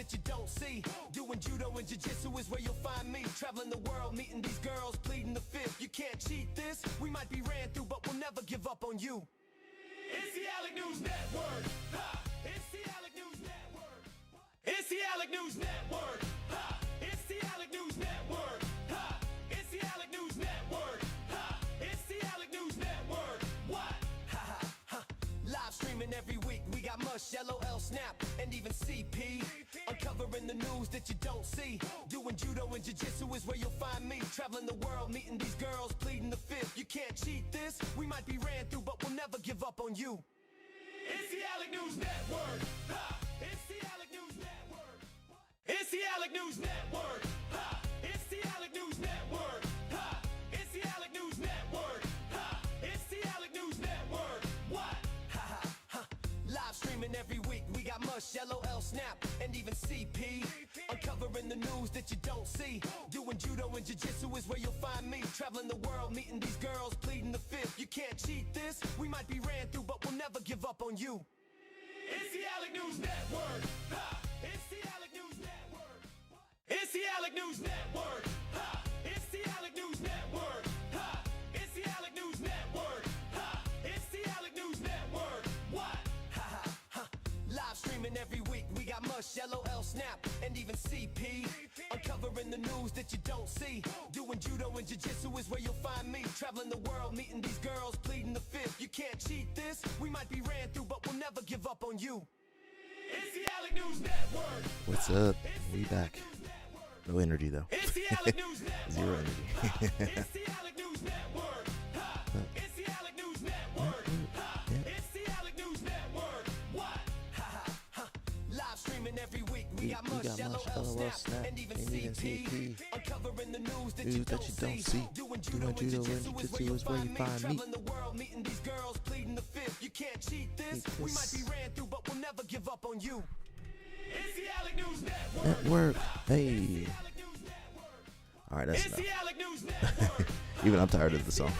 that you don't see. Doing Judo and Jiu Jitsu is where you'll find me. Traveling the world, meeting these girls, pleading the fifth. You can't cheat this. We might be ran through, but we'll never give up on you. It's the Alec News Network. Ha! It's the Alec News Network. It's the Alec News Network. Ha! It's the Alec News Network. Ha! It's the Alec News Network. Ha! It's the Alec News Network. What? Ha ha ha! Live streaming every week. We got Mush, LOL, Snap, and even CP. Uncovering the news that you don't see. Doing Judo and Jiu Jitsu is where you'll find me. Traveling the world, meeting these girls, pleading the fifth. You can't cheat this. We might be ran through, but we'll never give up on you. It's the Alec News Network. Ha! It's the Alec News Network. It's the Alec News Network. Ha! It's the Alec News Network. Ha! It's the Alec News Network. Ha! It's the Alec News Network. What? Ha ha ha! Live streaming every week. We got Mush, LOL, Snap, and even CP. Uncovering the news that you don't see. Doing Judo and Jiu Jitsu is where you'll find me. Traveling the world, meeting these girls, pleading the fifth. You can't cheat this. We might be ran through, but we'll never give up on you. It's the Alec News Network. Ha! It's the Alec News Network. It's the Alec News Network. Ha! It's the Alec News Network. Ha! It's the Alec News Network. Ha! It's the Alec News Network. What? Ha ha ha! Live streaming every week. We got Mush, LOL, Snap, and even CP. Uncovering the news that you don't see. Doing Judo and Jiu Jitsu is where you'll find me. Traveling the world, meeting these girls, pleading the fifth. You can't cheat this. We might be ran through, but we'll never give up on you. It's the Alec News Network. What's up? We back. No energy though. It's the Alec News Network. Zero energy. It's the Alec News Network. Ha! It's the Alec News Network. Ha! It's the Alec News Network. What? Ha ha ha! Live streaming every week. We got Mush, LOL, Snap, and even CP. Uncovering the news that you don't see. Doing Judo and Jiu Jitsu is where you find me. Traveling the world, meeting these girls, pleading the fifth. You can't cheat this. We might be ran through, but we'll never give up on you. It's the Alec News Network. Hey. Alright, that's It's enough. the Alec News Network. Even I'm tired of the song.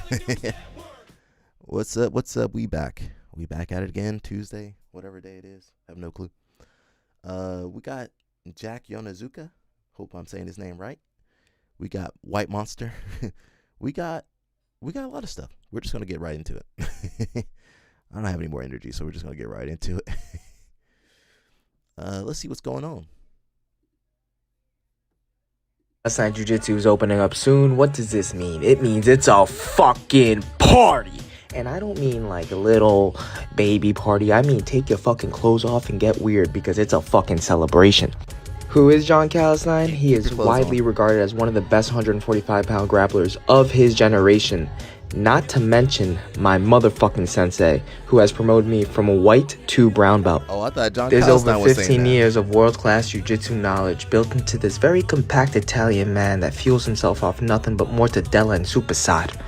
What's up? What's up? We back. We back at it again. Tuesday, whatever day it is. I have no clue. We got Jack Yonezuka. Hope I'm saying his name right. We got White Monster. we got a lot of stuff. We're just gonna get right into it. I don't have any more energy, so we're just gonna get right into it. Let's see what's going on. Austria Jiu-Jitsu is opening up soon. What does this mean? It means it's a fucking party. And I don't mean like a little baby party. I mean take your fucking clothes off and get weird because it's a fucking celebration. Who is John Calistine? He is widely regarded as one of the best 145-pound grapplers of his generation. Not to mention my motherfucking sensei, who has promoted me from a white to brown belt. Oh, I thought John There's Calistine over was saying 15 that. years of world-class jiu-jitsu knowledge built into this very compact Italian man that fuels himself off nothing but mortadella and supersad.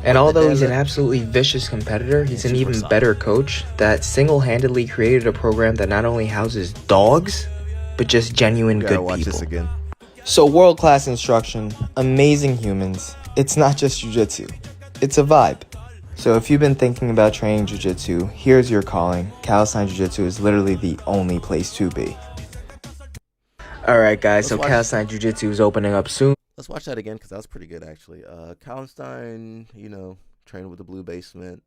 And although he's an absolutely vicious competitor, he's an even better coach that single-handedly created a program that not only houses dogs, but just genuine good watch people. this again. So world-class instruction, amazing humans. It's not just jiu-jitsu, it's a vibe. So if you've been thinking about training jiu-jitsu, here's your calling. Calistine Jiu-Jitsu is literally the only place to be. Alright guys, so Calistine Jiu-Jitsu is opening up soon. Let's watch that again because that was pretty good actually. Calistine, training with the Blue Basement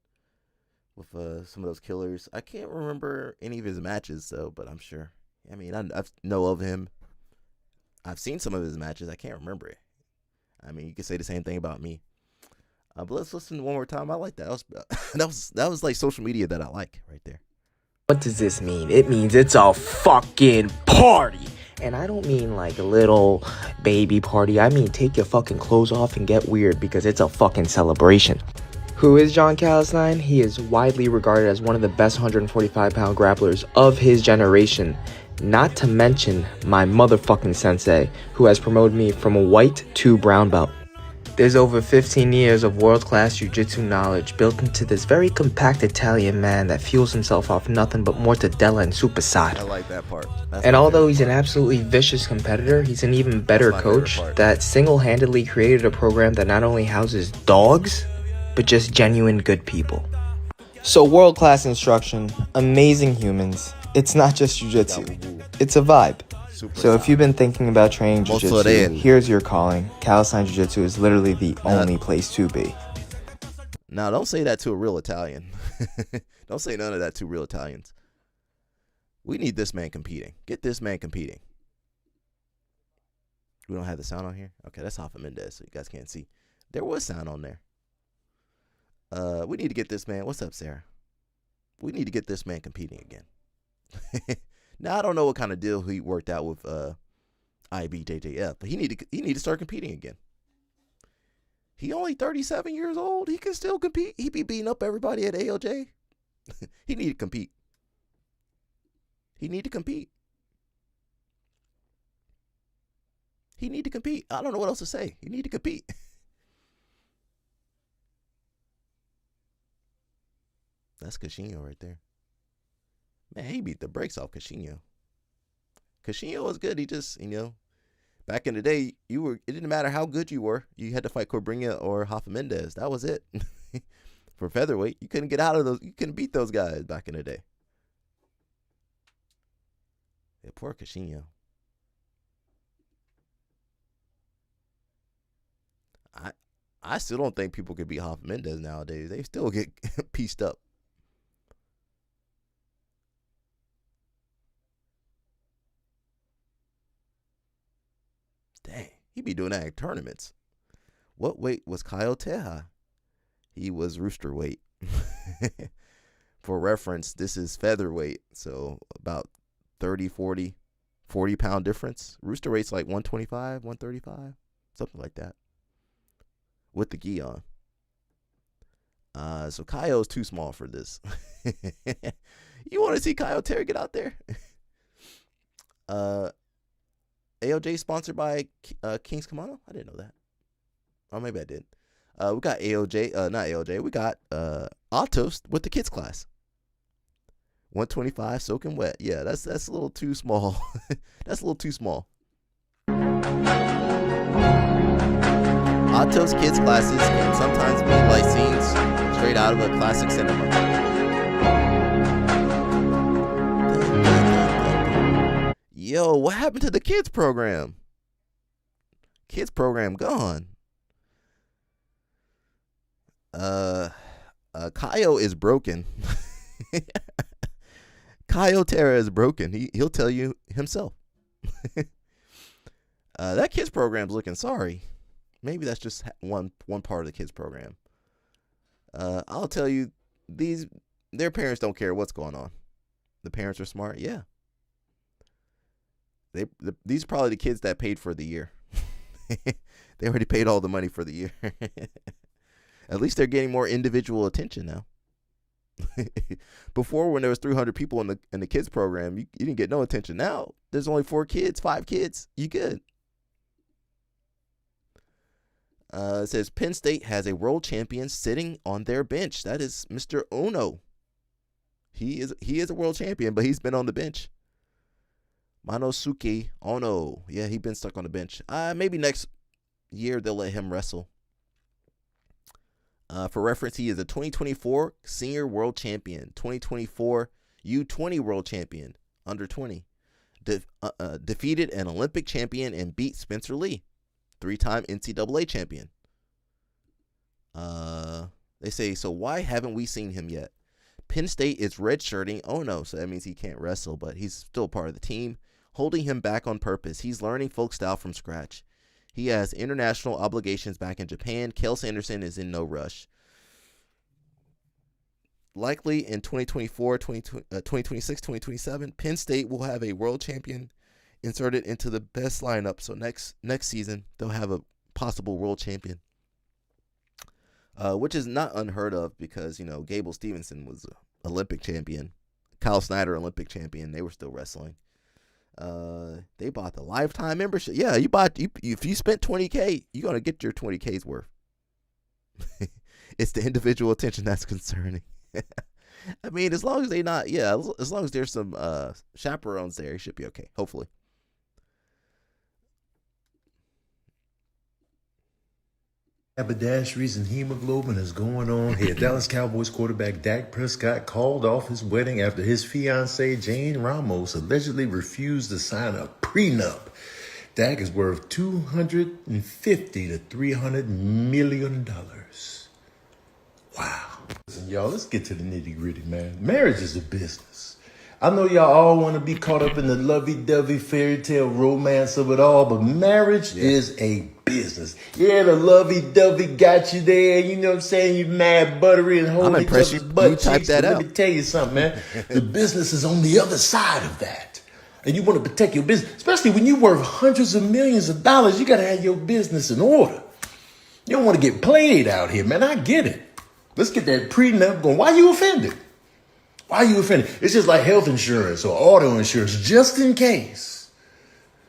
with some of those killers. I can't remember any of his matches though, but I'm sure. I mean, I know of him. I've seen some of his matches. I can't remember it. I mean, you could say the same thing about me. But let's listen one more time. I like that. That was like social media that I like right there. What does this mean? It means it's a fucking party. And I don't mean like a little baby party. I mean take your fucking clothes off and get weird because it's a fucking celebration. Who is John Calistine? He is widely regarded as one of the best 145-pound grapplers of his generation. Not to mention my motherfucking sensei, who has promoted me from a white to brown belt. There's over 15 years of world-class jiu-jitsu knowledge built into this very compact Italian man that fuels himself off nothing but mortadella and supersad. I like that part. And although he's an absolutely vicious competitor, he's an even better coach that single-handedly created a program that not only houses dogs, but just genuine good people. So world-class instruction, amazing humans. It's not just jiu-jitsu, it's a vibe. Super So if you've been thinking about training Mozo jiu-jitsu, Ren. here's your calling. Calisthenics Jiu-Jitsu is literally the only place to be. Now, don't say that to a real Italian. Don't say none of that to real Italians. We need this man competing. Get this man competing. We don't have the sound on here? Okay, that's Hoffa Mendez, so you guys can't see. There was sound on there. We need to get this man. What's up, Sarah? We need to get this man competing again. Now, I don't know what kind of deal he worked out with IBJJF, but he need to start competing again. He only 37 years old. He can still compete. He be beating up everybody at ALJ. He need to compete. He need to compete. He need to compete. I don't know what else to say. He need to compete. That's Cashinho right there. Man, he beat the brakes off Cashinho. Cashinho was good. He just, back in the day, it didn't matter how good you were. You had to fight Cobrinha or Hoffa Mendez. That was it. For featherweight, you couldn't get out of those. You couldn't beat those guys back in the day. Yeah, poor Cashinho. I still don't think people could beat Hoffa Mendez nowadays. They still get pieced up. Dang, he be doing that at tournaments. What weight was Kyle Teja? He was rooster weight. For reference, this is featherweight, so about 30, 40 pound difference. Rooster weight's like 125, 135, something like that, with the gi on. So Kyo's too small for this. You want to see Kyle Terry get out there? AOJ sponsored by King's Kimono? I didn't know that. Or maybe I did. We got AOJ, not AOJ. We got Atos with the kids class. 125 soaking wet. Yeah, that's a little too small. That's a little too small. Atos kids classes can sometimes be like scenes straight out of a classic cinema. Yo, what happened to the kids program? Kids program gone. Kaio is broken. Kaio Terra is broken. He'll tell you himself. That kids program's looking sorry. Maybe that's just one part of the kids program. I'll tell you, their parents don't care what's going on. The parents are smart, yeah. These are probably the kids that paid for the year. They already paid all the money for the year. At least they're getting more individual attention now. Before, when there was 300 people in the kids program, you didn't get no attention. Now there's only 4 kids, 5 kids. You good? It says Penn State has a world champion sitting on their bench. That is Mr. Ono. He is a world champion, but he's been on the bench. Manosuke Ono. Yeah, he's been stuck on the bench. Maybe next year they'll let him wrestle. For reference, he is a 2024 senior world champion, 2024 U20 world champion, under 20. Defeated an Olympic champion and beat Spencer Lee, 3-time NCAA champion. They say, so why haven't we seen him yet? Penn State is redshirting Ono, so that means he can't wrestle, but he's still part of the team, holding him back on purpose. He's learning folk style from scratch. He has international obligations back in Japan. Kale Sanderson is in no rush. Likely in 2024, 2026, 2027, Penn State will have a world champion inserted into the best lineup. So next season, they'll have a possible world champion, which is not unheard of because, Gable Stevenson was Olympic champion. Kyle Snyder, Olympic champion. They were still wrestling. They bought the lifetime membership. Yeah, if you spent $20K, you're gonna get your $20K's worth. It's the individual attention that's concerning. I mean, as long as as long as there's some chaperones there, you should be okay. Hopefully. Haberdasheries and hemoglobin is going on here. Dallas Cowboys quarterback Dak Prescott called off his wedding after his fiancée Jane Ramos allegedly refused to sign a prenup. Dak is worth $250 to $300 million. Wow. Listen, y'all, let's get to the nitty gritty, man. Marriage is a business. I know y'all all want to be caught up in the lovey-dovey fairy tale romance of it all, but marriage is a business. Yeah, the lovey-dovey got you there. You know what I'm saying? You mad, buttery, and holding each other's butt cheeks. But let me tell you something, man. The business is on the other side of that. And you want to protect your business, especially when you're worth hundreds of millions of dollars. You got to have your business in order. You don't want to get played out here, man. I get it. Let's get that prenup going. Why are you offended? Why are you offended? It's just like health insurance or auto insurance, just in case.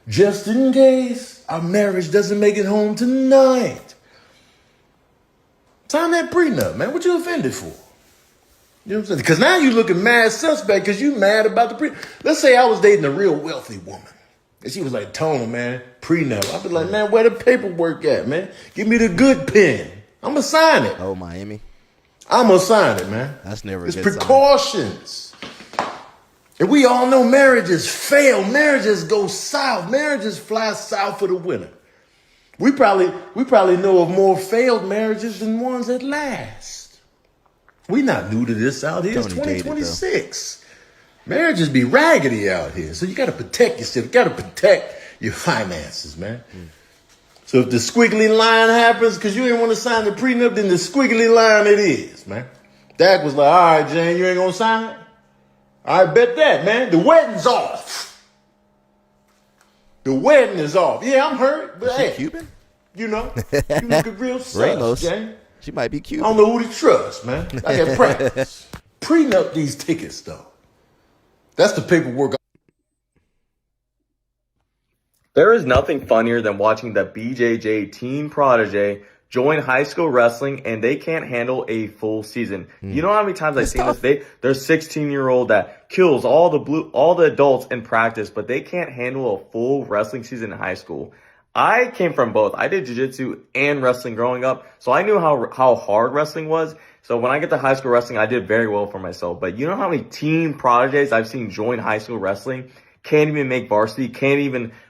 Just in case our marriage doesn't make it home tonight. Sign that prenup, man. What you offended for? You know what I'm saying? Because now you looking mad suspect because you mad about the prenup. Let's say I was dating a real wealthy woman. And she was like, Tone, man, prenup. I'd be like, man, where the paperwork at, man? Give me the good pen. I'm going to sign it. Oh, Miami. I'm going to sign it, man. That's never it's a good precautions. Sign. And we all know marriages fail. Marriages go south. Marriages fly south for the winter. We probably know of more failed marriages than ones that last. We not new to this out here. It's 2026. Marriages be raggedy out here. So you got to protect yourself. You got to protect your finances, man. So if the squiggly line happens because you didn't want to sign the prenup, then the squiggly line it is, man. Dak was like, all right, Jane, you ain't going to sign it? I bet that, man. The wedding's off. The wedding is off. Yeah, I'm hurt, but hey. Cuban? You know, you looking real sus, Jane. She might be Cuban. I don't know who to trust, man. I got practice. Prenup these tickets, though. That's the paperwork. There is nothing funnier than watching the BJJ teen protege join high school wrestling and they can't handle a full season. You know how many times I've seen this? There's 16-year-old that kills all the adults in practice, but they can't handle a full wrestling season in high school. I came from both. I did jiu-jitsu and wrestling growing up, so I knew how hard wrestling was. So when I get to high school wrestling, I did very well for myself. But you know how many teen proteges I've seen join high school wrestling? Can't even make varsity,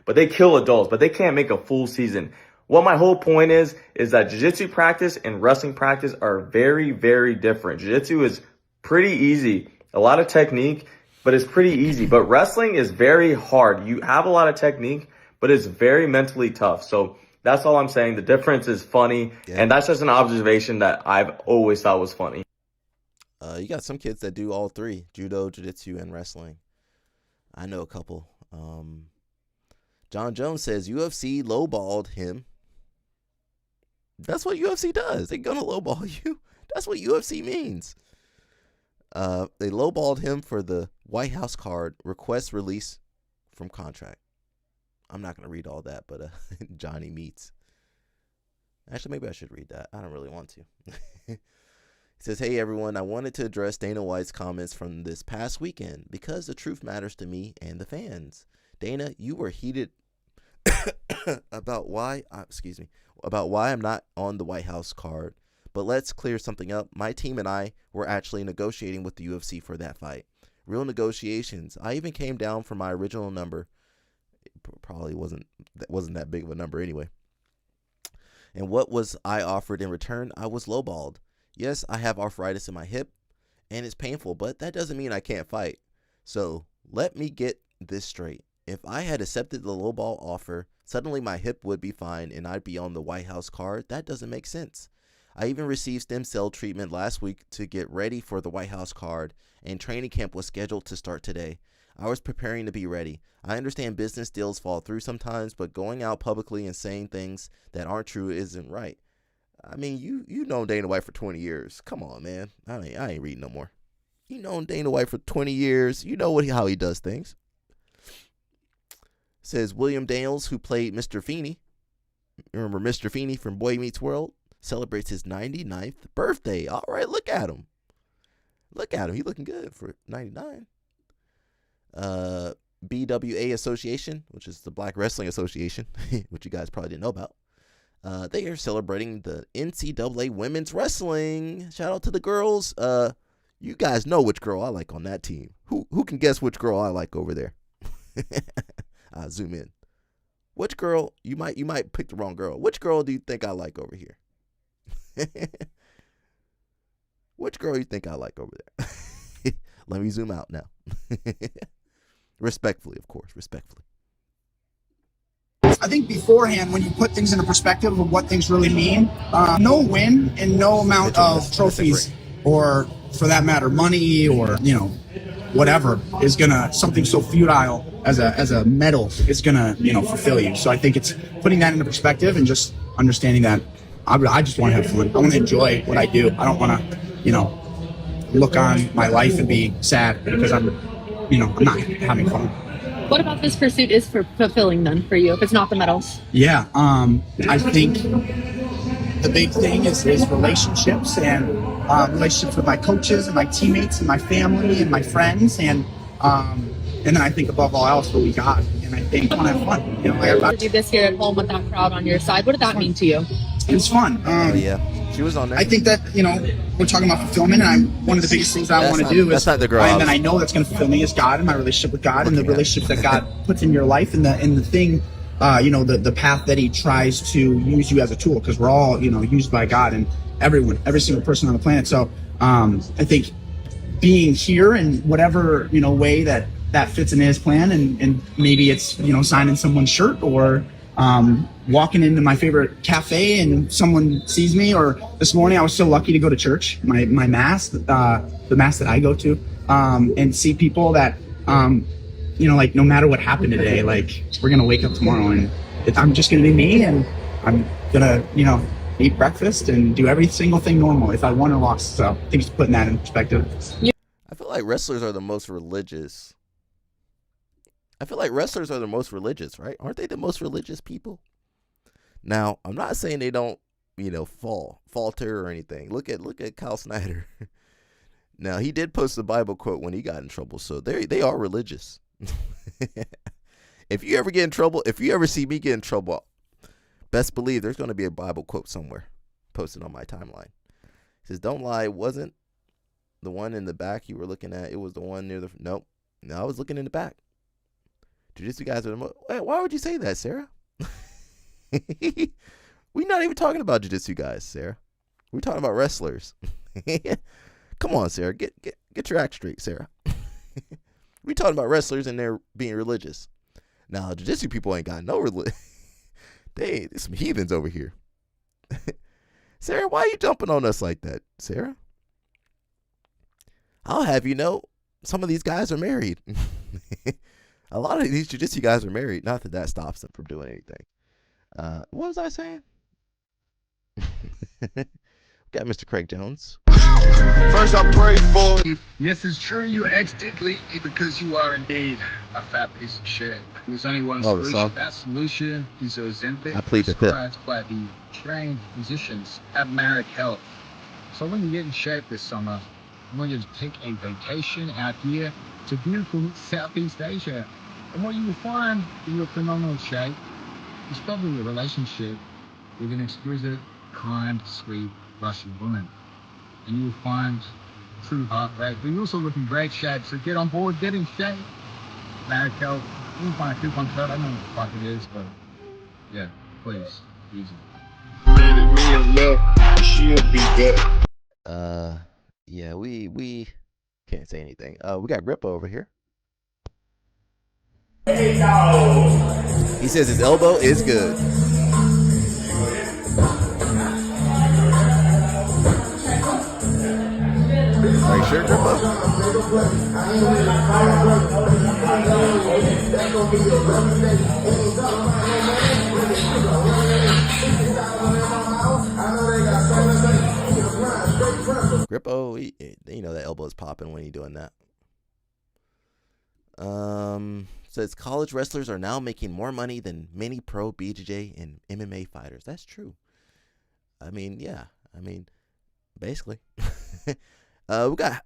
but they kill adults, but they can't make a full season. What my whole point is that jiu-jitsu practice and wrestling practice are very, very different. Jiu-jitsu is pretty easy, a lot of technique, but it's pretty easy. But wrestling is very hard. You have a lot of technique, but it's very mentally tough. So that's all I'm saying. The difference is funny, and that's just an observation that I've always thought was funny. You got some kids that do all three, judo, jiu-jitsu, and wrestling. I know a couple. John Jones says UFC lowballed him. That's what UFC does. They're going to lowball you. That's what UFC means. They lowballed him for the White House card, request release from contract. I'm not going to read all that, but Johnny Meats. Actually, maybe I should read that. I don't really want to. He says, hey, everyone, I wanted to address Dana White's comments from this past weekend because the truth matters to me and the fans. Dana, you were heated about why I'm not on the White House card. But let's clear something up. My team and I were actually negotiating with the UFC for that fight. Real negotiations. I even came down from my original number. It probably wasn't that big of a number anyway. And what was I offered in return? I was lowballed. Yes, I have arthritis in my hip, and it's painful, but that doesn't mean I can't fight. So let me get this straight. If I had accepted the lowball offer, suddenly my hip would be fine and I'd be on the White House card. That doesn't make sense. I even received stem cell treatment last week to get ready for the White House card, and training camp was scheduled to start today. I was preparing to be ready. I understand business deals fall through sometimes, but going out publicly and saying things that aren't true isn't right. I mean, you known Dana White for 20 years. Come on, man. I ain't reading no more. You known Dana White for 20 years. You know how he does things. Says William Daniels, who played Mr. Feeney. Remember Mr. Feeney from Boy Meets World? Celebrates his 99th birthday. All right, look at him. Look at him. He looking good for 99. BWA Association, which is the Black Wrestling Association, which you guys probably didn't know about. They are celebrating the NCAA women's wrestling. Shout out to the girls. You guys know which girl I like on that team. Who can guess which girl I like over there? I'll zoom in. Which girl? You might pick the wrong girl. Which girl do you think I like over here? Which girl you think I like over there? Let me zoom out now. Respectfully, of course. Respectfully. I think beforehand, when you put things into perspective of what things really mean, no win and no amount of trophies, or for that matter, money, or whatever, is gonna, something so futile as a medal is gonna fulfill you. So I think it's putting that into perspective and just understanding that I just want to have fun. I want to enjoy what I do. I don't want to look on my life and be sad because I'm not having fun. What about this pursuit is fulfilling then for you, if it's not the medals? Yeah, I think the big thing is relationships, and relationships with my coaches and my teammates and my family and my friends, and then I think above all else what we got. And I think I want to have fun. To do this here at home with that crowd on your side, what did that mean to you? It was fun. Yeah, she was on there. I think that we're talking about fulfillment, and one of the biggest things I want to do is, that's not the girl. And then I know that's going to fulfill me is God and my relationship with God, and the relationships that God puts in your life, and the thing, the path that He tries to use you as a tool, because we're all used by God, and every single person on the planet. So I think being here in whatever way that fits in His plan, and maybe it's signing someone's shirt, or walking into my favorite cafe and someone sees me, or this morning I was so lucky to go to church, my mass, the mass that I go to, and see people that, like no matter what happened today, like we're going to wake up tomorrow and I'm just going to be me, and I'm going to, eat breakfast and do every single thing normal if I won or lost. So I think just putting that in perspective. I feel like wrestlers are the most religious. Right? Aren't they the most religious people? Now, I'm not saying they don't, falter or anything. Look at Kyle Snyder. Now, he did post a Bible quote when he got in trouble, so they are religious. If you ever get in trouble, if you ever see me get in trouble, best believe there's going to be a Bible quote somewhere posted on my timeline. It says, "Don't lie, it wasn't the one in the back you were looking at. It was the one near the nope. No, I was looking in the back. Jiu-Jitsu guys are the most." Why would you say that, Sarah? We're not even talking about Jiu-Jitsu guys, Sarah. We're talking about wrestlers. Come on, Sarah. Get your act straight, Sarah. We're talking about wrestlers and they're being religious. Now, Jiu-Jitsu people ain't got no religion. There's some heathens over here. Sarah, why are you jumping on us like that, Sarah? I'll have you know, some of these guys are married. A lot of these Jiu-Jitsu guys are married. Not that stops them from doing anything. What was I saying? Got Mr. Craig Jones. First, I pray for. Yes, it's true. You exited legally because you are indeed a fat piece of shit. There's only one solution. That solution is Ozempic, I plead the fifth. prescribed by the trained physicians at Marriott Health. So when you get in shape this summer, I want you to take a vacation out here to beautiful Southeast Asia. And what you will find in your phenomenal shape is probably a relationship with an exquisite, kind, sweet Russian woman. And you'll find true heartbreak. But you also look in great shape, so get on board, get in shape. Marriott Health, you'll find a coupon code. I don't know what the fuck it is, but yeah, please, use it. Me and love, she'll be good. Yeah, we can't say anything. We got Grippo over here. He says his elbow is good. Are you sure, Grippo? Grippo, you know that elbow is popping when he's doing that. Says college wrestlers are now making more money than many pro BJJ and MMA fighters. That's true. I mean, yeah. I mean, basically. We got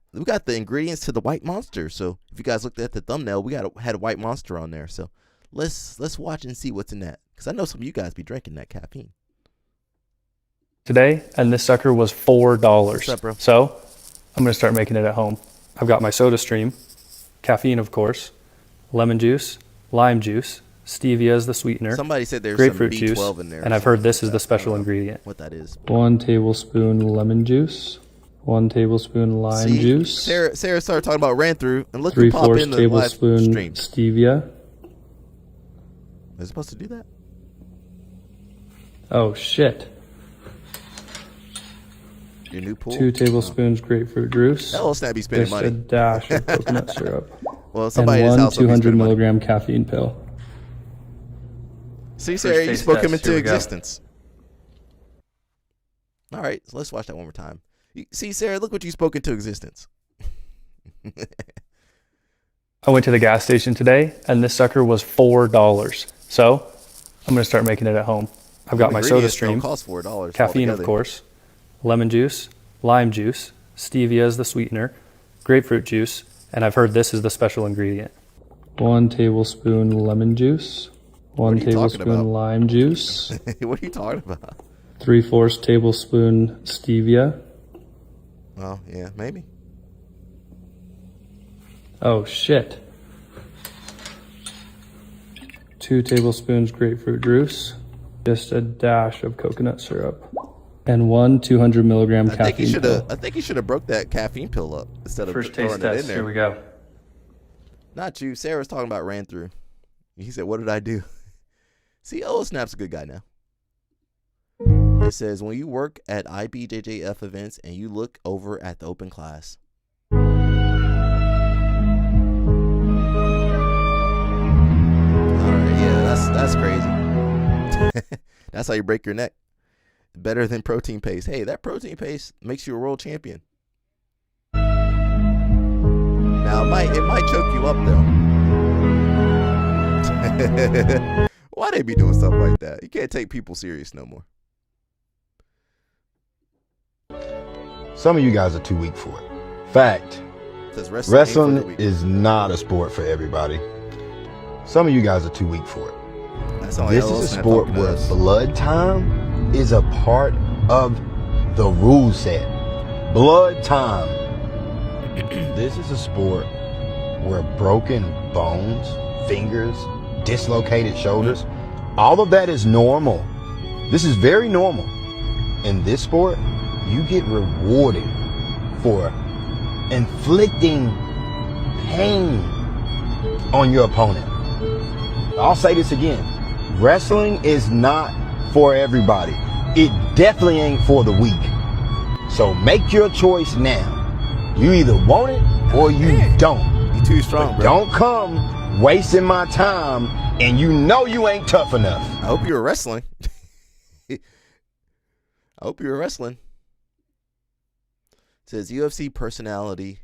the ingredients to the white monster. So if you guys looked at the thumbnail, we had a white monster on there. So let's watch and see what's in that. Because I know some of you guys be drinking that caffeine. today, and this sucker was $4. What's up, bro? So I'm gonna start making it at home. I've got my soda stream, caffeine of course, lemon juice, lime juice, stevia is the sweetener, Somebody said there's grapefruit some B12 juice, in there. and I've heard this is the special ingredient. What that is. 1 tablespoon lemon juice, 1 tablespoon lime See, juice, Sarah started talking about ran through, and look who popped 3/4 in the live tablespoon stream. stevia. Is it supposed to do that? Oh shit. Your new pool? 2 tablespoons grapefruit juice. That little snap be spending Just money. a dash of coconut syrup. Well, somebody in and his one house will be 200 spending money. milligram caffeine pill. See, Sarah, you taste spoke him test. into Here we go. existence. All right, so let's watch that one more time. See, Sarah, look what you spoke into existence. I went to the gas station today, and this sucker was $4. So I'm gonna start making it at home. I've got my soda Ingredients stream, don't cost $4 caffeine of altogether. course, lemon juice, lime juice, stevia is the sweetener, grapefruit juice, and I've heard this is the special ingredient. 1 tablespoon lemon juice, 1 are you talking tablespoon about? lime juice, What are you talking about? 3/4 tablespoon stevia. Well, yeah, maybe. Oh shit. 2 tablespoons grapefruit juice, just a dash of coconut syrup, and 1 200 milligram I think caffeine pill. he should have broke that caffeine pill up instead of First throwing taste it in test, there. here we go. Not you. Sarah was talking about ran through. He said, "What did I do?" See, Snap's a good guy now. It says, when you work at IBJJF events and you look over at the open class. All right, yeah, that's crazy. That's how you break your neck. Better than protein paste. Hey, that protein paste makes you a world champion. Now it might choke you up though. Why they be doing stuff like that? You can't take people serious no more. Some of you guys are too weak for it. Fact. It says wrestling ain't for the weak. Is not a sport for everybody. Some of you guys are too weak for it. That's all This is a sport where blood time is a part of the rule set. Blood time. This is a sport where broken bones, fingers, dislocated shoulders, all of that is normal. This is very normal. In this sport, you get rewarded for inflicting pain on your opponent. I'll say this again. Wrestling is not for everybody. It definitely ain't for the weak. So make your choice now. You either want it or you don't. You too strong, bro. Don't come wasting my time and you know you ain't tough enough. I hope you were wrestling. I hope you were wrestling. It says UFC personality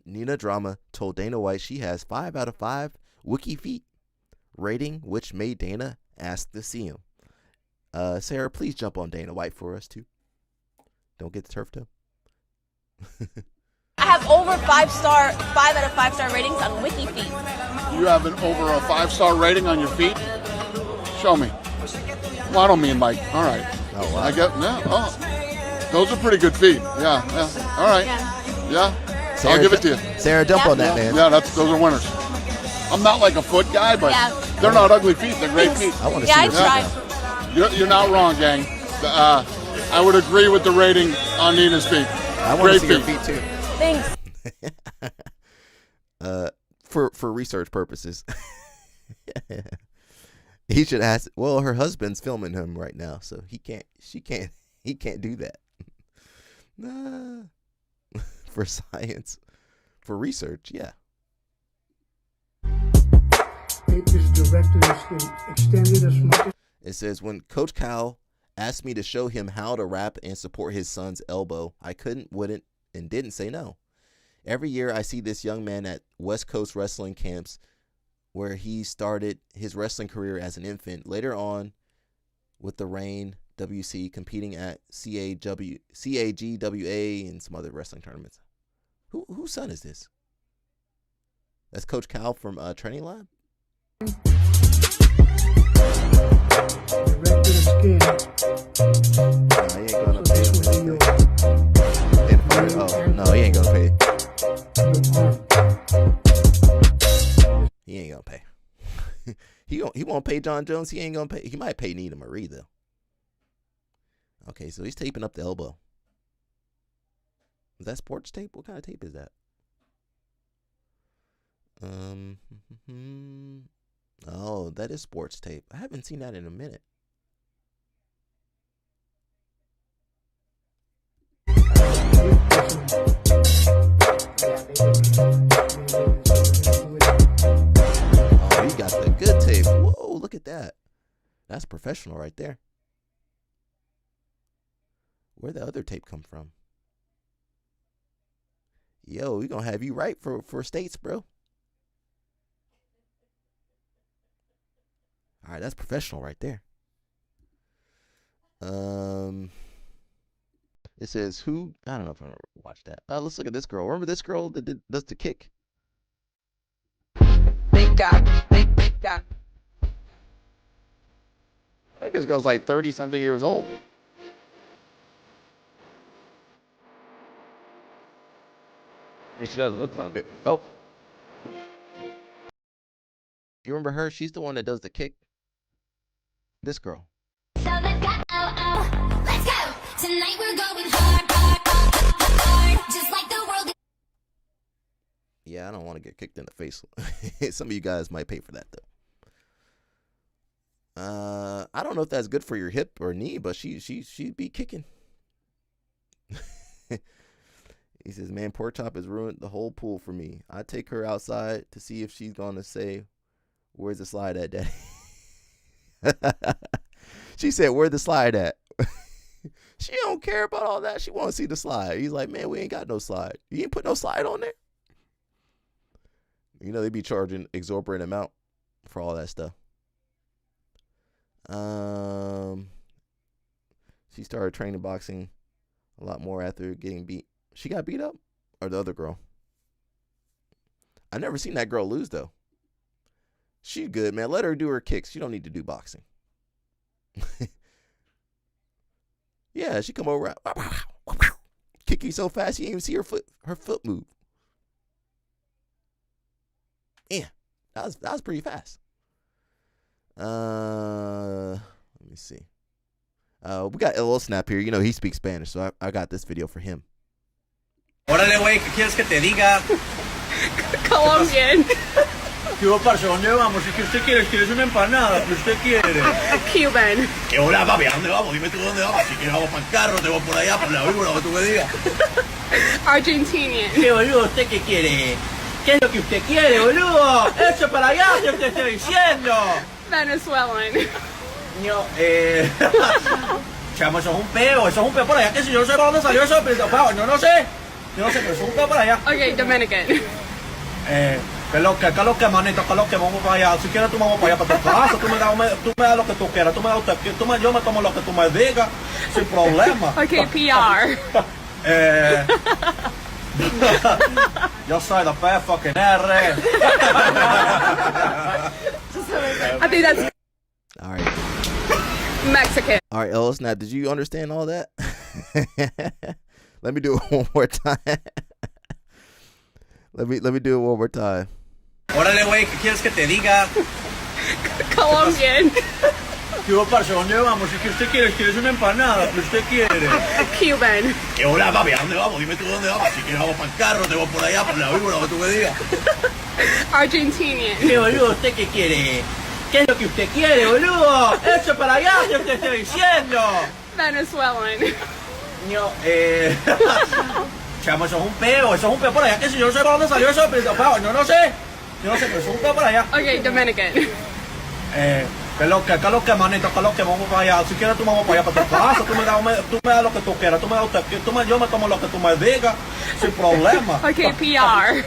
Nina Drama told Dana White she has 5 out of 5 wiki feet rating, which made Dana ask to see him. Sarah, please jump on Dana White for us too. Don't get the turf toe. I have over 5 out of 5 star ratings on Wiki Feet. You have over a 5-star rating on your feet? Show me. Well, I don't mean like, all right. Oh, wow. I get, yeah, oh. Those are pretty good feet. Yeah. All right. Yeah. Sarah, I'll give it to you. Sarah, jump on that, man. Yeah, those are winners. I'm not like a foot guy, but they're not ugly feet. They're great feet. I want to see your feet now. You're not wrong, gang. I would agree with the rating on Nina's feet. I want to see your feet too. Thanks. For research purposes. He should ask. Well, her husband's filming him right now, so he can't do that. Nah. For science, for research, yeah. It says, when Coach Cal asked me to show him how to rap and support his son's elbow, I wouldn't, and didn't say no. Every year I see this young man at West Coast wrestling camps where he started his wrestling career as an infant. Later on, with the Reign WC, competing at CAGWA and some other wrestling tournaments. Whose son is this? That's Coach Cal from Training Lab? pay John Jones. He ain't gonna pay. He might pay Nina Marie though. Okay, so he's taping up the elbow. Is that sports tape? What kind of tape is that? Oh, that is sports tape. I haven't seen that in a minute. Oh, he got the good tape. Whoa, look at that. That's professional right there. Where'd the other tape come from? Yo, we gonna have you right for states, bro. All right, that's professional right there. It says who? I don't know if I watched that. Let's look at this girl. Remember this girl that does the kick? Big guy, big guy. I think this girl's like 30-something years old. She doesn't look like it. Oh. You remember her? She's the one that does the kick. This girl. So let's go, let's go. Tonight we're going hard, just like the world. Yeah, I don't want to get kicked in the face. Some of you guys might pay for that though. I don't know if that's good for your hip or knee, but she'd be kicking. He says, man, Pork Chop has ruined the whole pool for me. I take her outside to see if she's going to say, where's the slide at, Daddy? She said, where's the slide at? She don't care about all that. She want to see the slide. He's like, man, we ain't got no slide. You ain't put no slide on there? You know, they be charging exorbitant amount for all that stuff. She started training boxing a lot more after getting beat. She got beat up? Or the other girl? I never seen that girl lose, though. She's good, man. Let her do her kicks. She don't need to do boxing. Yeah, she come over. Kick you so fast, you didn't even see her foot move. Yeah, that was pretty fast. Let me see. We got LL Snap here. You know, he speaks Spanish, so I got this video for him. Órale, güey, ¿qué quieres que te diga? Colombian. ¿Qué hubo, parce? ¿Dónde vamos? ¿Qué usted quiere? ¿Quieres una empanada? ¿Qué usted quiere? Cuban. ¿Qué hola, papi? ¿A dónde vamos? Dime tú dónde vamos. Si quieres vamos para el carro, te voy por allá, por la víbora, lo que tú me digas. Argentinian. ¿Qué, boludo? ¿Usted qué quiere? ¿Qué es lo que usted quiere, boludo? Eso para allá, ¿qué te estoy diciendo? Venezuelan. No, chamo, eso es un peo por allá. ¿Qué sé yo? No sé para dónde salió eso, pero no lo sé. Yo no sé, pero eso es un peo por allá. Okay, Dominican. ¿Qué lo que, manito? ¿Qué lo que? Vamos para allá. Si quieres, tú vamos para allá, para tu casa. Tú me das lo que tú quieras. Yo me tomo lo que tú me digas. Sin problema. Okay, PR. Yo soy the P fucking R. I think that's all right. Mexican. All right, LL Snap, did you understand all that? Let me do it one more time. Let me do it one more time. Órale, güey, ¿qué quieres que te diga? Colombian. ¿Qué hubo, parce? ¿Dónde vamos? ¿Qué usted quiere? ¿Quieres una empanada? ¿Qué usted quiere? Cuban. ¿Qué hola, papi? ¿A dónde vamos? Dime tú dónde vamos. Si quieres vamos para el carro, te voy por allá, por la víbora, lo que tú me digas. Argentinian. ¿Qué, boludo? ¿Usted qué quiere? ¿Qué es lo que usted quiere, boludo? Eso para allá, ¿qué te estoy diciendo? Venezuelan. No, chamo, eso es un peo por allá. ¿Qué sé yo? No sé para dónde salió eso, pero no lo sé. Yo no sé, pero eso es un peo por allá. Okay, Dominican. ¿Qué lo que, manito? ¿Qué lo que? Vamos para allá. Si quieres, tú vamos para allá, para tu casa. Tú me das lo que tú quieras. Yo me tomo lo que tú me digas. Sin problema. Okay, PR.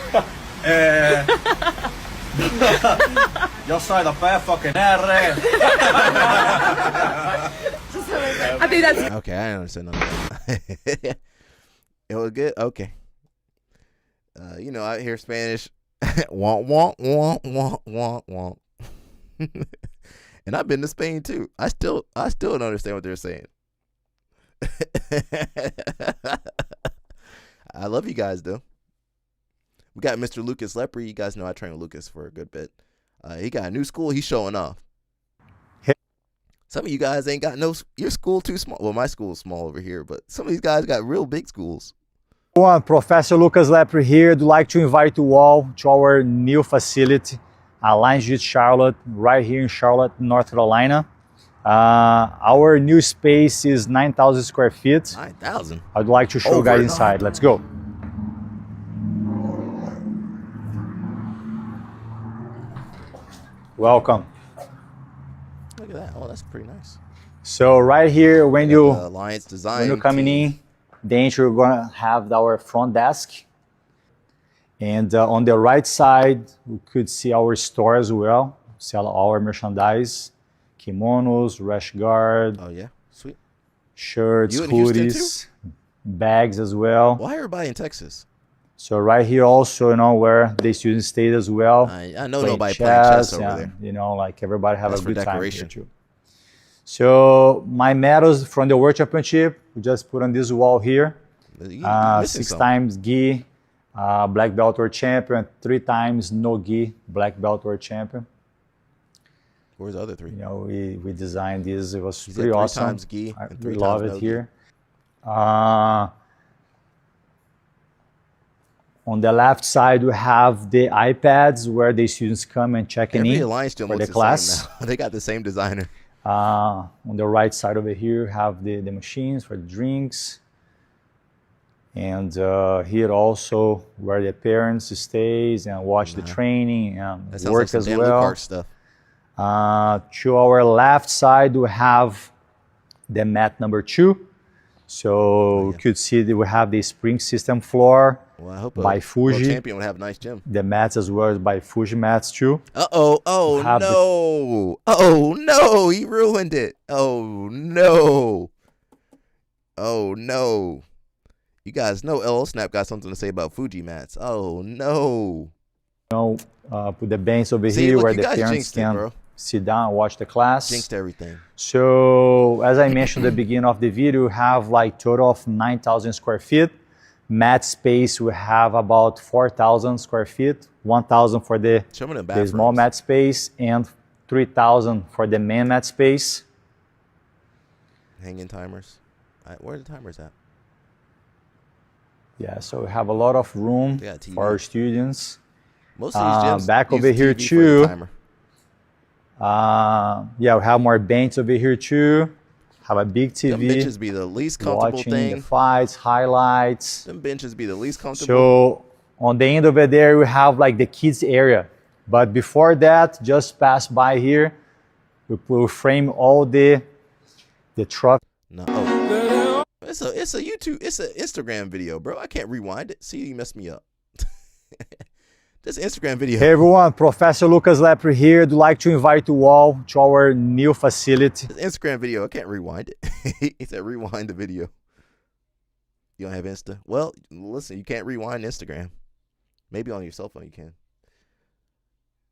Yo soy the P fucking R. I think that's okay. I didn't understand none of that. It was good. Okay. You know, I hear Spanish. Womp womp womp womp womp womp. And I've been to Spain too. I still don't understand what they're saying. I love you guys though. We got Mr. Lucas Lepre. You guys know I trained with Lucas for a good bit. He got a new school. He's showing off. Some of you guys ain't got no. Your school too small. Well, my school is small over here, but some of these guys got real big schools. Everyone, Professor Lucas Lepre here. I'd like to invite you all to our new facility, Alliance Jiu Charlotte, right here in Charlotte, North Carolina. Our new space is 9,000 square feet. 9,000? I'd like to show you guys inside. Let's go. Welcome. Look at that. Oh, that's pretty nice. So right here, when you Alliance Design when you're coming in, the entry, we're gonna have our front desk, and on the right side, we could see our store as well. Sell our merchandise, kimonos, rash guard. Oh yeah, sweet. Shirts, You in Houston hoodies, bags as well. Why everybody in Texas? So right here also, where the students stayed as well. I know nobody playing chess over there. Like everybody have That's a for good time here decoration. too. So my medals from the World Championship, we just put on this wall here. You 6 times gi, black belt world champion, 3 times no gi, black belt world champion. Where's the other 3? We designed this. It was You said pretty 3 awesome. times gi and 3 we love times it no here. On the left side, we have the iPads where the students come and check in Every Alliance gym for looks the class. same now. They got the same designer. On the right side over here, have the machines for the drinks. And here also where the parents stays and watch the training and That sounds work like some as Dan well. Luke stuff. To our left side, we have the mat number 2. So you could see that we have the spring system floor Well, I hope by a Fuji. world champion would have a nice gym. The mats as well as by Fuji mats too. Oh no! Oh no! He ruined it. Oh no! Oh no! You guys know LL Snap got something to say about Fuji mats. Oh no! Put the bench over See, here look, where you the guys parents jinxed it, can bro. sit down and watch the class. Jinxed everything. So as I mentioned at the beginning of the video, we have like total of 9,000 square feet. Mat space, we have about 4,000 square feet, 1,000 for the small mat space and 3,000 for the main mat space. Hanging timers. Where are the timers at? Yeah, so we have a lot of room They got TV. for our students. Most of these gyms back use over here TV for the too. timer. Yeah, we have more bench over here too. Have a big TV. Them benches be the least comfortable watching thing. the fights, highlights. Them benches be the least comfortable. So on the end over there, we have like the kids area. But before that, just pass by here. We will frame all the truck. No. It's a YouTube, it's an Instagram video, bro. I can't rewind it. See, you messed me up. This Instagram video. Hey everyone, Professor Lucas Lepre here. I'd like to invite you all to our new facility. This Instagram video, I can't rewind it. He said rewind the video. You don't have Insta? Well, listen, you can't rewind Instagram. Maybe on your cell phone you can.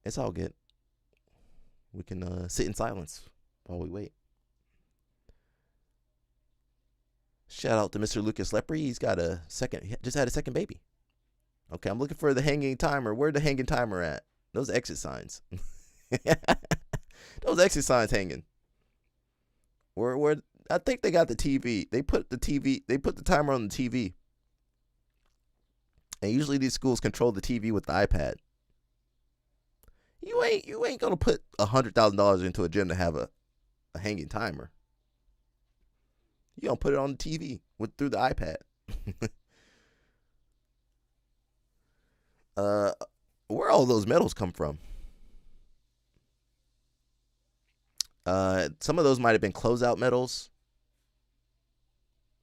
It's all good. We can sit in silence while we wait. Shout out to Mr. Lucas Lepre. He's got he just had a second baby. Okay, I'm looking for the hanging timer. Where's the hanging timer at? Those exit signs. Those exit signs hanging. Where I think they got the TV. They put the timer on the TV. And usually these schools control the TV with the iPad. You ain't gonna put $100,000 into a gym to have a hanging timer. You gonna put it on the TV through the iPad. Where all those medals come from? Some of those might have been closeout medals.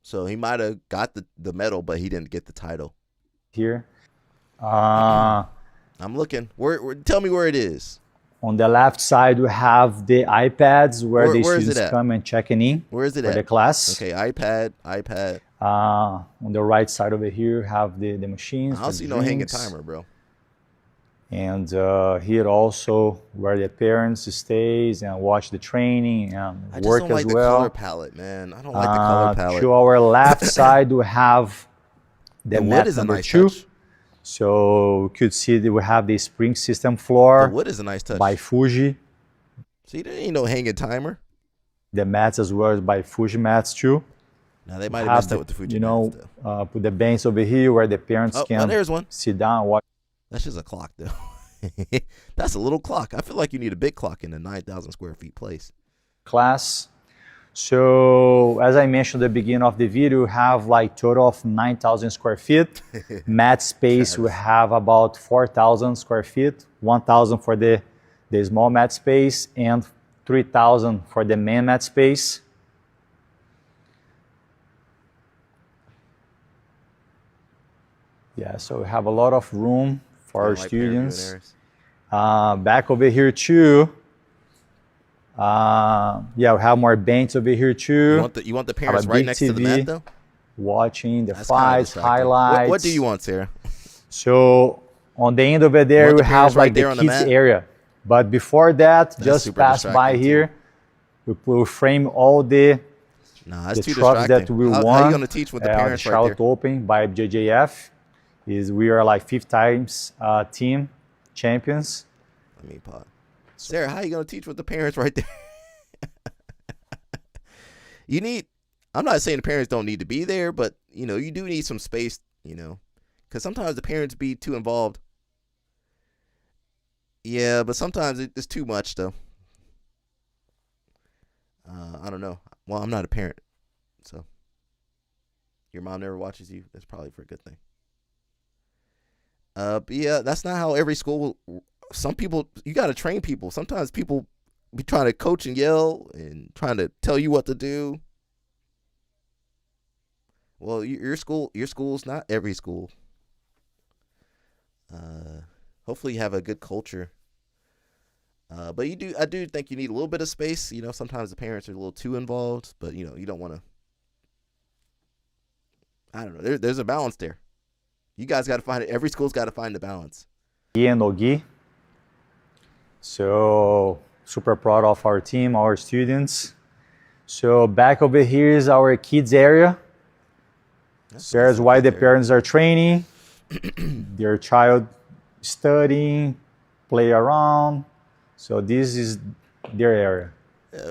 So he might have got the medal, but he didn't get the title. Here. I'm looking. Tell me where it is. On the left side, we have the iPads where the where is it students at? come and check in. Where is it for at? the class. Okay, iPad. On the right side over here, have the machines. I don't for see no hanging drinks. timer, bro. And here also where the parents stays and watch the training and I just work don't as like the well. color palette, man. I don't like the color palette. To our left side, we have the wood mat is a number nice 2. touch. So you could see that we have the spring system floor The wood is a nice touch. by Fuji. See, there ain't no hanging timer. The mats as well as by Fuji mats too. Now they might have messed up with the Fuji mats, put the bench over here where the parents can there's one. sit down and watch. That's just a clock though. That's a little clock. I feel like you need a big clock in a 9,000 square feet place. Class. So as I mentioned at the beginning of the video, we have like total of 9,000 square feet. Mat space, we have about 4,000 square feet, 1,000 for the small mat space and 3,000 for the main mat space. Yeah, so we have a lot of room for our students. Back over here too. Yeah, we have more bench over here too. You want the parents right next to the mat though? Watching the fights, highlights. What do you want, Sarah? So on the end over there, we have like the kids area. But before that, just pass by here. We frame all the trucks that we won. How are you going to teach with the parents the right Charlotte there? Open by JJF. We are like 5 times team champions. Let me pause. Sarah, how are you going to teach with the parents right there? I'm not saying the parents don't need to be there, but, you do need some space, because sometimes the parents be too involved. Yeah, but sometimes it's too much, though. I don't know. Well, I'm not a parent, so your mom never watches you. That's probably for a good thing. But yeah, that's not how every school. Some people, you got to train people. Sometimes people be trying to coach and yell and trying to tell you what to do. Well, your school's not every school. Hopefully you have a good culture. But I do think you need a little bit of space. Sometimes the parents are a little too involved, but you don't want to. I don't know. There's a balance there. You guys got to find it. Every school's got to find the balance. Nogi. So super proud of our team, our students. So back over here is our kids area. There's why the parents are training, their child studying, play around. So this is their area.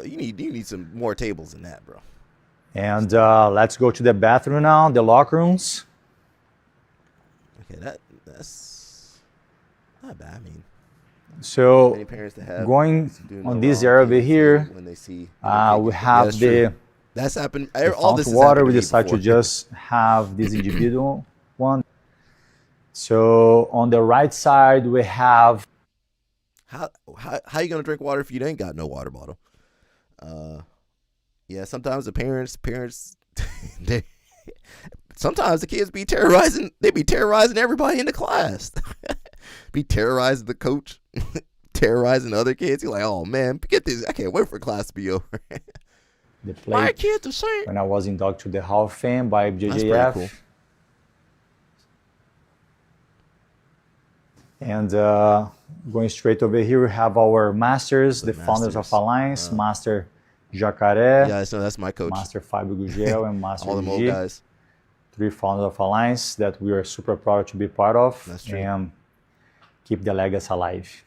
You need some more tables than that, bro. And let's go to the bathroom now, the locker rooms. Okay, that's not bad. I mean, so many parents to have going on this area over here, when they see we have that's happened. All this water. We decided to just have this individual one. So on the right side we have. How you gonna drink water if you ain't got no water bottle? Yeah, sometimes the parents sometimes the kids be terrorizing. They be terrorizing everybody in the class. Be terrorizing the coach, terrorizing the other kids. You're like, oh man, get this! I can't wait for class to be over. The plate kids are saying when I was inducted to the Hall of Fame by JJF. That's pretty cool. And going straight over here, we have our masters, the founders of Alliance, Master Jacaré. Yeah, so that's my coach. Master Fábio Gugel and Master all them old guys. 3 founders of Alliance that we are super proud to be part of. That's true. And keep the legacy alive.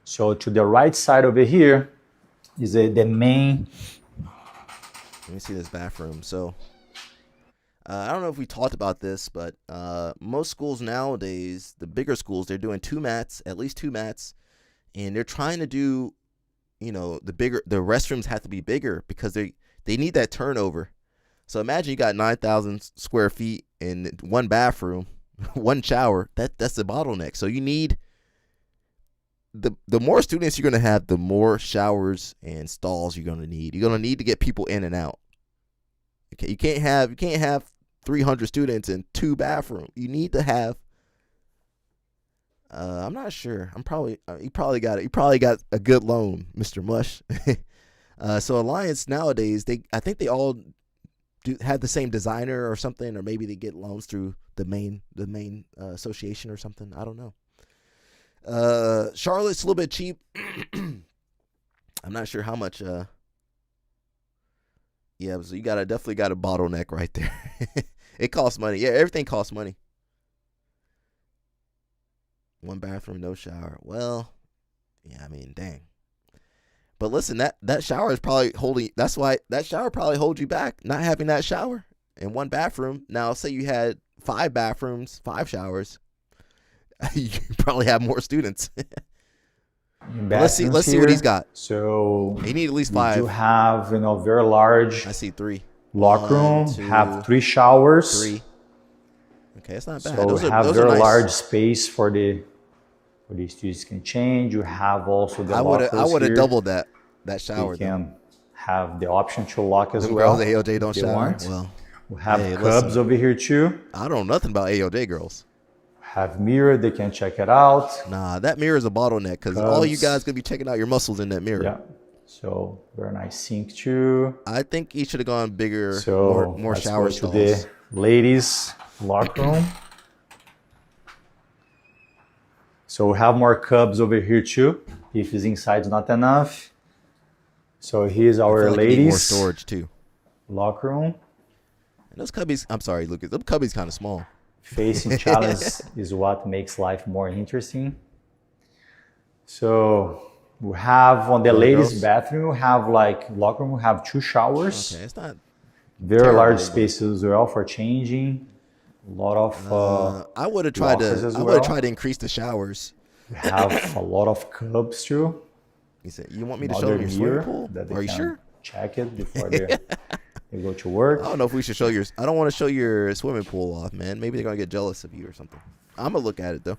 So to the right side over here is the main. Let me see this bathroom. So I don't know if we talked about this, but most schools nowadays, the bigger schools, they're doing at least two mats, and they're trying to do, the restrooms have to be bigger because they need that turnover. So imagine you got 9,000 square feet in one bathroom, one shower. That's the bottleneck. So you need the more students you're going to have, the more showers and stalls you're going to need. You're going to need to get people in and out. Okay, you can't have 300 students in 2 bathrooms. You need to have. I'm not sure. You probably got a good loan, Mr. Mush. So Alliance nowadays, I think they all have the same designer or something, or maybe they get loans through the main association or something. I don't know. Charlotte's a little bit cheap. I'm not sure how much. Yeah, so you definitely got a bottleneck right there. It costs money. Yeah, everything costs money. 1 bathroom, no shower. Well, yeah, I mean, dang. But listen, that shower is probably holding. That's why that shower probably holds you back. Not having that shower in one bathroom. Now, say you had 5 bathrooms, 5 showers, you probably have more students. Let's see what he's got. So he need at least 5. You have very large. I see 3. Locker room. 1, 2, have 3 showers. 3. Okay, it's not bad. So those have are very nice. large space for the students can change. You have also the lockers I would have here. doubled that shower. You can have the option to lock as Them well. girls at AOJ don't if you shower. want. Well, we have hey, cubs listen. over here too. I don't know nothing about AOJ girls. Have mirror, they can check it out. Nah, that mirror is a bottleneck because all you guys gonna be checking out your muscles in that mirror. Yeah. So very nice sink too. I think he should have gone bigger, So more let's shower go to stalls. the ladies' locker room. So we have more cubs over here too. If his inside is not enough. So here's I our feel like you need ladies' more storage too. locker room. And those cubbies, I'm sorry, Lucas. Those cubbies kind of small. Facing challenge is what makes life more interesting. So we have on the ladies' girls? bathroom, we have like locker room, we have 2 showers. Okay, it's not Very terrible, large but- spaces as well for changing. A lot of I would have tried lockers to. as I would well. have tried to increase the showers. We have a lot of cubs too. He said, "You want me to Another show them your mirror swimming pool? that they Are you can sure?" Check it before they go to work. I don't know if we should show yours. I don't want to show your swimming pool off, man. Maybe they're gonna get jealous of you or something. I'm gonna look at it though.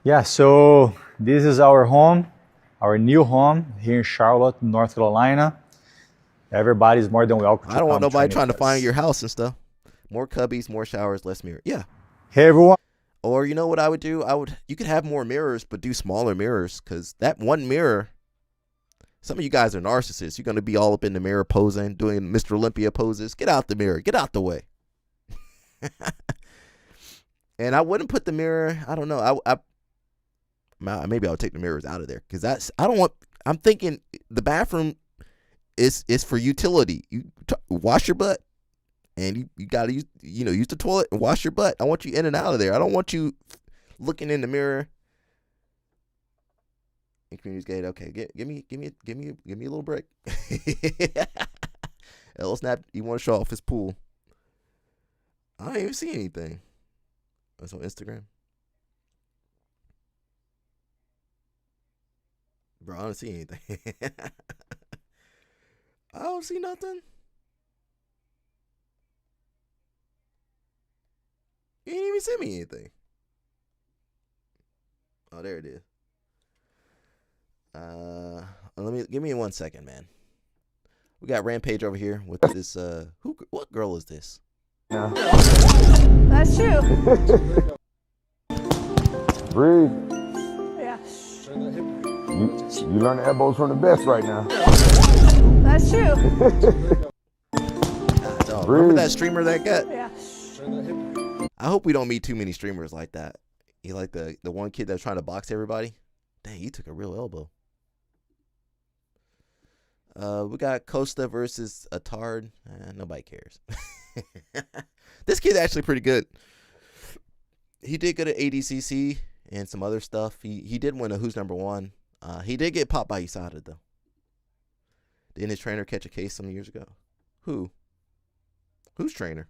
Yeah, so this is our home, our new home here in Charlotte, North Carolina. Everybody's more than welcome. I don't want come nobody train trying to with find us. your house and stuff. More cubbies, more showers, less mirror. Yeah. Hey everyone. Or you know what I would do? You could have more mirrors, but do smaller mirrors because that one mirror. Some of you guys are narcissists. You're gonna be all up in the mirror posing, doing Mr. Olympia poses. Get out the mirror. Get out the way. And I wouldn't put the mirror. I don't know. Maybe I would take the mirrors out of there because I don't want. I'm thinking the bathroom is for utility. You wash your butt, and you gotta use the toilet and wash your butt. I want you in and out of there. I don't want you looking in the mirror. And community's gate. Okay, give me a little break. L Snap. You want to show off his pool? I don't even see anything. That's on Instagram. Bro, I don't see anything. I don't see nothing. You didn't even send me anything. Oh, there it is. Give me 1 second, man. We got Rampage over here with this. What girl is this? That's true. Breathe. Yeah. You learn the elbows from the best right now. That's true. Remember that streamer that got? Yeah. I hope we don't meet too many streamers like that. You like the one kid that was trying to box everybody? Dang, he took a real elbow. We got Costa versus Atard. Nobody cares. This kid's actually pretty good. He did good at ADCC and some other stuff. He did win a Who's Number One. He did get popped by USADA though. Didn't his trainer catch a case some years ago? Who? Who's trainer?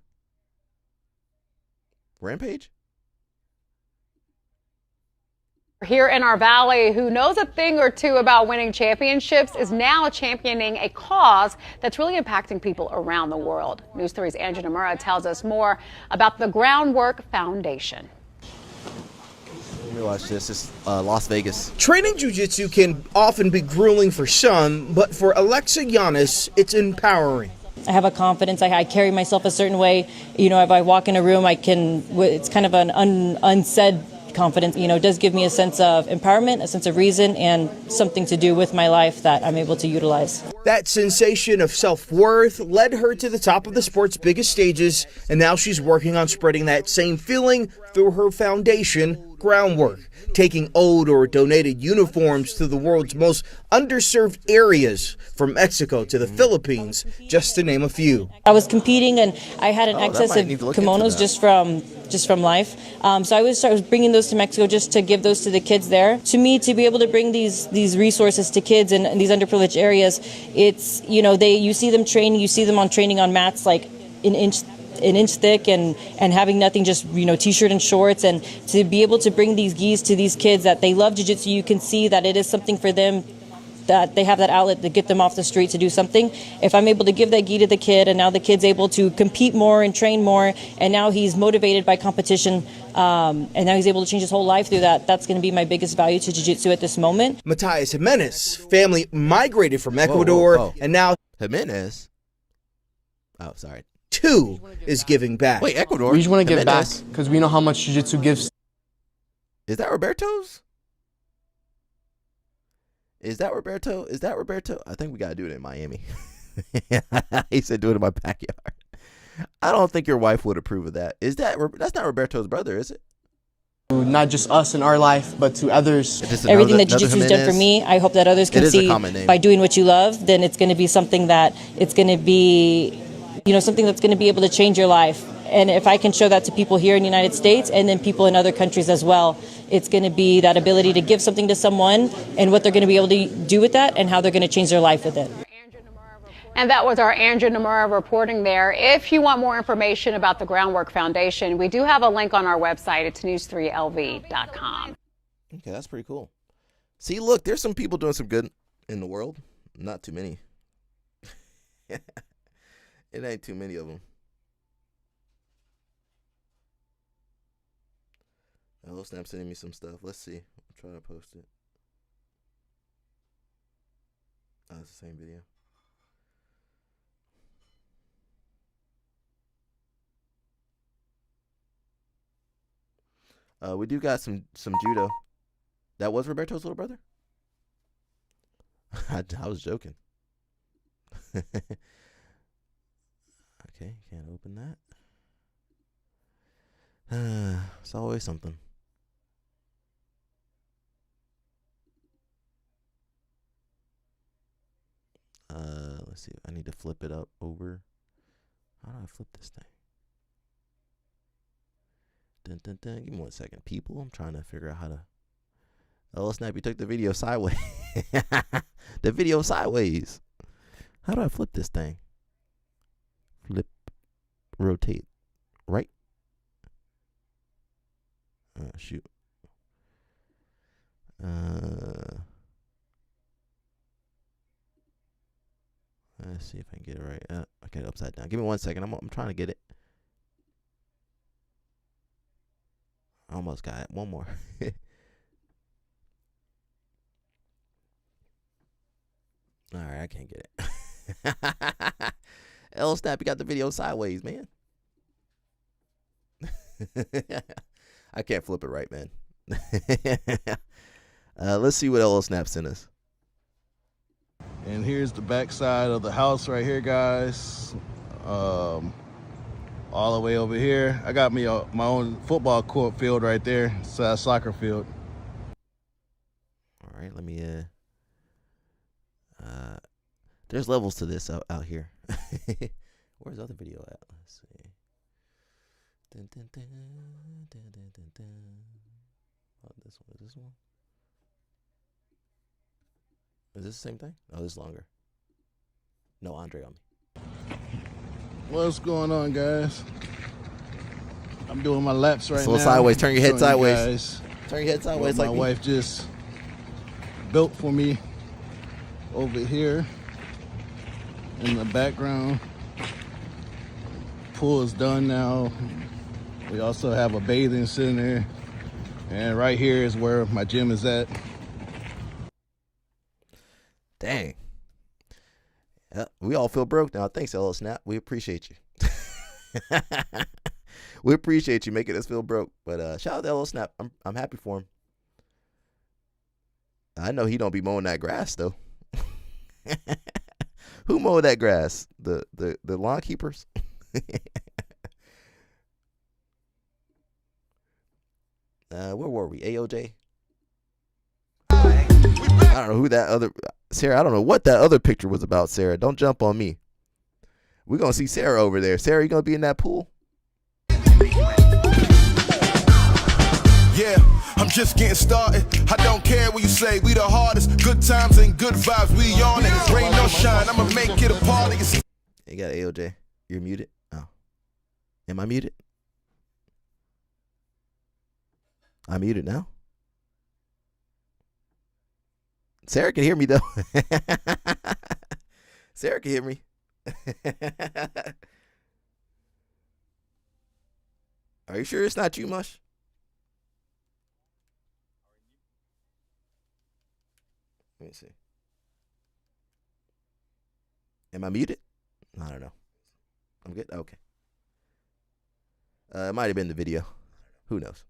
Rampage? Here in our valley, who knows a thing or two about winning championships, is now championing a cause that's really impacting people around the world. News 3's Andrew Nomura tells us more about the Groundwork Foundation. Let me watch this. It's Las Vegas. Training jiu-jitsu can often be grueling for some, but for Alexa Giannis, it's empowering. I have a confidence. I carry myself a certain way. You know, if I walk in a room, it's kind of an unsaid confidence. You know, it does give me a sense of empowerment, a sense of reason, and something to do with my life that I'm able to utilize. That sensation of self-worth led her to the top of the sport's biggest stages, and now she's working on spreading that same feeling through her foundation, groundwork, taking old or donated uniforms to the world's most underserved areas, from Mexico to the Philippines, just to name a few. I was competing and I had an excess might of need to look into kimonos that. just from life. So I was bringing those to Mexico just to give those to the kids there. To me, to be able to bring these resources to kids in these underprivileged areas, it's, you see them training, you see them training on mats like an inch thick and having nothing, just t-shirt and shorts, and to be able to bring these gis to these kids that they love jiu-jitsu, you can see that it is something for them, that they have that outlet to get them off the street to do something. If I'm able to give that gi to the kid, and now the kid's able to compete more and train more, and now he's motivated by competition, and now he's able to change his whole life through that, that's going to be my biggest value to jiu-jitsu at this moment. Matias Jimenez, family migrated from Ecuador, and now Jimenez. Oh, sorry. Two is giving back. Wait, Ecuador? We just want to give back Jimenez? because we know how much jiu-jitsu gives. Is that Roberto's? Is that Roberto? I think we got to do it in Miami. He said do it in my backyard. I don't think your wife would approve of that. That's not Roberto's brother, is it? Not just us in our life, but to others. Everything that jiu-jitsu has done for me, I hope that others can see by doing what you love, then it's going to be something that it's going to be, something that's going to be able to change your life. And if I can show that to people here in the United States and then people in other countries as well, it's going to be that ability to give something to someone and what they're going to be able to do with that and how they're going to change their life with it. And that was our Andrew Nomura reporting there. If you want more information about the Groundwork Foundation, we do have a link on our website. It's news3lv.com. Okay, that's pretty cool. See, look, there's some people doing some good in the world. Not too many. It ain't too many of them. Hello, Snap sending me some stuff. Let's see. I'll try to post it. Oh, it's the same video. We do got some judo. That was Roberto's little brother? I was joking. Okay, can't open that. It's always something. Let's see. I need to flip it up over. How do I flip this thing? Dun, dun, dun. Give me 1 second, people. I'm trying to figure out how to. Oh, Snap, you took the video sideways. The video sideways. How do I flip this thing? Flip, rotate, right? Oh, shoot. Let's see if I can get it right. Okay, upside down. Give me 1 second. I'm trying to get it. Almost got it. One more. All right, I can't get it. L Snap, you got the video sideways, man. I can't flip it right, man. Let's see what L Snap sent us. And here's the backside of the house right here, guys. All the way over here. I got me my own football court field right there. It's a soccer field. All right, let me there's levels to this out here. Where's the other video at? Let's see. Dun, dun, dun, dun, dun, dun, dun. Oh, this one. Is this one? Is this the same thing? Oh, this is longer. No Andre on me. What's going on, guys? I'm doing my laps right now. A little sideways. Turn your head sideways. Turn your head sideways like my wife just built for me over here in the background. Pool is done now. We also have a bathing center. And right here is where my gym is at. Dang. Yeah, we all feel broke now. Thanks, LL Snap. We appreciate you. We appreciate you making us feel broke. But shout out to LL Snap. I'm happy for him. I know he don't be mowing that grass though. Who mowed that grass? The lawn keepers? Where were we? AOJ? I don't know who that other Sarah. I don't know what that other picture was about. Sarah, don't jump on me. We're gonna see Sarah over there. Sarah, you gonna be in that pool? Yeah, I'm just getting started. I don't care what you say. We the hardest. Good times and good vibes. We on it. Rain no shine. I'ma make it a party. You got AOJ. You're muted. Oh, am I muted? I'm muted now. Sarah can hear me though. Sarah can hear me. Are you sure it's not you, Mush? Let me see. Am I muted? I don't know. I'm good? Okay. It might have been the video. Who knows?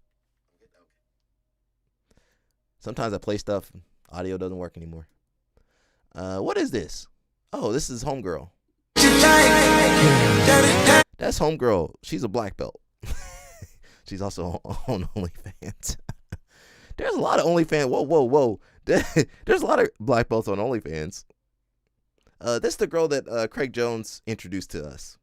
Sometimes I play stuff, audio doesn't work anymore. What is this? Oh, this is Homegirl. That's Homegirl. She's a black belt. She's also on OnlyFans. There's a lot of OnlyFans. Whoa. There's a lot of black belts on OnlyFans. This is the girl that Craig Jones introduced to us.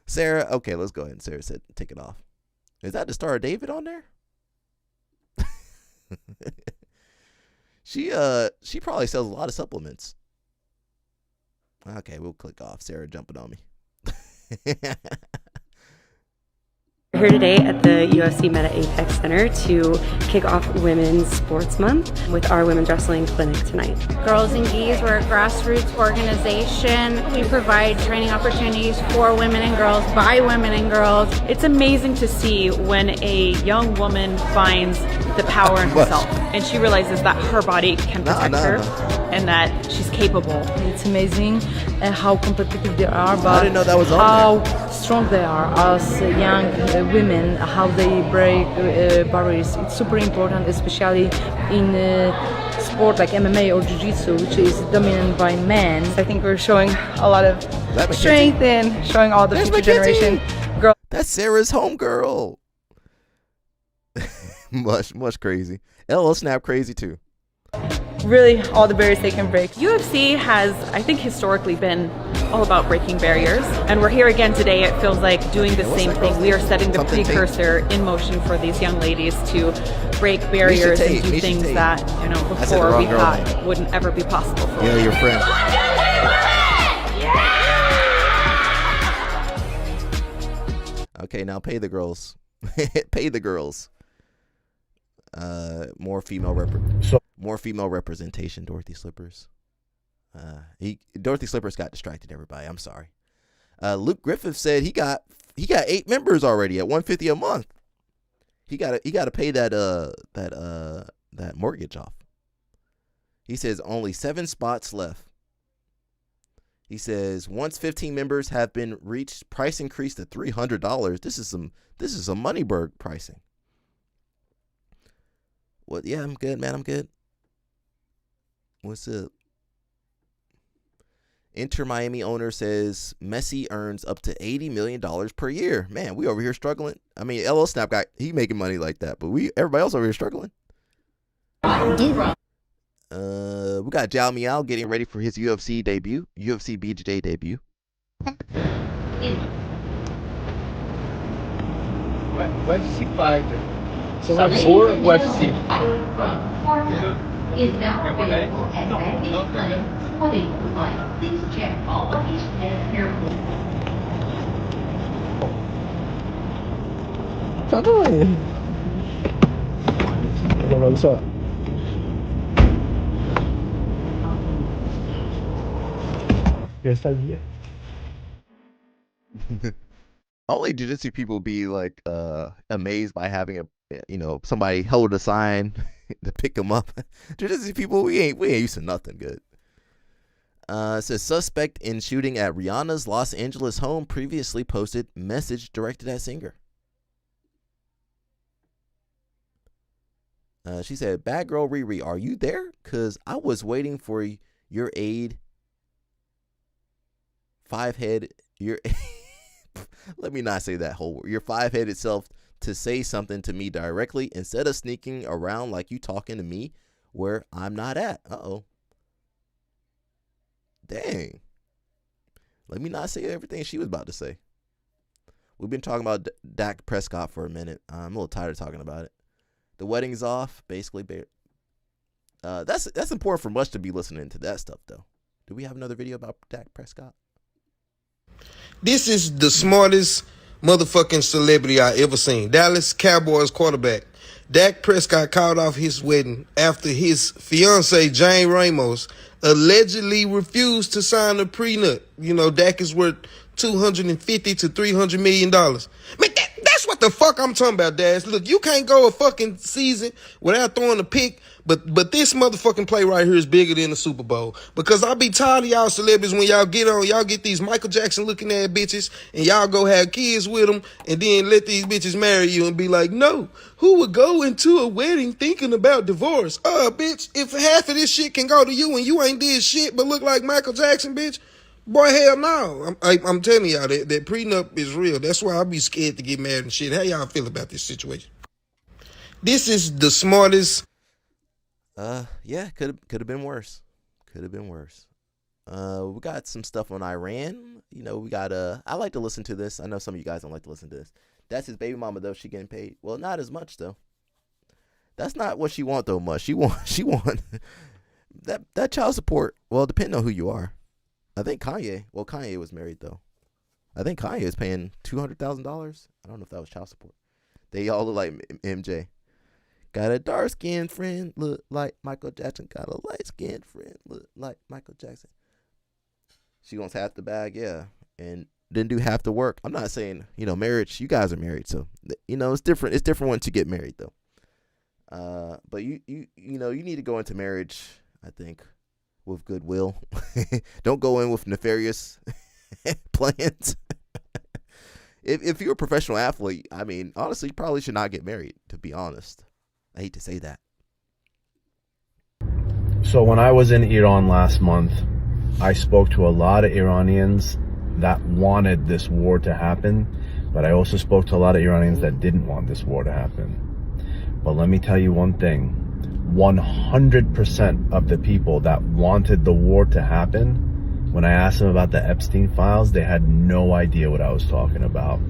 Sarah, okay, let's go ahead. And Sarah said, take it off. Is that the Star of David on there? She probably sells a lot of supplements. Okay, we'll click off. Sarah jumping on me. We're here today at the UFC Meta Apex Center to kick off Women's Sports Month with our women's wrestling clinic tonight. Girls and Geese, we're a grassroots organization. We provide training opportunities for women and girls by women and girls. It's amazing to see when a young woman finds the power in herself and she realizes that her body can protect her and that she's capable. It's amazing how competitive they are, but I didn't know that was on how there. Strong they are as young women, how they break barriers. It's super important, especially in sport like MMA or Jiu Jitsu, which is dominated by men. I think we're showing a lot of strength and showing all the future generation. That's Sarah's homegirl. much crazy. LL Snap crazy too. Really, all the barriers they can break. UFC has, I think, historically been all about breaking barriers, and we're here again today. It feels like doing the same thing. We are setting the precursor in motion for these young ladies to break barriers and do things that before we thought wouldn't ever be possible for your friend. Okay, now pay the girls. Pay the girls. More female representation. Dorothy Slippers. Dorothy Slippers got distracted. Everybody, I'm sorry. Luke Griffith said he got 8 members already at $150 a month. He got to pay that mortgage off. He says only 7 spots left. He says once 15 members have been reached, price increase to $300. This is some Moneyberg pricing. What? Yeah, I'm good, man. I'm good. What's up? Inter Miami owner says Messi earns up to $80 million per year. Man, we over here struggling. I mean, LL Snap he making money like that, but everybody else over here struggling. We got Jao Miao getting ready for his UFC debut, UFC BJJ debut. UFC fighter. Sabor UFC. Is now available at Vantage Clinic. Please check all luggage and carefully. Only jiu-jitsu people be like amazed by having somebody hold a sign to pick them up. Jiu-jitsu people, we ain't used to nothing good. It says suspect in shooting at Rihanna's Los Angeles home previously posted message directed at singer. She said, "Bad girl Riri, are you there? Cause I was waiting for your aid. 5 head, your Let me not say that whole word. Your five-headed self to say something to me directly instead of sneaking around like you talking to me where I'm not at. Uh-oh. Dang. Let me not say everything she was about to say. We've been talking about Dak Prescott for a minute. I'm a little tired of talking about it. The wedding's off, basically. That's important for much to be listening to that stuff, though. Do we have another video about Dak Prescott? This is the smartest motherfucking celebrity I ever seen. Dallas Cowboys quarterback Dak Prescott called off his wedding after his fiancee, Jane Ramos, allegedly refused to sign a prenup. You know, Dak is worth $250 to $300 million. Man, that's what the fuck I'm talking about, Daz. Look, you can't go a fucking season without throwing a pick, but this motherfucking play right here is bigger than the Super Bowl. Because I be tired of y'all celebrities when y'all get these Michael Jackson looking at bitches and y'all go have kids with them and then let these bitches marry you and be like, no, who would go into a wedding thinking about divorce? Bitch, if half of this shit can go to you and you ain't did shit but look like Michael Jackson, bitch, boy, hell no. I'm telling y'all that prenup is real. That's why I be scared to get married and shit. How y'all feel about this situation? This is the smartest. Yeah, could have been worse. Could have been worse. We got some stuff on Iran. You know, we got I like to listen to this. I know some of you guys don't like to listen to this. That's his baby mama though. She getting paid. Well, not as much though. That's not what she want though much. She want that child support. Well, depending on who you are. I think Kanye. Well, Kanye was married though. I think Kanye is paying $200,000. I don't know if that was child support. They all look like MJ. Got a dark skinned friend, look like Michael Jackson. Got a light skinned friend, look like Michael Jackson. She wants half the bag, yeah, and didn't do half the work. I'm not saying, you know, marriage. You guys are married, so you know it's different. It's different once you get married, though. But you know you need to go into marriage, I think, with goodwill. Don't go in with nefarious plans. If you're a professional athlete, I mean, honestly, you probably should not get married. To be honest. I hate to say that. So when I was in Iran last month, I spoke to a lot of Iranians that wanted this war to happen, but I also spoke to a lot of Iranians that didn't want this war to happen. But let me tell you one thing, 100% of the people that wanted the war to happen, when I asked them about the Epstein files, they had no idea what I was talking about.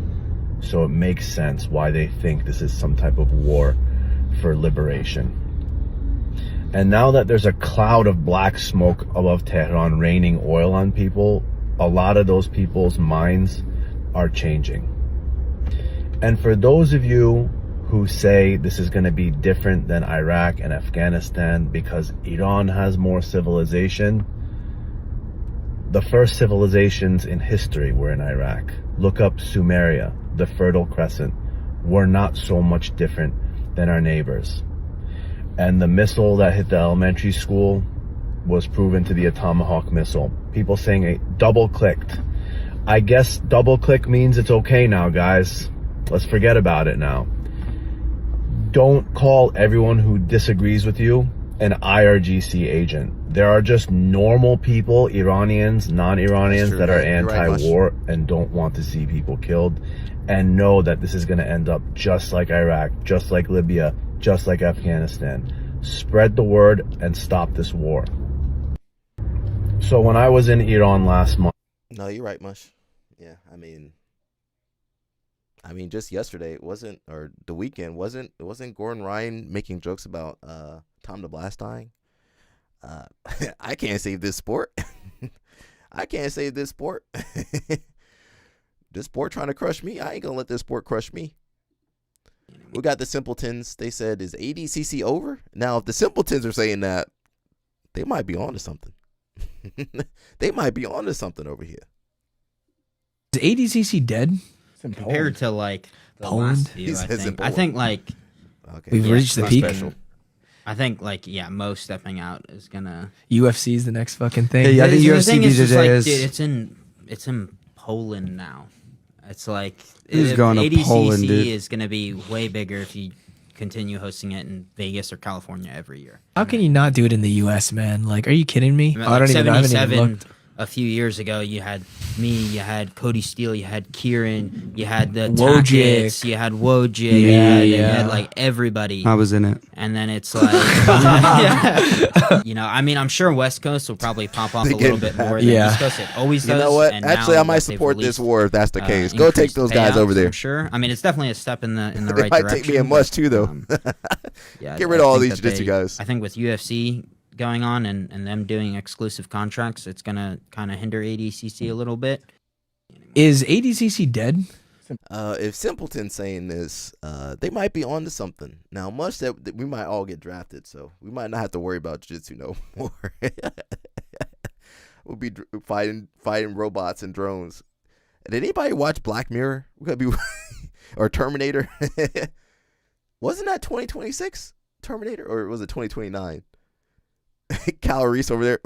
So it makes sense why they think this is some type of war for liberation. And now that there's a cloud of black smoke above Tehran raining oil on people, a lot of those people's minds are changing. And for those of you who say this is going to be different than Iraq and Afghanistan because Iran has more civilization, the first civilizations in history were in Iraq. Look up Sumeria, the Fertile Crescent. We're not so much different than our neighbors. And the missile that hit the elementary school was proven to be a Tomahawk missile. People saying it double clicked. I guess double click means it's okay now, guys. Let's forget about it now. Don't call everyone who disagrees with you an IRGC agent. There are just normal people, Iranians, non-Iranians, that are anti-war and don't want to see people killed, and know that this is going to end up just like Iraq, just like Libya, just like Afghanistan. Spread the word and stop this war. So when I was in Iran last month... No, you're right, Mush. Yeah, I mean, just yesterday, or the weekend, wasn't Gordon Ryan making jokes about Tom the Blast dying? I can't save this sport. I can't save this sport. This sport trying to crush me. I ain't gonna let this sport crush me. We got the Simpletons. They said, is ADCC over? Now, if the Simpletons are saying that, they might be on to something. They might be on to something over here. Is ADCC dead? Compared to like the Poland? last few, I think like we've reached the peak. I think like Mo stepping out is gonna UFC is the next fucking thing. Yeah, I think UFC is dude, it's in Poland now. It's like Who's going to ADCC Poland, dude? is gonna be way bigger if you continue hosting it in Vegas or California every year. How can you not do it in the US, man? Like, are you kidding me? I mean, like I haven't even looked. a few years ago, you had me, you had Cody Steele, you had Kieran, you had the Wojcik. Tackets, you had Wojcik, you had like everybody. I was in it. And then it's like, you know, I mean, I'm sure West Coast will probably pop off a little bit more than East Coast. It always does. You know what? And Actually, now I might what they've support this released, war if that's the case. Go take increased those guys over payouts, there. I'm sure. I mean, it's definitely a step in the right It direction. might take me a much too, though. Yeah, Get rid I of all think these that jiu-jitsu guys. I think with UFC going on and them doing exclusive contracts, it's going to kind of hinder ADCC a little bit. Is ADCC dead? If Simpleton's saying this, they might be on to something. Now, much that we might all get drafted, so we might not have to worry about jiu-jitsu no more. We'll be fighting robots and drones. Did anybody watch Black Mirror? We're gonna be or Terminator? Wasn't that 2026 Terminator, or was it 2029? Kyle Reese over there.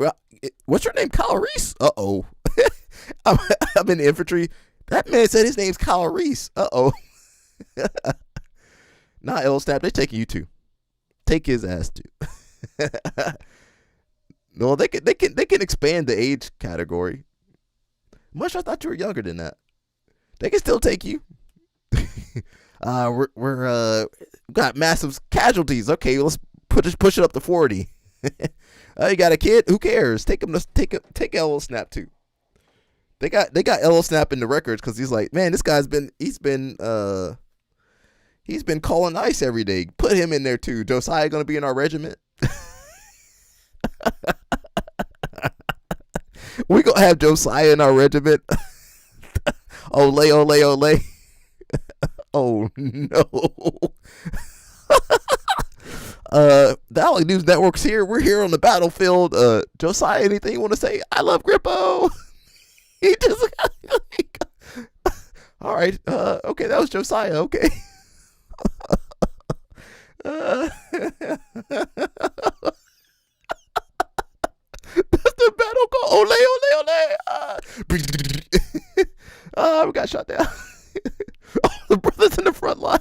What's your name, Kyle Reese? Uh-oh. I'm in the infantry. That man said his name's Kyle Reese. Uh-oh. Nah, L-Snap, they're taking you too. Take his ass too. No, they can expand the age category. Much I thought you were younger than that. They can still take you. We're got massive casualties. Okay, let's push it up to 40. You got a kid? Who cares? Take LL Snap too. They got LL Snap in the records because he's like, man, this guy's been calling ice every day. Put him in there too. Josiah gonna be in our regiment. We gonna have Josiah in our regiment. Ole, ole, ole. Oh no. The Alec News Network's here. We're here on the battlefield. Josiah, anything you want to say? I love Grippo. He just all right. Okay, that was Josiah. Okay. That's the battle call. Ole, ole, ole. We got shot down. The brothers in the front line.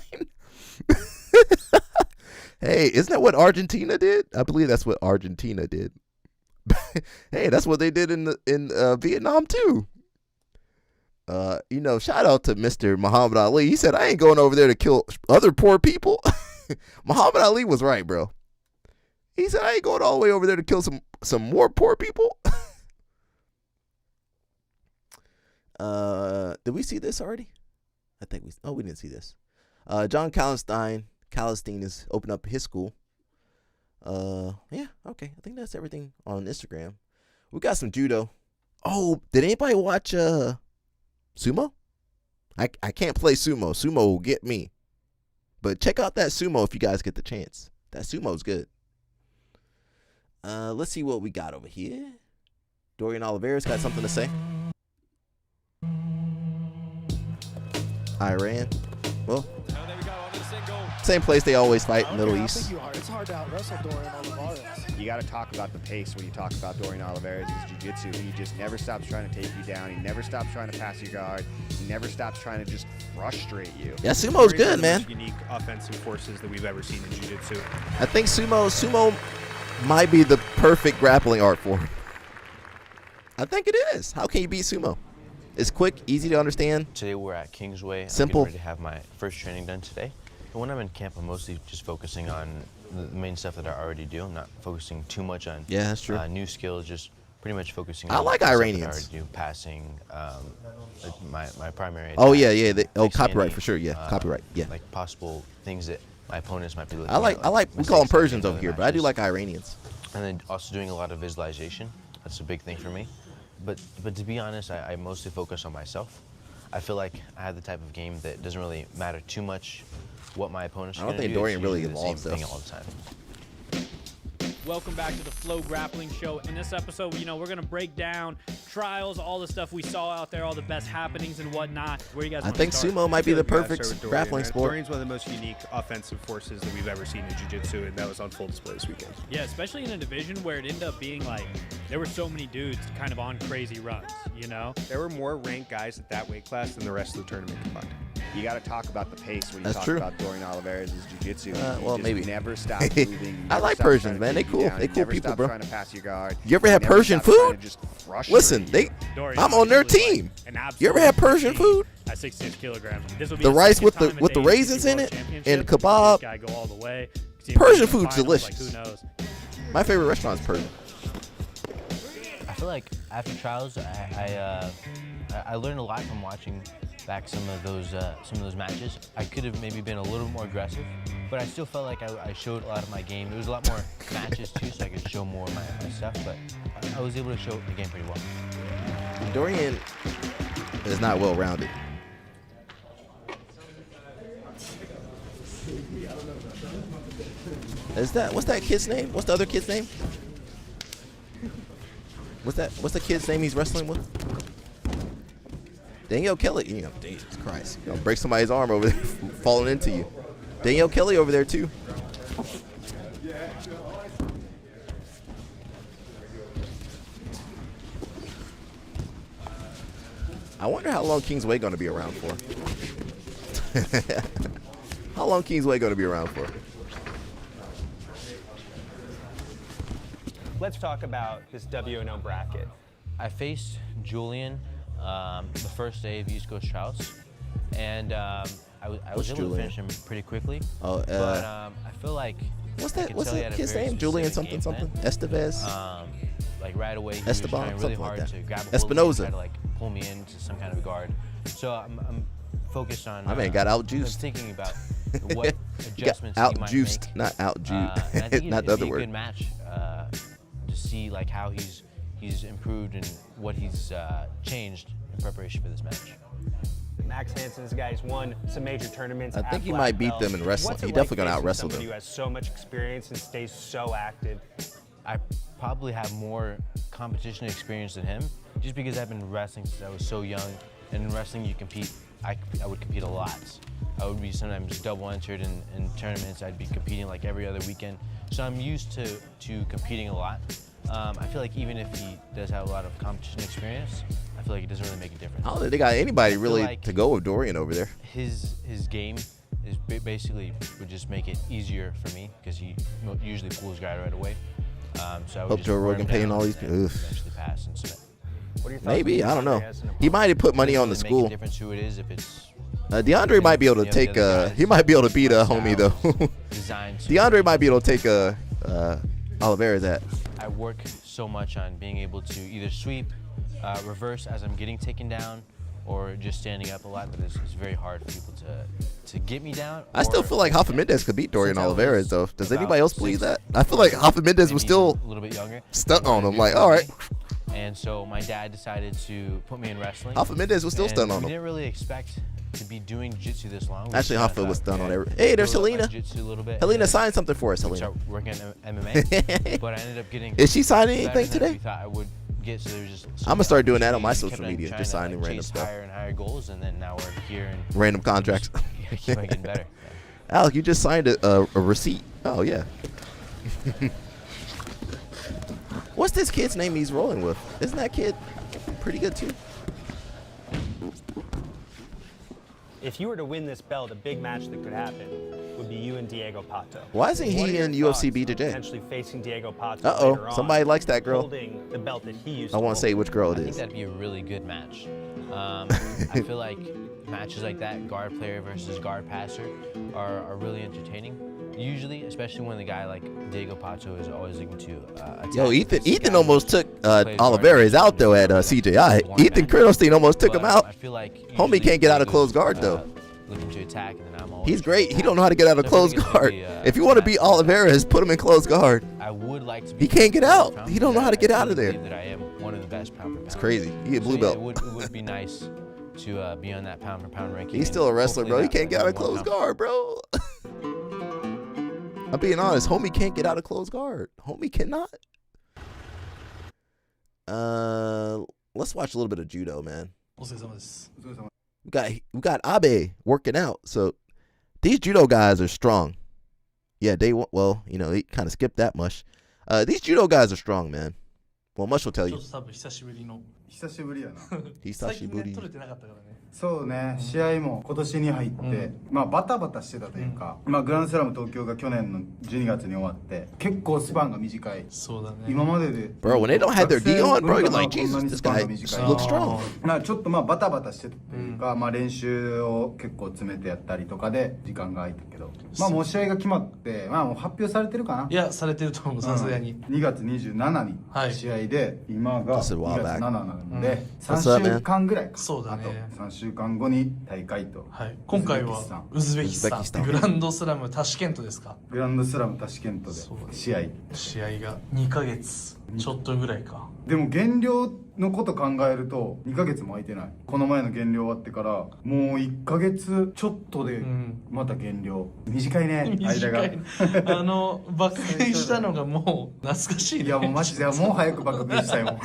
Hey, isn't that what Argentina did? I believe that's what Argentina did. Hey, that's what they did in Vietnam too. Shout out to Mr. Muhammad Ali. He said, I ain't going over there to kill other poor people. Muhammad Ali was right, bro. He said, I ain't going all the way over there to kill some more poor people. Did we see this already? I think we didn't see this. John Callenstein has opened up his school. Yeah, okay. I think that's everything on Instagram. We got some judo. Oh, did anybody watch sumo? I can't play sumo. Sumo will get me. But check out that sumo if you guys get the chance. That sumo's good. Let's see what we got over here. Dorian Oliveira's got something to say. Iran. Well, same place they always fight, Middle East. It's hard to out-wrestle Dorian Oliveira. You got to talk about the pace when you talk about Dorian Oliveira's jiu-jitsu. He just never stops trying to take you down. He never stops trying to pass your guard. He never stops trying to just frustrate you. Yeah, sumo's good, man. Most unique offensive forces that we've ever seen in jiu-jitsu. I think sumo might be the perfect grappling art for him. I think it is. How can you beat sumo? It's quick, easy to understand. Today we're at Kingsway. Simple. I'm getting ready to have my first training done today. And when I'm in camp, I'm mostly just focusing on the main stuff that I already do. I'm not focusing too much on that's true. New skills, just pretty much focusing I on like the stuff Iranians. that I already do, passing, my primary Oh, attack, yeah. like Copyright standing, for sure. Yeah, copyright. Yeah. Like possible things that my opponents might be looking I like. We call them Persians over here, but I do like Iranians. And then also doing a lot of visualization. That's a big thing for me. But to be honest, I mostly focus on myself. I feel like I have the type of game that doesn't really matter too much what my opponents are going to do. I don't think Dorian really the same evolves thing though. all the time. Welcome back to the Flow Grappling Show. In this episode, we're going to break down trials, all the stuff we saw out there, all the best happenings and whatnot. Where you guys I think sumo might be the perfect grappling sport. Dorian's one of the most unique offensive forces that we've ever seen in jiu-jitsu, and that was on full display this weekend. Yeah, especially in a division where it ended up being like, there were so many dudes kind of on crazy runs, There were more ranked guys at that weight class than the rest of the tournament combined. You got to talk about the pace when you That's talk true. about Dorian Oliveira's jiu-jitsu. Well, Just maybe. never stop moving. I never like stop Persians, trying to man. They take you cool. down, They you cool never people, stop bro. trying to pass your guard. You ever had never Persian stop trying food? to just frustrate Listen, you. I'm on their team. You ever had Persian food? At 66 kilograms. This will be The rice second with time at the ADCC raisins in World it Championship. and This kebab. guy go all the way. Persian The food's finals, like, delicious. who knows? My favorite restaurant is Persian. I feel like after trials, I learned a lot from watching back some of those matches. I could have maybe been a little more aggressive, but I still felt like I showed a lot of my game. There was a lot more matches too, so I could show more of my stuff. But I was able to show the game pretty well. Dorian is not well rounded. What's that kid's name? What's the other kid's name? What's the kid's name he's wrestling with? Danielle Kelly. Jesus Christ. You'll break somebody's arm over there falling into you. Danielle Kelly over there too. I wonder how long Kingsway going to be around for. How long Kingsway going to be around for? Let's talk about this WNO bracket. I faced Julian the first day of East Coast trials, and I was able to finish him pretty quickly. Oh, but I feel like what's that kid's name? Julian something. Estevez. Like right away, he Esteban, was trying really something like hard that. to grab a Espinoza. hold of me and try to like pull me into some kind of guard. So I'm focused on. My man got out juiced. I'm thinking about what adjustments out he might juiced, make. not out juiced. And I think Not the it'd other be a word. good match to see like how he's improved and what he's changed in preparation for this match. Max Hansen's guys won some major tournaments. I think he might beat them in wrestling. What's He it definitely gonna facing out-wrestle somebody them. who has so much experience and stays so active? I probably have more competition experience than him, just because I've been wrestling since I was so young. And in wrestling, you compete. I would compete a lot. I would be sometimes double entered in tournaments. I'd be competing like every other weekend. So I'm used to competing a lot. I feel like even if he does have a lot of competition experience, I feel like it doesn't really make a difference. I don't think they got anybody really like to go with Dorian over there. His game is basically would just make it easier for me because he usually pulls guy right away. So I would Hope just Joe wear Rogan him paying down all these. and Oof. eventually pass and submit. What are your thoughts Maybe, on I don't know. DeAndre as an He might have put money on the Doesn't school. Make a difference who it is if it's. DeAndre might be able to the take. other guys He might be able to beat a homie though. designed to- DeAndre might be able to take Oliveira's at. I work so much on being able to either sweep, reverse as I'm getting taken down, or just standing up a lot. But it's very hard for people to get me down. I still or- feel like Hoffa Mendez could beat Dorian Since I Oliveira was though. Does about anybody else believe 6, that? I feel like Hoffa Mendez was maybe still a little bit younger. stuck on him. Wanted to Like, do all right. something. And so my dad decided to put me in wrestling. Hoffa Mendez was still And stunned on we him. didn't really expect to be doing jiu-jitsu this long. We Actually, just kinda Hoffa was thought, done on okay, every. Hey, there's build up my Helena. jiu-jitsu a little bit, Helena and then signed something for us. we Helena. start working on MMA. But I ended up getting. Is she signing better anything than today? We thought I would get. So there was just. I'm gonna start doing that on my kept social media, trying just to, signing random chase stuff. Higher and higher goals, and then now we're here and Random contracts. keep on getting better. Alec, you just signed a receipt. Oh yeah. What's this kid's name he's rolling with? Isn't that kid pretty good too? If you were to win this belt, a big match that could happen would be you and Diego Pato. Why isn't What are he your in thoughts UFC on BJJ? Potentially facing Diego Pato Uh-oh, later on, somebody likes that girl. holding the belt that he used I to want to hold. say which girl it I think is. that'd be a really good match. I feel like matches like that, guard player versus guard passer, are really entertaining. Usually, especially when the guy like Diego Pato is always looking to attack. Yo, This Ethan guy almost took plays guard Oliveira's out though at one CJI. match. Ethan Krinostein almost took him But, out. I feel like Homie usually can't get out of Diego's, close guard though. Looking to attack, and then I'm always He's great. He don't know how to get out of So I close think it's gonna guard. be, If you want to beat Oliveira, just put him in close guard. I would like to. He can't get out. He don't know how to get out of there. That I am one of the best pound for pound. It's crazy. He a blue So, belt. It would be nice to be on that pound for pound ranking. He's and still a wrestler, bro. hopefully He can't get out of that will close come. guard, bro. I'm being honest. Homie can't get out of close guard. Homie cannot. Let's watch a little bit of judo, man. We got Abe working out. So these judo guys are strong. Yeah, he kind of skipped that much. These judo guys are strong, man. Well, Mush will tell ちょ you. っと多分久しぶりの。久しぶりやな。最近ね、取れてなかったからね。そうね、試合も今年に入って、まあバタバタしてたというか、まあグランドスラム東京が去年の12月に終わって、結構スパンが短い。そうだね。今までで。Bro, when they don't have their gi on, bro, you're like, Jesus, this guy looks strong. まあちょっとまあバタバタしてたというか、まあ練習を結構詰めてやったりとかで時間が空いたけど、まあもう試合が決まって、まあもう発表されてるかな。いや、されてると思う、さすがに。2月27に試合で、今が2月7なので、3週間ぐらいか。そうだね。あと3週間後に大会と。はい。今回はウズベキスタン。グランドスラムタシケントですか？グランドスラムタシケントで試合。試合が2ヶ月ちょっとぐらいか。でも減量のこと考えると2ヶ月も空いてない。この前の減量終わってからもう1ヶ月ちょっとでまた減量。短いね、間が。爆食いしたのがもう懐かしいね。いやもうマジでもう早く爆食いしたいもん。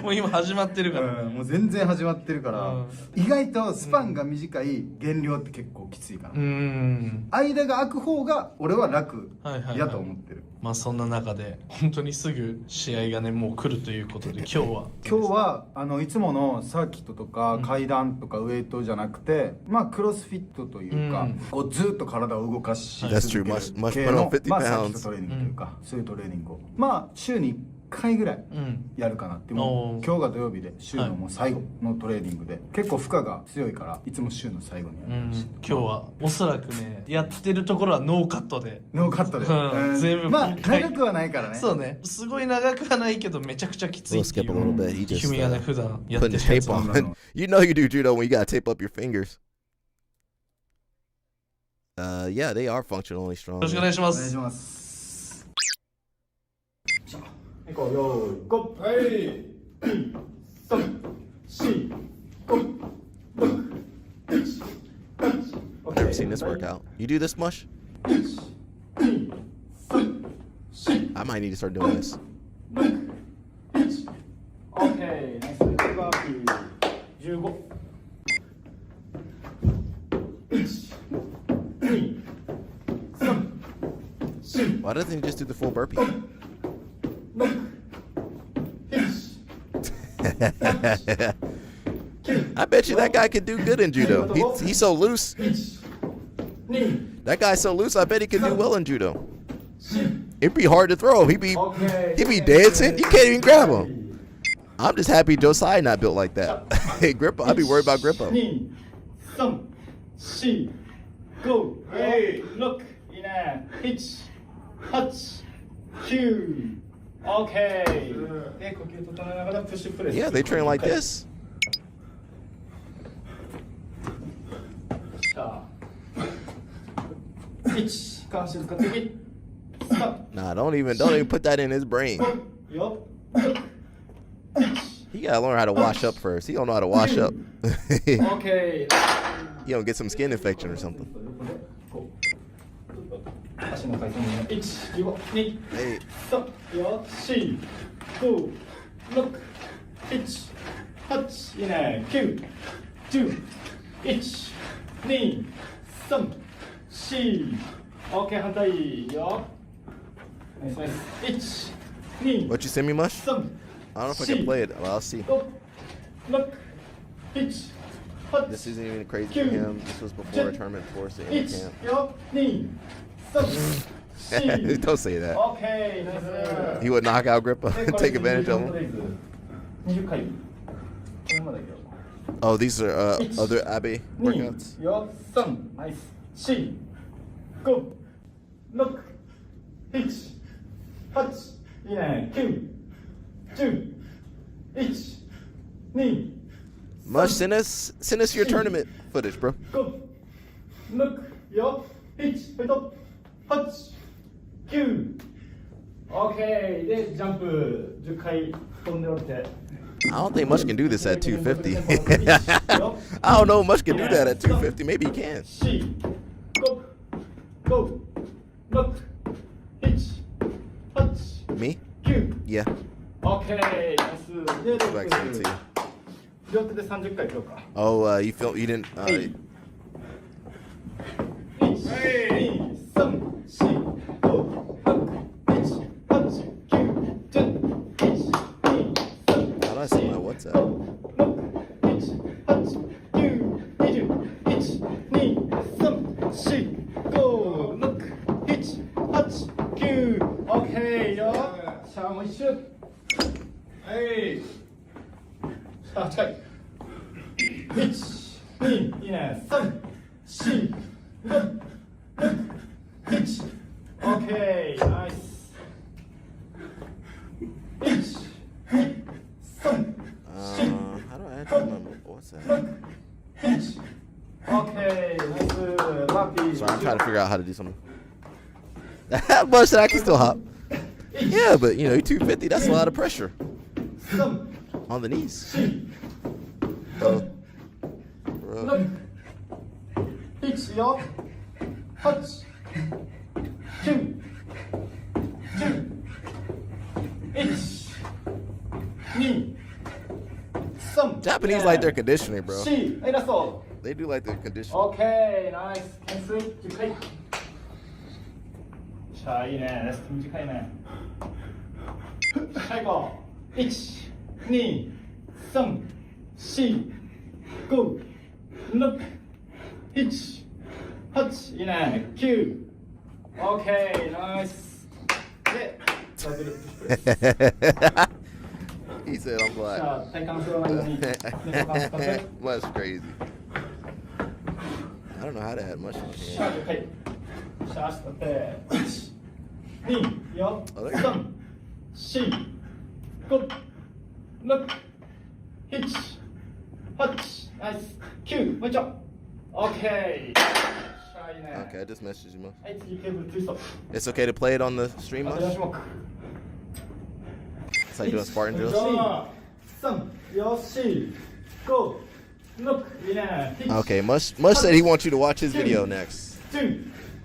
もう今始まってるから、もう全然始まってるから、意外とスパンが短い減量って結構きついから、間が空く方が俺は楽やと思ってる。まあそんな中で本当にすぐ試合がねもう来るということで今日はいつものサーキットとか階段とかウェイトじゃなくて、まあクロスフィットというか、こうずっと体を動かし続ける系の、まあサーキットトレーニングというか、そういうトレーニングをまあ週に1回ぐらいやるかなって、もう今日が土曜日で週のもう最後のトレーニングで、結構負荷が強いからいつも週の最後にやる。今日はおそらくねやってるところはノーカットで全部まあ長くはないからね。そうね、すごい長くはないけどめちゃくちゃきついっていう。君がね普段やってるやつ。 tape on. You know you do judo when you gotta tape up your fingers. Yeah, they are functionally strong. よろしくお願いします。お願いします。行こうよーい、ゴー。はい。3、4、5、6、I've never seen this work out. You do this much? I might need to start doing this. Okay, nice. 15。Why doesn't he just do the full burpee? I bet you that guy could do good in judo. He's so loose. That guy's so loose. I bet he could do well in judo. It'd be hard to throw. He'd be dancing. You can't even grab him. I'm just happy Josiah not built like that. Hey, Grippo. I'd be worried about Grippo. 3、4、5、はい6、いいね。1、8、9。OK。で呼吸整えながらプッシュプレス。Yeah, they train like this. Nah, don't even put that in his brain. He gotta learn how to wash up first. He don't know how to wash up. Okay. He don't get some skin infection or something. Hey. いいね。9、10、1、2、3、4。OK、反対よ。ナイスナイス。1、2、What you send me, Mush? 3、I don't know if I can play it. Well, I'll see. 5、6、1、8、 This isn't even crazy for him. This was before a tournament, before sitting in 1、 camp. よ、2、3、4。 Don't say that. OK、ナイス。 He would knock out Grippo. Take advantage of him. 20回。 Oh, these are other Abe workouts? 4、3、ナイス。4、5、6、1、8、いいね。9、10、1、2、Mush, send us your tournament footage, bro. 5、6、4、1、8、9。OK。で、ジャンプ10回飛んでおいて。I don't think Mush can do this at 250. I don't know if Mush can do that at 250. Maybe he can. Me? Yeah. Okay. Back to you. 両手で30回いこうか。 Oh, you didn't. 1、2、3、4、5、6、7、8、9、10、11、I see my WhatsApp. オッケーよ。さあもう一周。はい。さあ近い。1、2、いいね。3、4、5、6、1。オッケー、ナイス。1、2、3、4、how do I add my WhatsApp? 1。オッケー、ナイス。ラッキー。 Sorry, I'm trying to figure out how to do something. Much that I can still hop. Yeah, but you know, you're 250. That's a lot of pressure on the knees. Bro. 1よ。8、9、10、1、2、3。 Japanese like their conditioning, bro. 4、はい、ラスト。 They do like their conditioning. オッケー、ナイス。懸垂10回。しゃあいいね。レスト短いね。最後。1、2、3、4、5、6、7、8、いいね。9。オッケー、ナイス。で、He said, I'm black. じゃあ、体幹する前に猫缶使って。Well, that's crazy. I don't know how to add much on しゃあ、 here. はい。しゃあ、使って。1、2、よ。3、4、5、6、7、8、ナイス。9、もう一丁。オッケー。しゃあ、いいね。 Okay, I just messaged you, Mo. はい、次テーブルツイスト。 It's okay to play it on the stream, あと4 Mo? 種目。 It's like doing Spartan drills. 3、よし、5、6、いいね。 Okay, Mush said he wants you to watch his video next. I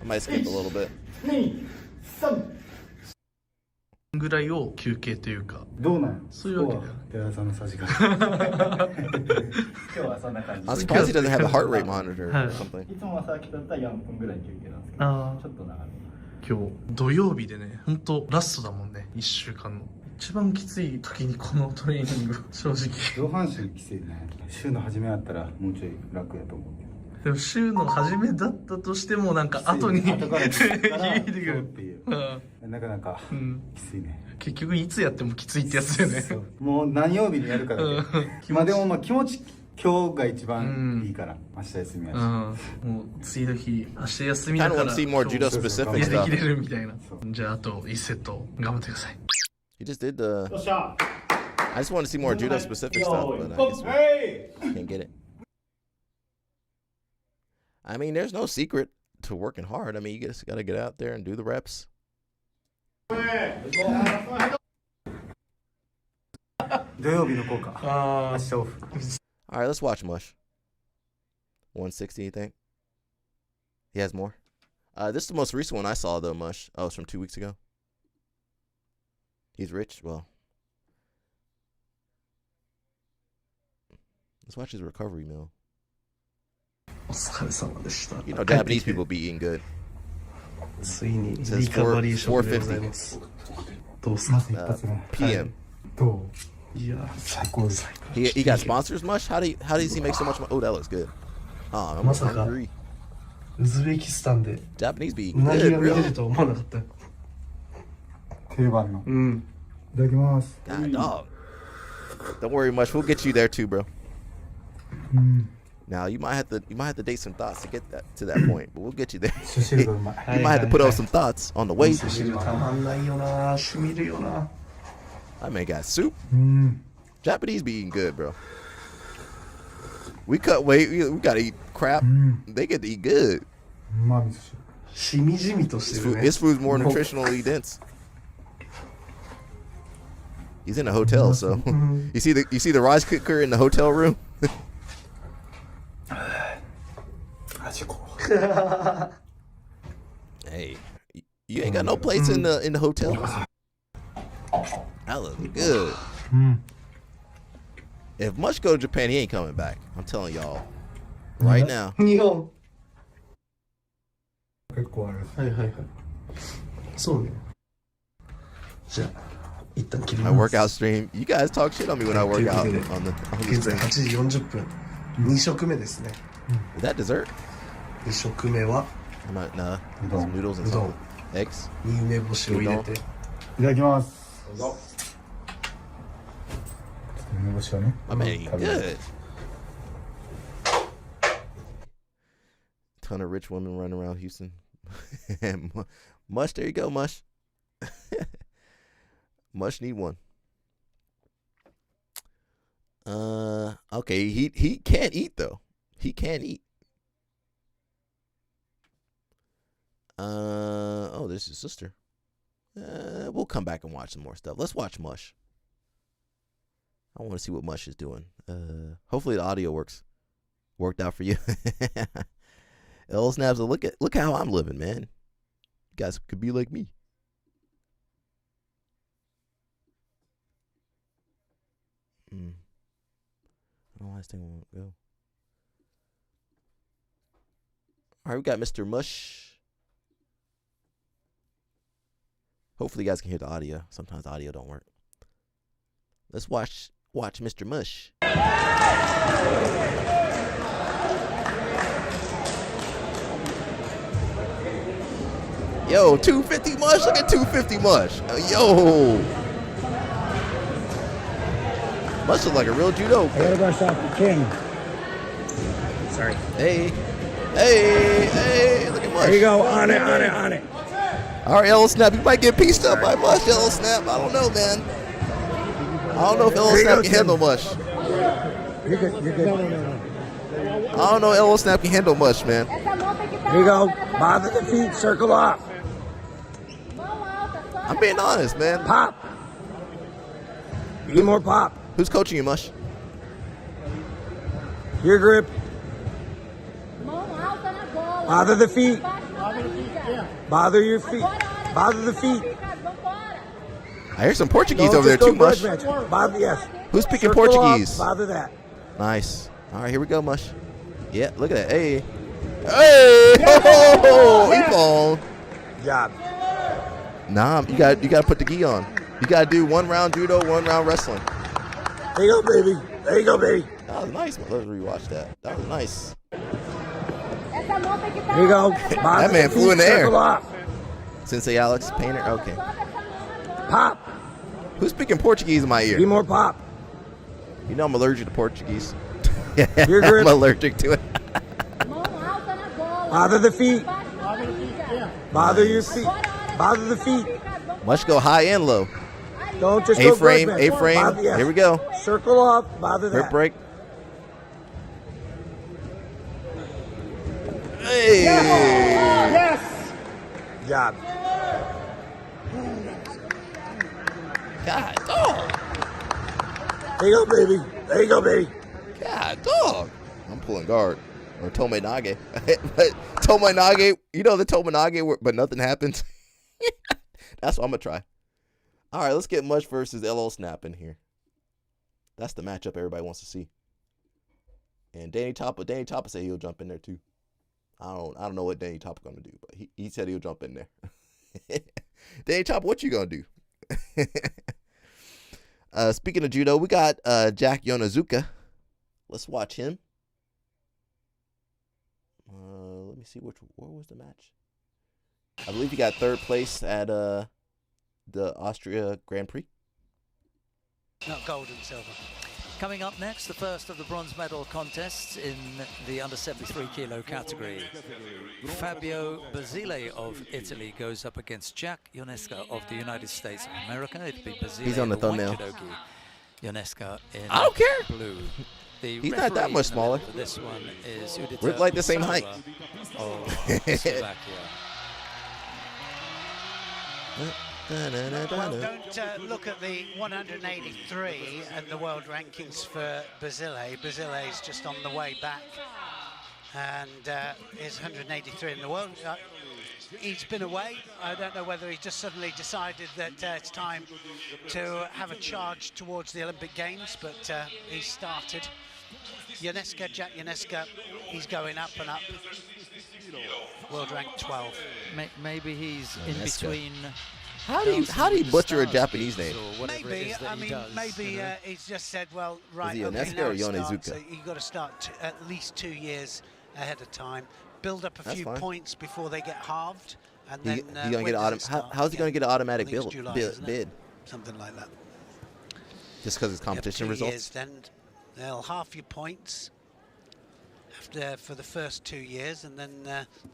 might skip a little bit. 2、3。ぐらいを休憩というか。どうなんそういうわけだよ。寺田さんのさじ加減。今日はそんな感じ。 I'm surprised he doesn't have a heart rate monitor or something. いつもはさっきだったら4分ぐらい休憩なんですけあど、ちょっと長め。今日土曜日でね、本当ラストだもんね、1週間の。一番きつい時にこのトレーニング、正直。上半身きついね。週の初めだったらもうちょい楽やと思うけど。でも週の初めだったとしてもなんか後に後から響いてくそうっるていう。なかなかきついね。結局いつやってもきついってやつだよね。もう何曜日にやるかだけ。まあでもまあ気持ち今日が一番いいから、明日休みやし。もう次の日明日休みだから。 Kind of want to see more judo specific や stuff. りきれるみたいな。じゃああと1セット頑張ってください。 You just did the. I just want to see more judo specific stuff, but I guess we can't get it. I mean, there's no secret to working hard. I mean, you just got to get out there and do the reps. 土曜日の効果。明日オフ。 All right, let's watch Mush. 160, you think? He has more? This is the most recent one I saw, though, Mush. Oh, it's from 2 weeks ago. He's rich? Well. Let's watch his recovery meal. You know, Japanese people be eating good. It says 450 p.m. He got sponsors much? How does he make so much money? Oh, that looks good. Oh, I'm hungry. ウズベキスタンで Japanese be うなぎ good, が見れ bro. るとは思わなかったよ。定番の。いただきます。 God, dog. Don't worry much. We'll get you there too, bro. Now you might have to date some thoughts to get to that point, but we'll get you there. You might have to put on some thoughts on the way. たまんないよな、しみるよな。 I man got soup. Japanese be eating good, bro. We cut weight. We gotta eat crap. They get to eat good. しみじみとしてるね。 His food's more nutritionally dense. He's in a hotel, so you see the rice cooker in the hotel room. Hey, you ain't got no place in the hotel. That looks good. If Much go to Japan, he ain't coming back. I'm telling y'all right now. 日本。結構ある。はいはいはい。そうね。じゃあ My workout stream. You guys talk shit on me when I work out on the stream. 8時40分2食目ですね Is that dessert? 2食目は I'm not, nah. Some noodles and some eggs. 梅干しを入れていただきます。梅干しはね。 My man eat good. Ton of rich women running around Houston. Mush, there you go, Mush. Mush need one. Okay, he can't eat though. He can't eat. Oh, this is his sister. We'll come back and watch some more stuff. Let's watch Mush. I want to see what Mush is doing. Hopefully the audio worked out for you. L Snaps, look how I'm living, man. You guys could be like me. I don't know why this thing won't go. All right, we got Mr. Mush. Hopefully you guys can hear the audio. Sometimes the audio don't work. Let's watch Mr. Mush. Yo, 250 Mush. Look at 250 Mush. Yo. Mush looks like a real judo player. I gotta brush off the king. Sorry. Hey, look at Mush. There you go. On it. All right, Yellow Snap, you might get pieced up by Mush, Yellow Snap. I don't know, man. I don't know if Yellow Snap can handle Mush. You're good. No. I don't know if Yellow Snap can handle Mush, man. Here you go. Bother the feet. Circle off. I'm being honest, man. Pop. Need more pop. Who's coaching you, Mush? Your grip. Bother the feet. Bother your feet. Bother the feet. I hear some Portuguese over there too, Mush. Bother, yes. Who's speaking Circle Portuguese? Off, bother that. Nice. All right, here we go, Mush. Yeah, look at that. Hey. Oh, he fall. Job. Nah, you got to put the gi on. You got to do 1 round judo, 1 round wrestling. There you go, baby. There you go, baby. That was nice. Let's rewatch that. That was nice. Here you go. That man flew in the air. Off. Sensei Alex Painter. Okay. Pop. Who's speaking Portuguese in my ear? Need more pop. You know I'm allergic to Portuguese. Your grip. I'm allergic to it. Bother the feet. Bother your feet. Bother the feet. Must go high and low. Don't just A-frame, go A-frame. Bother, yes. Here we go. Circle off. Bother that. Grip break. Hey. Yes. Job. God, dog. There you go, baby. There you go, baby. God, dog. I'm pulling guard. Or Tomenage. But Tomenage, you know the Tomenage, but nothing happens. That's what I'm going to try. All right, let's get Mush versus LO Snap in here. That's the matchup everybody wants to see. And Danny Tapa said he'll jump in there too. I don't know what Danny Tapa gonna do, but he said he'll jump in there. Danny Tapa, what you gonna do? Speaking of judo, we got Jack Yonezuka. Let's watch him. Let me see what was the match. I believe he got 3rd place at the Austria Grand Prix. Not gold and silver. Coming up next, the first of the bronze medal contests in the under 73 kilo category. Fabio Basile of Italy goes up against Jack Yonezuka of the United States of America. It'd be Basile. He's on the thumbnail. Yonezuka in I don't care. Blue. He's not that much smaller. This one is We're like the same height. Of Slovakia. Well, don't look at the 183 and the world rankings for Basile. Basile is just on the way back and is 183 in the world. He's been away. I don't know whether he just suddenly decided that it's time to have a charge towards the Olympic Games, but he started. Yonezuka, Jack Yonezuka, he's going up and up. World rank 12. Maybe he's in between How do you butcher a Japanese name? Maybe, I mean, maybe he's just said, well, right, Is he okay, Yonezuka now or it starts, Yonezuka? so you've got to start at least 2 years ahead of time, build up a That's few fine. points before they get halved, and He then gonna get how's he gonna get an automatic I think it's July, isn't it? bid? Something like that. Just because it's competition You have 2 results? years, then they'll half your points after for the first 2 years, and then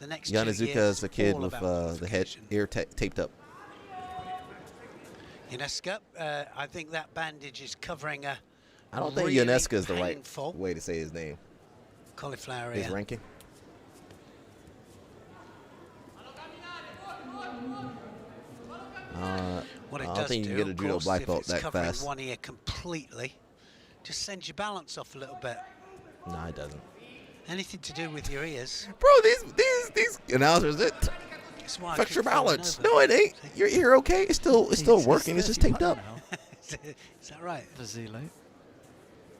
the next 2 years. Yonezuka is the kid all with about the head ear taped up. Yonezuka, I think that bandage is covering a I don't think really Yonezuka is the right painful way to say his name. cauliflower His ear. ranking. What I it don't does think you do, can get a of judo course, black if belt it's that covering fast. one ear completely, just sends your balance off a little bit. No, it doesn't. Anything to do with your ears. Bro, these announcers, That's why I affects your keep falling balance. over. No, it ain't. Your ear okay? It's still working. It's just taped up. Is that right? Vasile.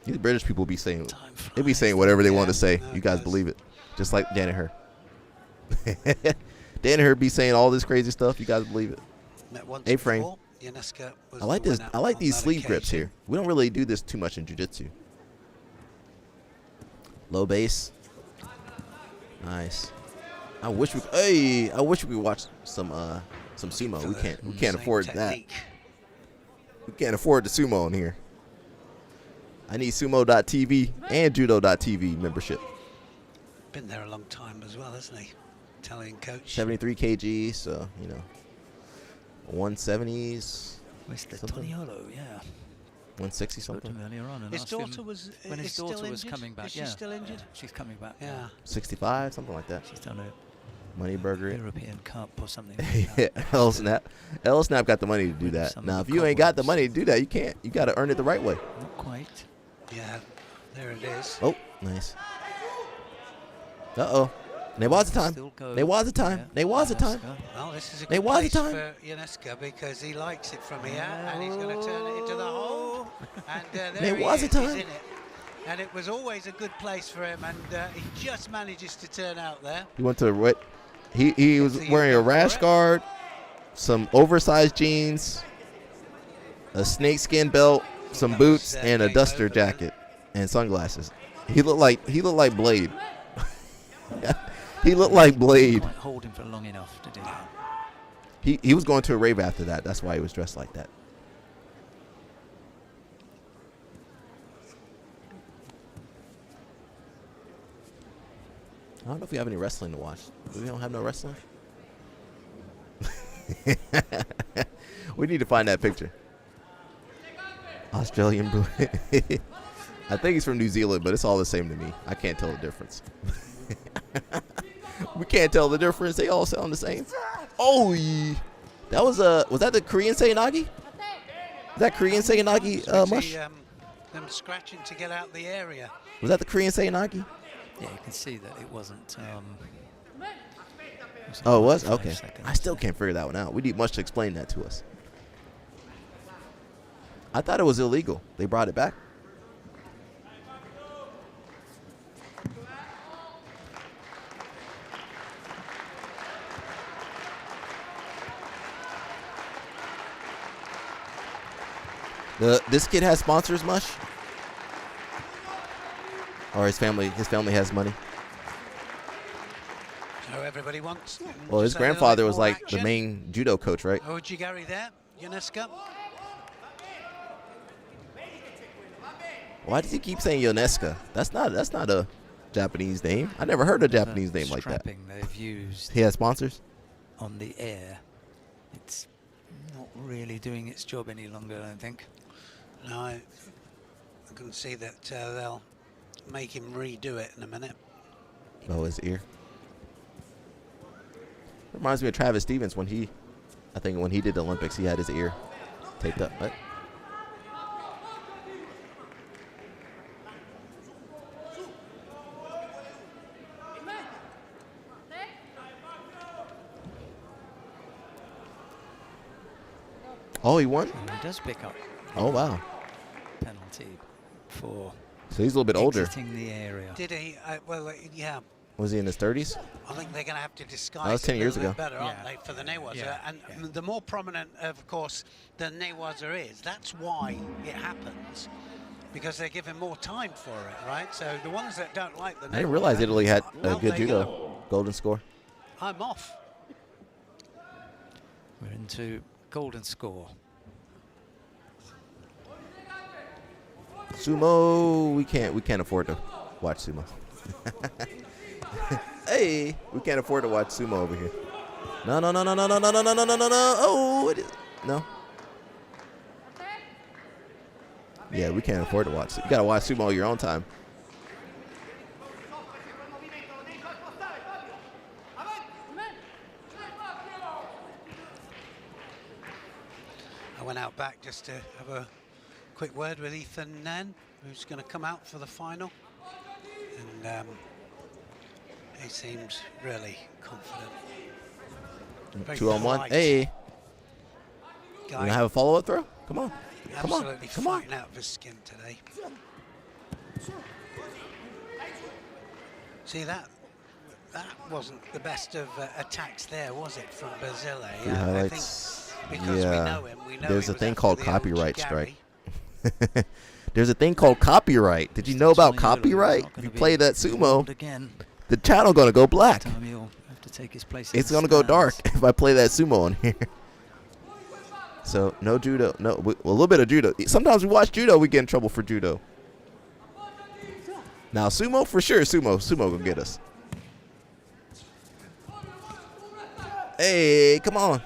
These British people be saying whatever they want to say. You guys believe it, just like Danaher. Danaher be saying all this crazy stuff. You guys believe it. Met once A-frame. before. Yonezuka was I like the this. winner I like on these that sleeve grips occasion. here. We don't really do this too much in jiu-jitsu. Low base. Nice. I wish we could watch some sumo. We can't afford that. We can't afford the sumo in here. I need sumo.tv and judo.tv membership. Been there a long time as well, hasn't he? Italian coach. 73 kg, so 170s. Mr. something. Toniolo, yeah. 160 something. Earlier on, and His asked him daughter was when his is still daughter was injured? coming back. Is she yeah, still injured? She's coming back. Yeah. 65, something like that. She's done a Money burger. European Cup or something. Yeah, L Snap got the money to do that. some Now, of if the you ain't got the money to do that, you can't. You got to earn it the right way. Not quite. Yeah, there it is. Oh, nice. Uh-oh. There was a time. There was a time. There was a time. Well, this is a There good was a place time. for Yonezuka because he likes it from here, and he's going to turn it into the hole. And there he was a is, time. he's in it. And it was always a good place for him, and he just manages to turn out there. He went to what? He was wearing a rash guard, some oversized jeans, a snakeskin belt, some boots, and a duster jacket and sunglasses. He looked like Blade. He looked like Blade. Quite hold him for long enough to do that. He was going to a rave after that. That's why he was dressed like that. I don't know if we have any wrestling to watch. We don't have no wrestling. We need to find that picture. Australian blue. I think he's from New Zealand, but it's all the same to me. I can't tell the difference. We can't tell the difference. They all sound the same. Oh, yeah. That was that the Korean Seiyonagi? Is that Korean Seiyonagi mush? Them scratching to get out the area. Was that the Korean Seiyonagi? Yeah, you can see that it wasn't. Oh, it was? 5 Okay. seconds. I still can't figure that one out. We need much to explain that to us. I thought it was illegal. They brought it back. This kid has sponsors, Mush? Or his family has money? So everybody wants. Well, his just a little grandfather bit was more like the action. main judo coach, right? Ojigari there, Yonezuka. Why does he keep saying Yonezuka? That's not a Japanese name. I never heard a Japanese name like that. Strapping they've used He has sponsors? on the air. It's not really doing its job any longer, I don't think. No, I can see that they'll make him redo it in a minute. Oh, his ear. Reminds me of Travis Stevens when he did the Olympics, he had his ear taped up. What? Oh, he won? And he does pick up Oh, wow. penalty for So he's a little bit older. exiting the area. Did he? Well, yeah. Was he in his 30s? I think they're going to have to disguise That was 10 years it a little ago. bit better, aren't they, for the Newaza? And the more prominent, of course, the Newaza is, that's why it happens, because they're given more time for it, right? So the ones that don't like the Newaza, I didn't realize Italy had a out good they judo go. golden score. I'm off. We're into golden score. Sumo, we can't afford to watch sumo. Hey, we can't afford to watch sumo over here. No. Oh, it is. No. Yeah, we can't afford to watch. You gotta watch sumo your own time. I went out back just to have a quick word with Ethan Nan, who's going to come out for the final. And he seems really confident. Very 2-on-1. polite Hey. You guy. gonna have a follow-up throw? Come on. Come on. Absolutely Come on. fighting out of his skin today. See, that wasn't the best of attacks there, was it, from Basile? Three highlights. Because we know him, we know There's he a was thing after called the copyright old strike. There's a thing called copyright. Did you know about copyright? If you play that sumo, the channel gonna go black. Have to take his place. It's gonna go dark if I play that sumo on here. So no judo, no a little bit of judo. Sometimes we watch judo, we get in trouble for judo. Now sumo for sure, sumo gonna get us. Hey, come on.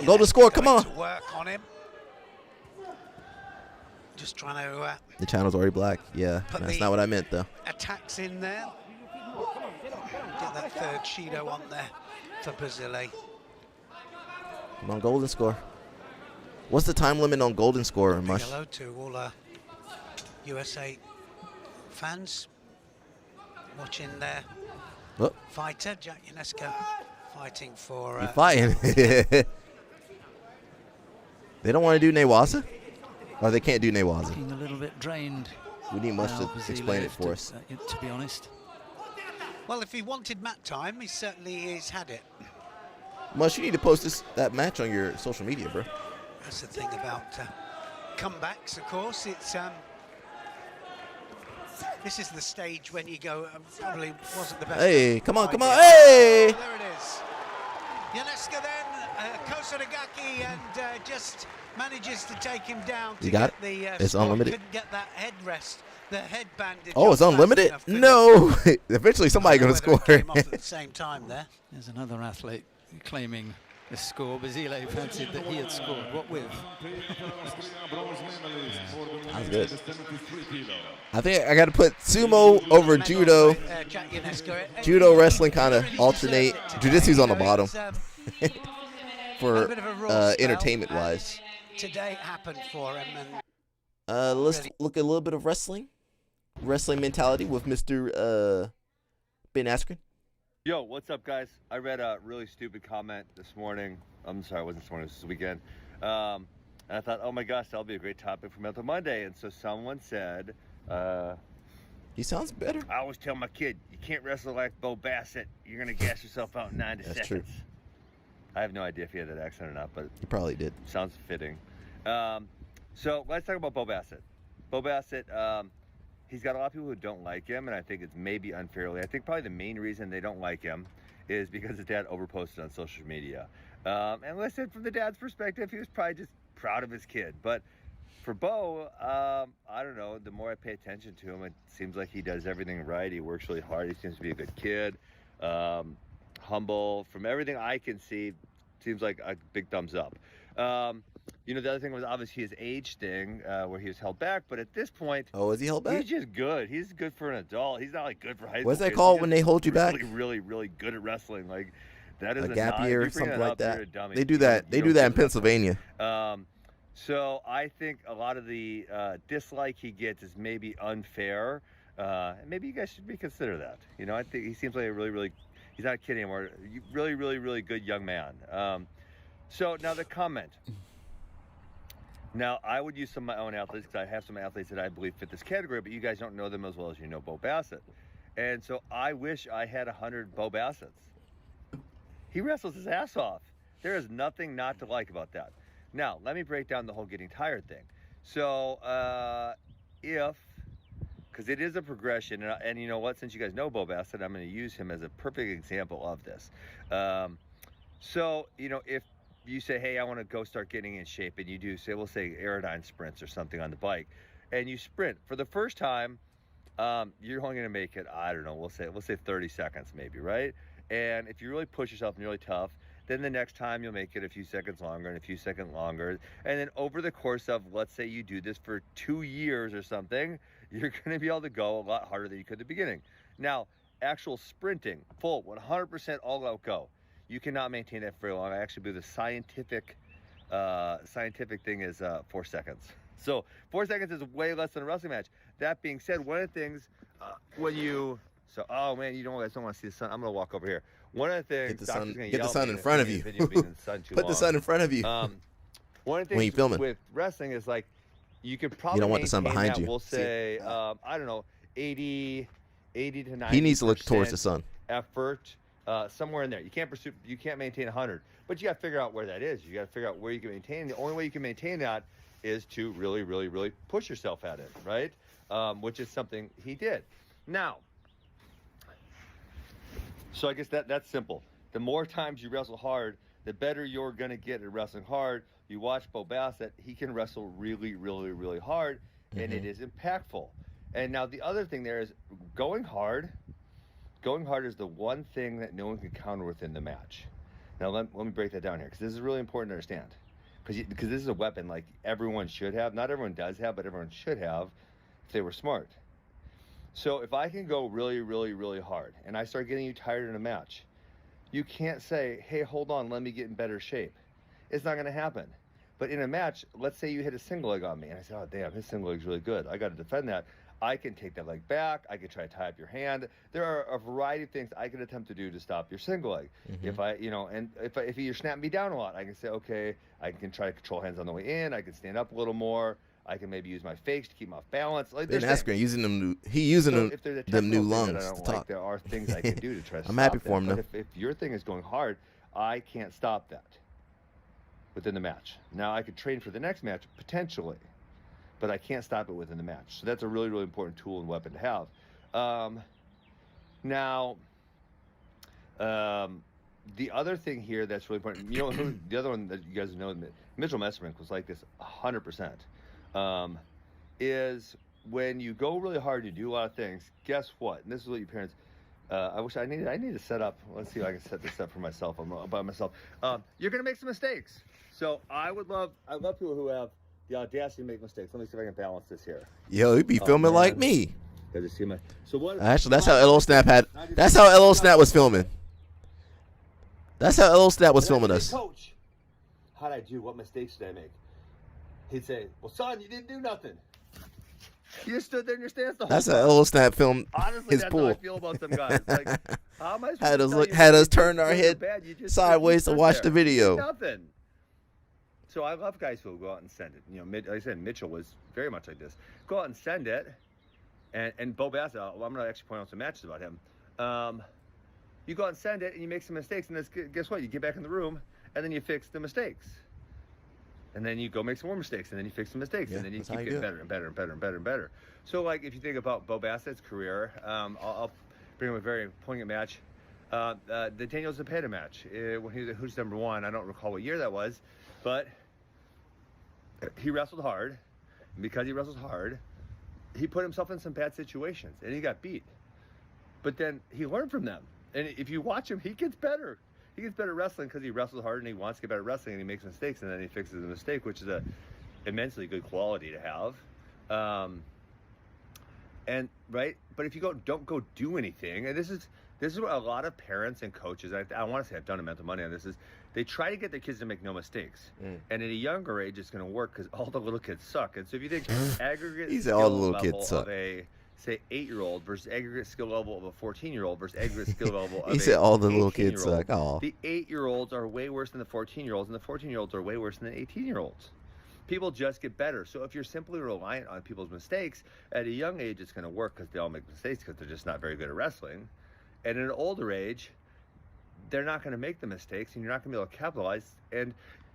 Golden score, come on. To work on him. Just trying to The channel's already black. Yeah, that's not what I meant though. attacks in there. Get that third Shido on there for Basile. Come on, golden score. What's the time limit on golden score, Mush? Hello to all USA fans watching their Oh. fighter, Jack Yonezuka, fighting for... You fighting. They don't want to do Newaza? Or they can't do Newaza? Looking a little bit drained. We need Mush now, to Basile, explain it for us. To be honest. Well, if he wanted mat time, he certainly has had it. Mush, you need to post that match on your social media, bro. That's the thing about comebacks, of course. It's this is the stage when you go, probably wasn't the best. Hey, come on, idea. come on, hey! There it is. Yonezuka then, Kosaragaki, and just manages to take him down. You got get it? The, It's score. unlimited? Couldn't get that headrest, the head bandage. Oh, it's unlimited? No. Eventually somebody's going to score. Came off at the same time there. There's another athlete claiming the score. Basile fancied that he had scored. What with? That's good. I think I got to put sumo over judo. Judo, wrestling kind of alternate. Jiu-jitsu's on the bottom for entertainment-wise. Today happened for him. And let's look at a little bit of wrestling mentality with Mr. Ben Askren. Yo, what's up, guys? I read a really stupid comment this morning. I'm sorry, it wasn't this morning, it was this weekend. And I thought, oh my gosh, that'll be a great topic for Mental Monday. And so someone said, he sounds better. I always tell my kid, you can't wrestle like Bo Bassett. You're going to gas yourself out in 90 That's seconds. true. I have no idea if he had that accent or not, but He probably did. sounds fitting. So let's talk about Bo Bassett. Bo Bassett, he's got a lot of people who don't like him, and I think it's maybe unfairly. I think probably the main reason they don't like him is because his dad overposted on social media. And listen, from the dad's perspective, he was probably just proud of his kid. But for Bo, I don't know, the more I pay attention to him, it seems like he does everything right. He works really hard. He seems to be a good kid, humble. From everything I can see, seems like a big thumbs up. You know, the other thing was obviously his age thing, where he was held back. But at this point, Oh, is he held back? he's just good. He's good for an adult. He's not like good for high school. What's that kids. called He's when just they hold you back? Really, really good at wrestling. Like that is A gap year or something like that. You're a dummy. They do You that. don't- They you do don't that in do Pennsylvania. So I think a lot of the dislike he gets is maybe unfair. And maybe you guys should reconsider that. You know, I think he seems like a really, he's not a kid anymore. Really good young man. So now the comment. Now, I would use some of my own athletes because I have some athletes that I believe fit this category, but you guys don't know them as well as you know Bo Bassett. And so I wish I had 100 Bo Bassett's. He wrestles his ass off. There is nothing not to like about that. Now, let me break down the whole getting tired thing. So, because it is a progression, and you know what, since you guys know Bo Bassett, I'm going to use him as a perfect example of this. So, you know, if you say, hey, I want to go start getting in shape, and you do, say, we'll say Aerodyne sprints or something on the bike, and you sprint for the first time, you're only going to make it, I don't know, we'll say 30 seconds maybe, right? And if you really push yourself and you're really tough, then the next time you'll make it a few seconds longer and a few seconds longer. And then over the course of, let's say you do this for 2 years or something, you're going to be able to go a lot harder than you could at the beginning. Now, actual sprinting, full 100% all out go, you cannot maintain that for very long. I actually believe the scientific thing is 4 seconds. So 4 seconds is way less than a wrestling match. That being said, one of the things oh man, you guys don't want to see the sun. I'm gonna walk over here. One of the things, get the sun in front of you. Put the sun in front of you. One of the when you things filming with wrestling is like you can probably you don't want the sun behind you. We'll say I don't know, 80 to 90%. He needs to look towards the sun. Effort somewhere in there. You can't maintain 100, but you got to figure out where that is. You got to figure out where you can maintain. The only way you can maintain that is to really, really, really push yourself at it, right? Which is something he did. Now, so I guess that's simple. The more times you wrestle hard, the better you're going to get at wrestling hard. You watch Bo Bassett, he can wrestle really, really, really hard, and it is impactful. And now the other thing there is going hard is the one thing that no one can counter within the match. Now let me break that down here, because this is really important to understand. Because this is a weapon like everyone should have. Not everyone does have, but everyone should have if they were smart. So if I can go really, really, really hard and I start getting you tired in a match, you can't say, hey, hold on, let me get in better shape. It's not going to happen. But in a match, let's say you hit a single leg on me and I say, oh, damn, his single leg's really good. I got to defend that. I can take that leg back. I can try to tie up your hand. There are a variety of things I can attempt to do to stop your single leg. If you snap me down a lot, I can say, okay, I can try to control hands on the way in. I can stand up a little more. I can maybe use my fakes to keep him off balance. Like, Ben Askren using them new lungs to talk. There are things I can do to try to I'm stop happy for him, that. though. But if your thing is going hard, I can't stop that within the match. Now, I could train for the next match, potentially, but I can't stop it within the match. So that's a really, really important tool and weapon to have. The other thing here that's really important, the other one that you guys know, Mitchell Messerman was like this 100%, is when you go really hard and you do a lot of things, guess what? And this is what your parents, I need to set up, let's see if I can set this up for myself, by myself. You're going to make some mistakes. So I love people who have the audacity to make mistakes. Let me see if I can balance this here. Yo, you be filming like me. Actually, that's how LO Snap was filming. That's how LO Snap was filming us. Coach, how'd I do? What mistakes did I make? He'd say, well, son, you didn't do nothing. You just stood there in your stance the whole time. That's how LO Snap filmed Honestly, his that's pool. how I feel about some guys. Like, how am I supposed had us turn our head sideways to watch the video. Nothing. So I love guys who will go out and send it. Like I said, Mitchell was very much like this. Go out and send it. And Bo Bassett, I'm going to actually point out some matches about him. You go out and send it, and you make some mistakes, and guess what? You get back in the room, and then you fix the mistakes. And then you go make some more mistakes, and then you fix some mistakes, and then you keep getting better and better and better and better and better. So, like, if you think about Bo Bassett's career, I'll bring him a very poignant match. The Daniel Zepeda match, when he was Who's Number One. I don't recall what year that was, but he wrestled hard. And because he wrestled hard, he put himself in some bad situations, and he got beat. But then he learned from them. And if you watch him, he gets better. He gets better at wrestling because he wrestles hard and he wants to get better at wrestling, and he makes mistakes and then he fixes the mistake, which is a immensely good quality to have. But if you don't go do anything, and this is what a lot of parents and coaches, I want to say I've done a mental money on this, is they try to get their kids to make no mistakes. And at a younger age, it's going to work because all the little kids suck. And so if you think aggregate skill level of a, say, 8-year-old versus aggregate skill level of a 14-year-old versus aggregate skill level of he said all the little kids suck. The 8-year-olds are way worse than the 14-year-olds, and the 14-year-olds are way worse than the 18-year-olds. people just get better. So if you're simply reliant on people's mistakes, at a young age, it's going to work because they all make mistakes because they're just not very good at wrestling. And at an older age, they're not going to make the mistakes, and you're not going to be able to capitalize. And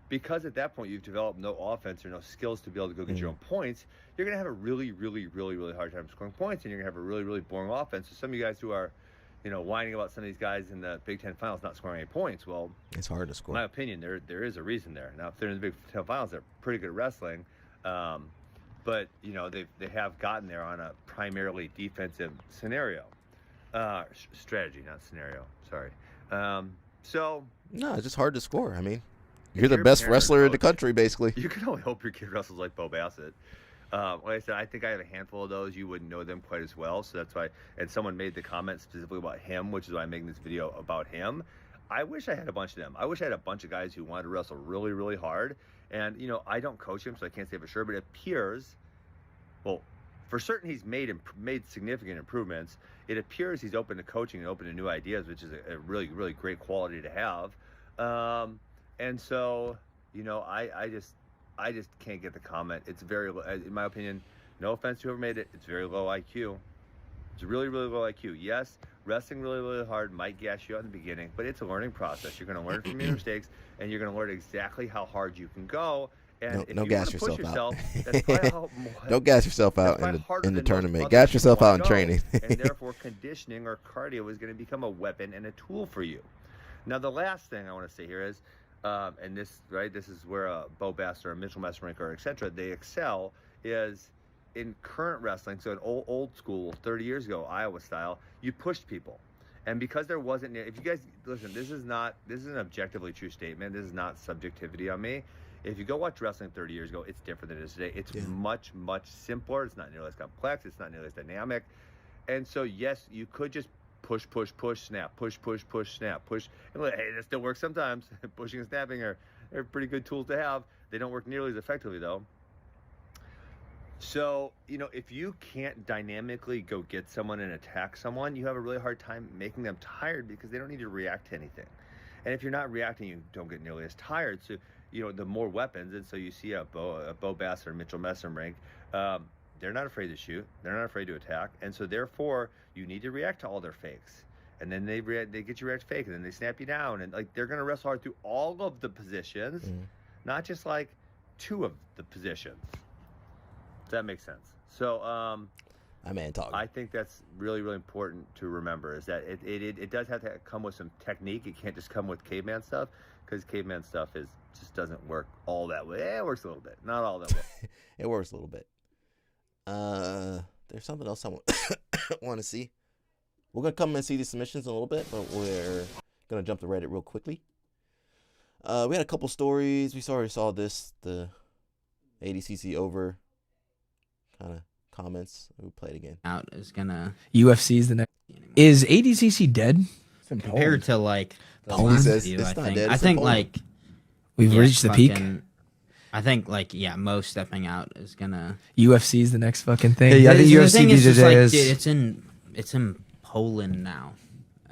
because at that point you've developed no offense or no skills to be able to go get your own points, you're going to have a really, really, really, really hard time scoring points, and you're going to have a really, really boring offense. So some of you guys who are, whining about some of these guys in the Big Ten Finals not scoring any points, well, it's hard to score. In my opinion, there is a reason there. Now, if they're in the Big Ten Finals, they're pretty good at wrestling, but they have gotten there on a primarily defensive scenario, strategy, not scenario. Sorry. So no, it's just hard to score. I mean, you're the best wrestler in the country, basically. You can only hope your kid wrestles like Bo Bassett. Like I said, I think I have a handful of those. You wouldn't know them quite as well, so that's why. And someone made the comment specifically about him, which is why I'm making this video about him. I wish I had a bunch of them. I wish I had a bunch of guys who wanted to wrestle really, really hard. And I don't coach him, so I can't say for sure. But it appears, well, for certain, he's made significant improvements. It appears he's open to coaching and open to new ideas, which is a really, really great quality to have. And so, I just can't get the comment. It's very, in my opinion, no offense to whoever made it, it's very low IQ. It's really, really low IQ. Yes, wrestling really, really hard might gas you out in the beginning, but it's a learning process. You're going to learn from your mistakes, and you're going to learn exactly how hard you can go. And if you gas want to push yourself yourself, that's probably how don't gas yourself out in the than tournament. most Gas others yourself wanna out in go, training. and therefore, conditioning or cardio is going to become a weapon and a tool for you. Now, the last thing I want to say here is, and this is where Bo Bass or Mitchell Messerink or etc. they excel, is in current wrestling. So in old school, 30 years ago, Iowa style, you pushed people, and because there wasn't. If you guys listen, this is an objectively true statement. This is not subjectivity on me. If you go watch wrestling 30 years ago, it's different than it is today. It's much, much simpler. It's not nearly as complex. It's not nearly as dynamic. And so yes, you could just push, snap, push, snap, push. And hey, that still works sometimes. Pushing and snapping are pretty good tools to have. They don't work nearly as effectively, though. So, if you can't dynamically go get someone and attack someone, you have a really hard time making them tired because they don't need to react to anything. And if you're not reacting, you don't get nearly as tired. So, the more weapons, and so you see a Bo Bass or Mitchell Messerink, they're not afraid to shoot. They're not afraid to attack. And so therefore, you need to react to all their fakes. And then they get you react fake, and then they snap you down. And they're going to wrestle hard through all of the positions, not just like two of the positions. Does that make sense? So I think that's really, really important to remember, is that it does have to come with some technique. It can't just come with caveman stuff, because caveman stuff just doesn't work all that way. It works a little bit, not all that well. It works a little bit. There's something else I want to see. We're going to come and see these submissions in a little bit, but we're going to jump to Reddit real quickly. We had a couple stories. We already saw this, the ADCC over kind of comments. We'll play it again. Out is gonna UFC is the next. Is ADCC dead? compared to like the Poland last says few, it's I not think. dead, I it's think in Poland. like We've reached the peak. I think like Mo stepping out is gonna UFC is the next fucking thing. Yeah, I think The UFC thing is just today like, is. dude, it's in Poland now.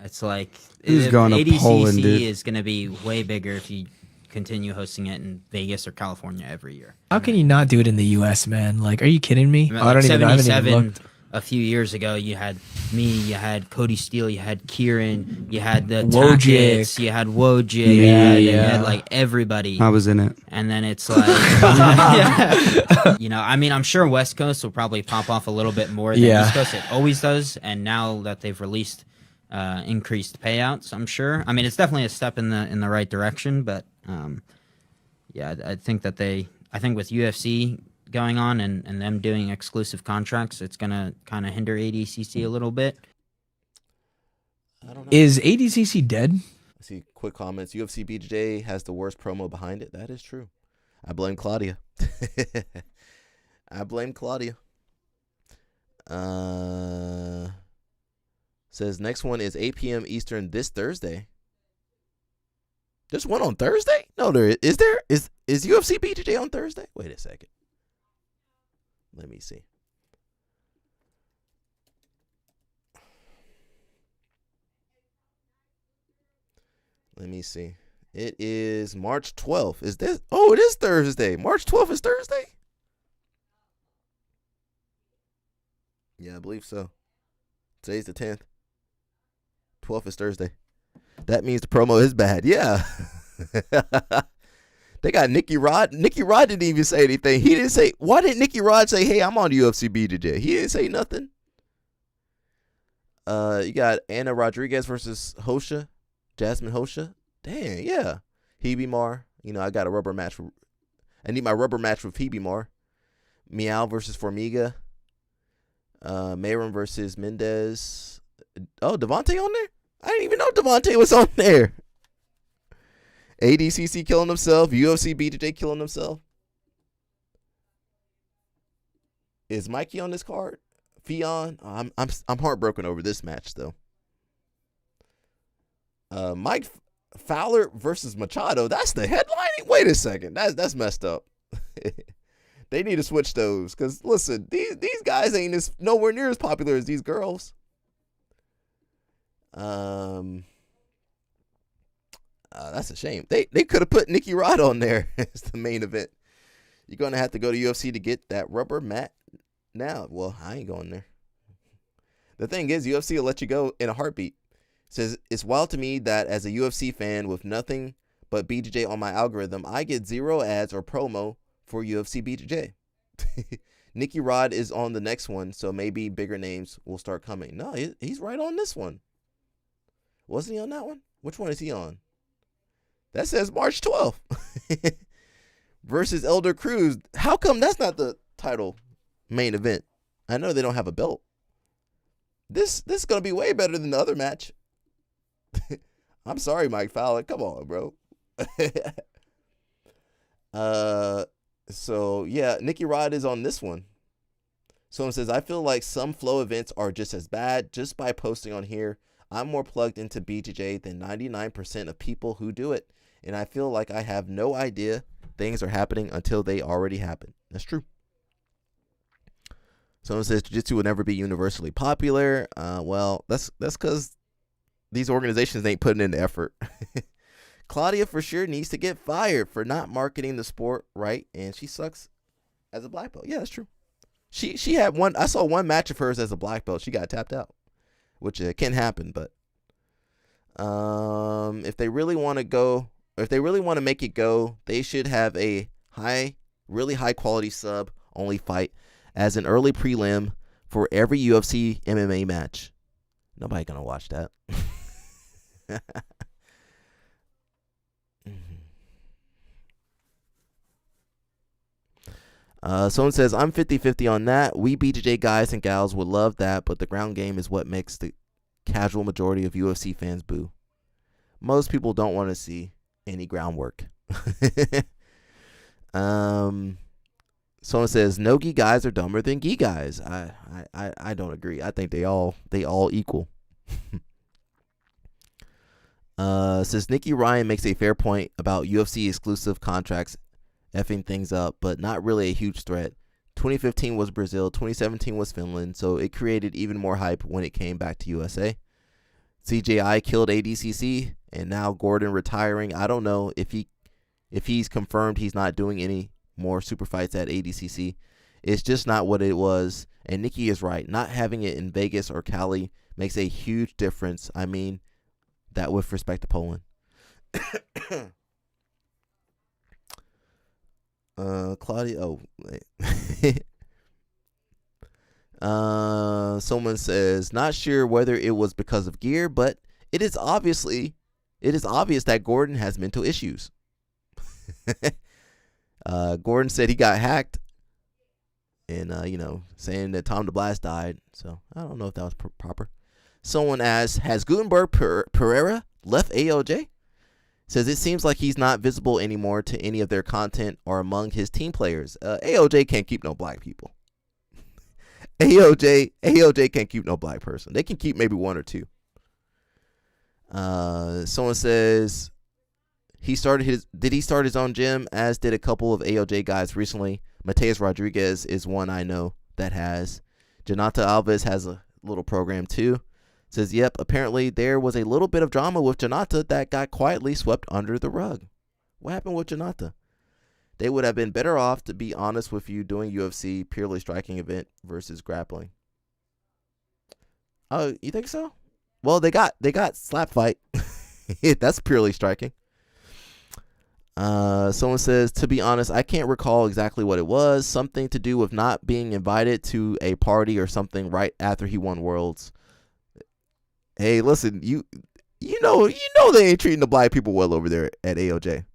It's like Who's going to ADCC Poland, dude? is gonna be way bigger if you continue hosting it in Vegas or California every year. How can you not do it in the U.S., man? Like, are you kidding me? I mean, I don't even. I haven't even 77 looked. a few years ago, you had me, you had Cody Steele, you had Kieran, you had the Wojcik. Tackets, you had Wojcik, you had like everybody. I was in it. And then it's like, I mean, I'm sure West Coast will probably pop off a little bit more than Yeah. East Coast. It always does. And now that they've released increased payouts, I'm sure. I mean, it's definitely a step in the right direction. But I think that I think with UFC going on and them doing exclusive contracts, it's gonna kind of hinder ADCC a little bit. I don't know. Is ADCC dead? I see quick comments. UFC BJJ has the worst promo behind it. That is true. I blame Claudia. I blame Claudia. Says next one is 8 p.m. Eastern this Thursday. There's one on Thursday? No, there is. Is UFC BJJ on Thursday? Wait a second. Let me see. Let me see. It is March 12th. Is this? Oh, it is Thursday. March 12th is Thursday? Yeah, I believe so. Today's the 10th. 12th is Thursday. That means the promo is bad. Yeah. They got Nicky Rod. Nicky Rod didn't even say anything. He didn't say, why didn't Nicky Rod say, hey, I'm on UFC BJJ? He didn't say nothing. You got Anna Rodriguez versus Hosha. Jasmine Hosha. Dang, yeah. Hebe Mar. You know, I got a rubber match. I need my rubber match with Hebe Mar. Meow versus Formiga. Mayron versus Mendez. Oh, Devontae on there? I didn't even know Devontae was on there. ADCC killing himself. UFC BJJ killing himself. Is Mikey on this card? Fion. I'm heartbroken over this match though. Mike Fowler versus Machado. That's the headlining. Wait a second. That's messed up. They need to switch those because listen, these guys ain't nowhere near as popular as these girls. That's a shame. They could have put Nicky Rod on there as the main event. You're gonna have to go to UFC to get that rubber mat. Now, well, I ain't going there. The thing is, UFC will let you go in a heartbeat. It says it's wild to me that as a UFC fan with nothing but BJJ on my algorithm, I get 0 ads or promo for UFC BJJ. Nicky Rod is on the next one, so maybe bigger names will start coming. No, he's right on this one. Wasn't he on that one? Which one is he on? That says March 12th. Versus Elder Cruz. How come that's not the title main event? I know they don't have a belt. This is going to be way better than the other match. I'm sorry, Mike Fowler. Come on, bro. So, yeah, Nicky Rod is on this one. Someone says, I feel like some flow events are just as bad. Just by posting on here, I'm more plugged into BJJ than 99% of people who do it. And I feel like I have no idea things are happening until they already happen. That's true. Someone says Jiu-Jitsu will never be universally popular. Well, that's because these organizations ain't putting in the effort. Claudia for sure needs to get fired for not marketing the sport right, and she sucks as a black belt. Yeah, that's true. She had one. I saw one match of hers as a black belt. She got tapped out, which can happen. But if they really want to go, if they really want to make it go, they should have a really high quality sub only fight as an early prelim for every UFC MMA match. Nobody gonna watch that. Someone says, I'm 50-50 on that. We BJJ guys and gals would love that, but the ground game is what makes the casual majority of UFC fans boo. Most people don't want to see any groundwork. Someone says, no gi guys are dumber than gi guys. I don't agree. I think they all equal. Says Nikki Ryan makes a fair point about UFC exclusive contracts effing things up, but not really a huge threat. 2015 was Brazil, 2017 was Finland, so it created even more hype when it came back to USA. CJI killed ADCC, and now Gordon retiring. I don't know if he's confirmed he's not doing any more super fights at ADCC. It's just not what it was, and Nikki is right. Not having it in Vegas or Cali makes a huge difference. I mean, that with respect to Poland. Claudia, someone says, not sure whether it was because of gear, but it is obvious that Gordon has mental issues. Gordon said he got hacked and, saying that Tom DeBlas died. So I don't know if that was proper. Someone asks, has Gutenberg Pereira left AOJ? Says it seems like he's not visible anymore to any of their content or among his team players. AOJ can't keep no black people. AOJ can't keep no black person. They can keep maybe one or two. Someone says did he start his own gym, as did a couple of AOJ guys recently. Mateus Rodriguez is one I know that has. Jonata Alves has a little program too. Says, yep, apparently there was a little bit of drama with Janata that got quietly swept under the rug. What happened with Janata? They would have been better off, to be honest with you, doing UFC purely striking event versus grappling. Oh, you think so? Well, they got slap fight. That's purely striking. Someone says, to be honest, I can't recall exactly what it was. Something to do with not being invited to a party or something right after he won Worlds. Hey, listen, you know they ain't treating the black people well over there at AOJ.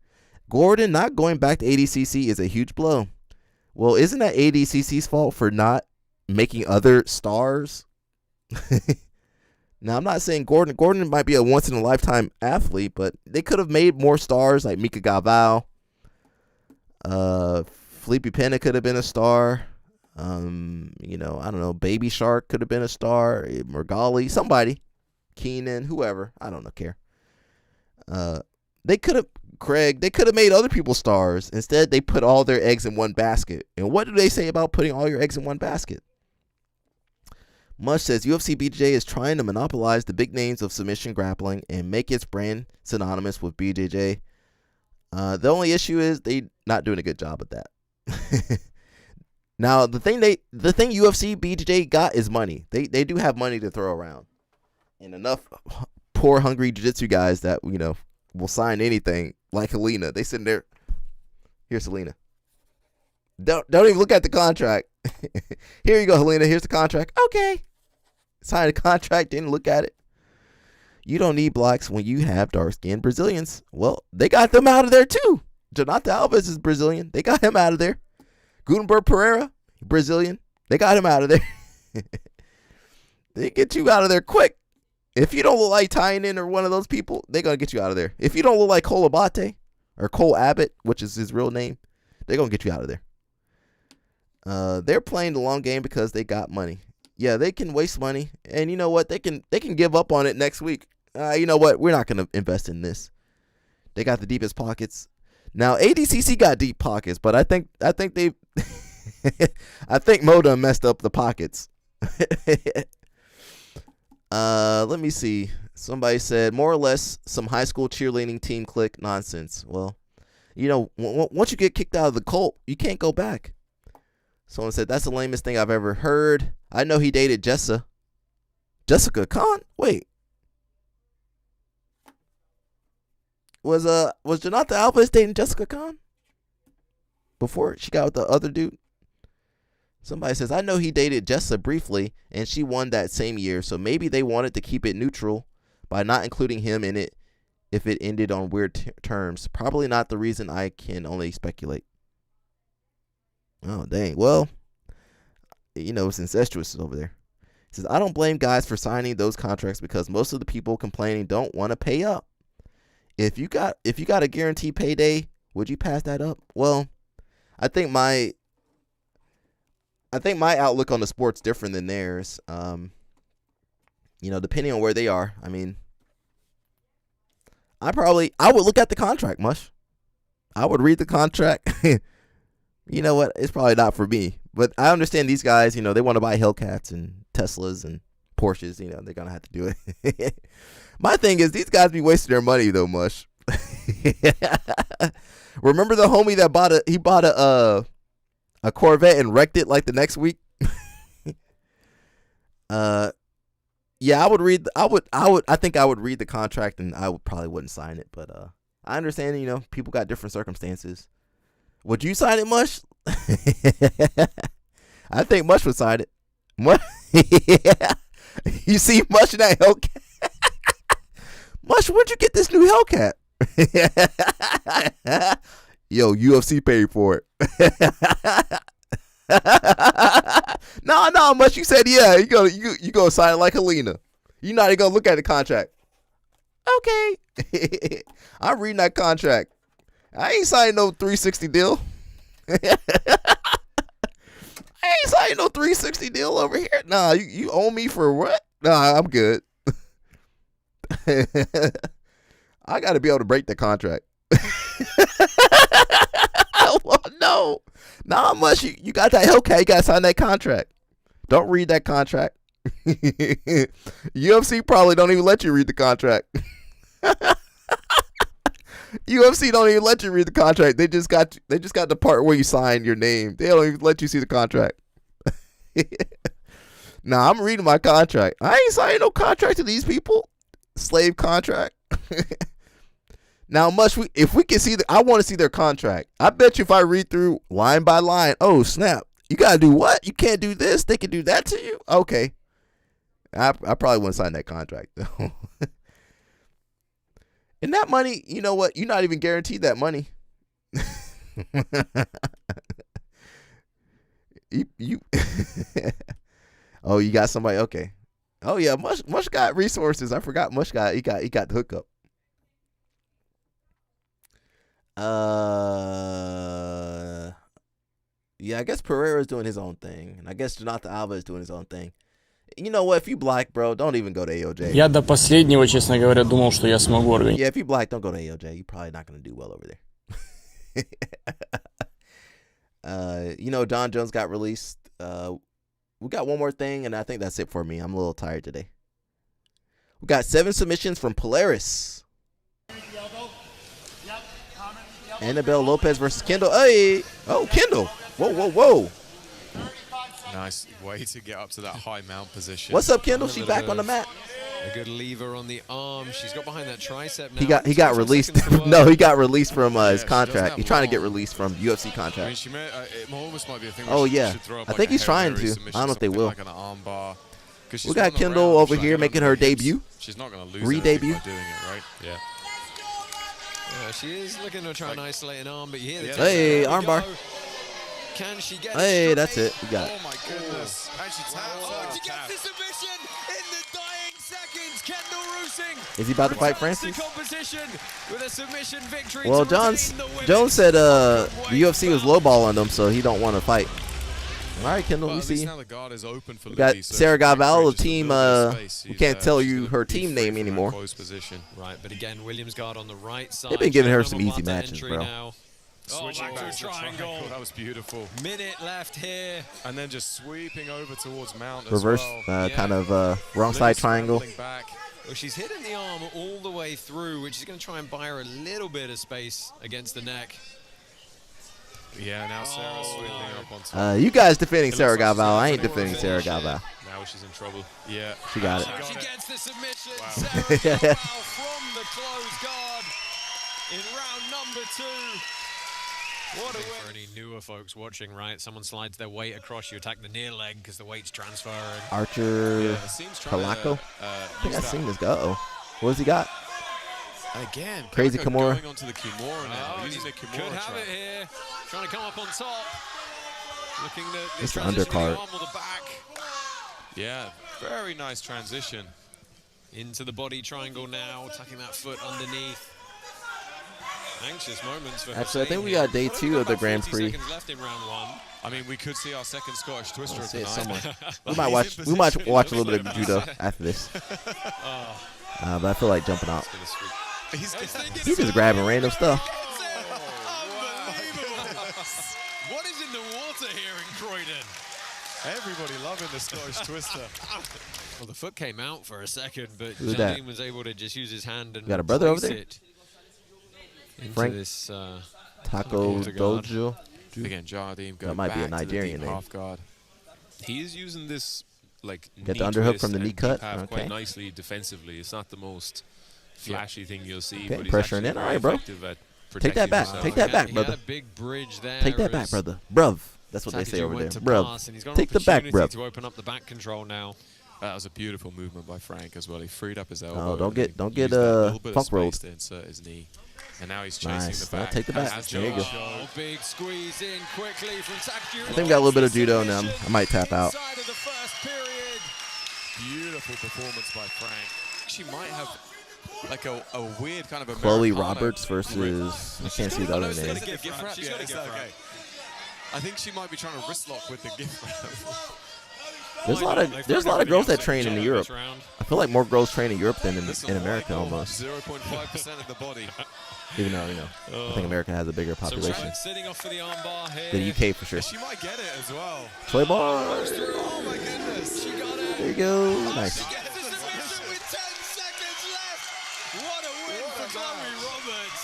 Gordon not going back to ADCC is a huge blow. Well, isn't that ADCC's fault for not making other stars? Now, I'm not saying Gordon might be a once-in-a-lifetime athlete, but they could have made more stars like Mika Galvao. Felipe Pena could have been a star. I don't know, Baby Shark could have been a star. Mergali, somebody. Keenan, whoever. I don't care. They could have made other people stars. Instead, they put all their eggs in one basket. And what do they say about putting all your eggs in one basket? Mush says UFC BJJ is trying to monopolize the big names of submission grappling and make its brand synonymous with BJJ. The only issue is they not doing a good job at that. Now, the thing UFC BJJ got is money. They do have money to throw around, and enough poor hungry jiu-jitsu guys that will sign anything, like Helena. They sitting there. Here's Helena. Don't even look at the contract. Here you go, Helena. Here's the contract. Okay. Sign the contract, didn't look at it. You don't need blacks when you have dark-skinned Brazilians. Well, they got them out of there too. Jonathan Alves is Brazilian. They got him out of there. Gutenberg Pereira, Brazilian. They got him out of there. They get you out of there quick. If you don't look like Tynan or one of those people, they're going to get you out of there. If you don't look like Cole Abate or Cole Abbott, which is his real name, they're going to get you out of there. They're playing the long game because they got money. Yeah, they can waste money, and you know what? They can give up on it next week. You know what? We're not going to invest in this. They got the deepest pockets. Now ADCC got deep pockets, but I think they I think Moda messed up the pockets. Let me see. Somebody said more or less some high school cheerleading team clique nonsense. Well, once you get kicked out of the cult, you can't go back. Someone said, that's the lamest thing I've ever heard. I know he dated Jessica Khan? Wait. Was Jonathan Alves dating Jessica Khan? Before she got with the other dude? Somebody says, I know he dated Jessica briefly, and she won that same year, so maybe they wanted to keep it neutral by not including him in it if it ended on weird terms. Probably not the reason, I can only speculate. Oh, dang. Well, it's incestuous over there. It says, I don't blame guys for signing those contracts because most of the people complaining don't want to pay up. If you got a guaranteed payday, would you pass that up? Well, I think my outlook on the sport's different than theirs. Depending on where they are. I mean, I would look at the contract, Mush. I would read the contract. You know what? It's probably not for me. But I understand these guys, they want to buy Hellcats and Teslas and Porsches. They're going to have to do it. My thing is, these guys be wasting their money, though, Mush. Remember the homie that bought a Corvette and wrecked it like the next week? Yeah, I think I would read the contract and I probably wouldn't sign it. But I understand, people got different circumstances. Would you sign it, Mush? I think Mush would sign it. Yeah. You see Mush in that Hellcat? Mush, where'd you get this new Hellcat? Yo, UFC paid for it. No, Mush, you said yeah. You gonna sign it like Helena. You're not even gonna look at the contract. Okay. I'm reading that contract. I ain't signing no 360 deal. I ain't signing no 360 deal over here. Nah, you owe me for what? Nah, I'm good. I got to be able to break the contract. Well, no. Not much. You got that Hellcat. You got to sign that contract. Don't read that contract. UFC probably don't even let you read the contract. UFC don't even let you read the contract. They just got the part where you sign your name. They don't even let you see the contract. Nah, I'm reading my contract. I ain't signing no contract to these people. Slave contract. Now, if we can see I want to see their contract. I bet you if I read through line by line, oh snap, you gotta do what? You can't do this. They can do that to you. Okay, I probably wouldn't sign that contract though. And that money, you know what? You're not even guaranteed that money. you Oh, you got somebody? Okay. Oh yeah, Mush got resources. I forgot Mush got he got the hookup. Yeah, I guess Pereira's doing his own thing, and I guess Jonathan Alva is doing his own thing. You know what? If you black, bro, don't even go to AOJ. Я до последнего, честно говоря, думал, что я смогу организовать. Yeah, if you black, don't go to AOJ. You're probably not gonna do well over there. You know, John Jones got released. We got one more thing, and I think that's it for me. I'm a little tired today. We got 7 submissions from Polaris. Annabelle Lopez versus Kendall. Hey! Oh, Kendall. Whoa, whoa, whoa. Nice way to get up to that high mount position. What's up, Kendall? She back on the mat. A good lever on the arm. She's got behind that tricep now. He got released. No, he got released from his contract. He's trying to get released from UFC contract. I mean, it almost might be a thing Oh yeah, I think he's trying to. I don't know if they will. We got Kendall over here making her debut. She's not going to lose re-debut. by doing it, right? Yeah. Yeah, she is looking to try and isolate an arm, but you hear the hey, armbar. Can she get hey, that's it. We got it. Oh my goodness. And she taps. She gets the submission in the dying seconds. Kendall Roosing. Is he about to fight Francis? With a submission victory. Well, Jones said the UFC was lowballing them, so he don't want to fight. All right, Kendall, we see. We got Sarah Gaval, the team. We can't tell you her team name anymore. Right, but again, Williams guard on the right side. They've been giving her some easy matches, bro. Switching back to triangle. That was beautiful. Minute left here. And then just sweeping over towards Mount reverse, as well. kind of wrong side triangle. Well, she's hitting the arm all the way through, which is going to try and buy her a little bit of space against the neck. Yeah, now Sarah's sweeping up on top. You guys defending Sarah Gaval. I ain't defending Sarah Gaval. Now she's in trouble. Yeah. She got it. She gets the submission. Sarah from the closed guard in round number 2. What a for any newer folks watching, right? Someone slides their weight across, you attack the near leg because the weight's transferring. Archer Calaco. I think I've seen this go. What has he got? Again, crazy Kimura. Going onto the Kimura now. Using the Kimura could have it here. Trying to come up on top. Looking at the undercard. The back. Yeah, very nice transition. Into the body triangle now, tucking that foot underneath. Anxious moments for actually, I think we got day 2 of the Grand Prix. Left in round 1. I mean, we could see our second Scottish Twister of the night. We might watch a little bit of judo after this. But I feel like jumping out. He's just grabbing random stuff. What is in the water here in Croydon? Everybody loving the Scottish Twister. Well, the foot came out for a second, but Jardine was able to just use his hand and got a brother over there? Frank this, Taco Dojo. Again, Jardine that might be a Nigerian name. Half guard. He is using this like get the underhook from the knee cut. Okay. Quite nicely defensively. It's not the most flashy thing you'll see. Okay, but pressuring in. All right, bro. Take that back. Take that back, brother. A big bridge there. Take that back, brother. Bruv. That's what they say over there. Bruv. Take the back, bruv. To open up the back control now. That was a beautiful movement by Frank as well. He freed up his elbow. Oh, don't get funk rolled. To insert his knee. And now he's chasing the back. Take the back. There you go. Big squeeze in quickly from I think we got a little bit of judo now. I might tap out. Beautiful performance by Frank. She might have like a weird kind of Chloe Roberts versus I can't see the other name. I think she might be trying to wrist lock with the gift wrap. There's a lot of girls that train in Europe. I feel like more girls train in Europe than in America almost. 0.5% of the body. Even though, I think America has a bigger population. The UK for sure. She might get it as well. Toy bar. Oh my goodness, she got it. There you go. Nice. What a win for Chloe Roberts.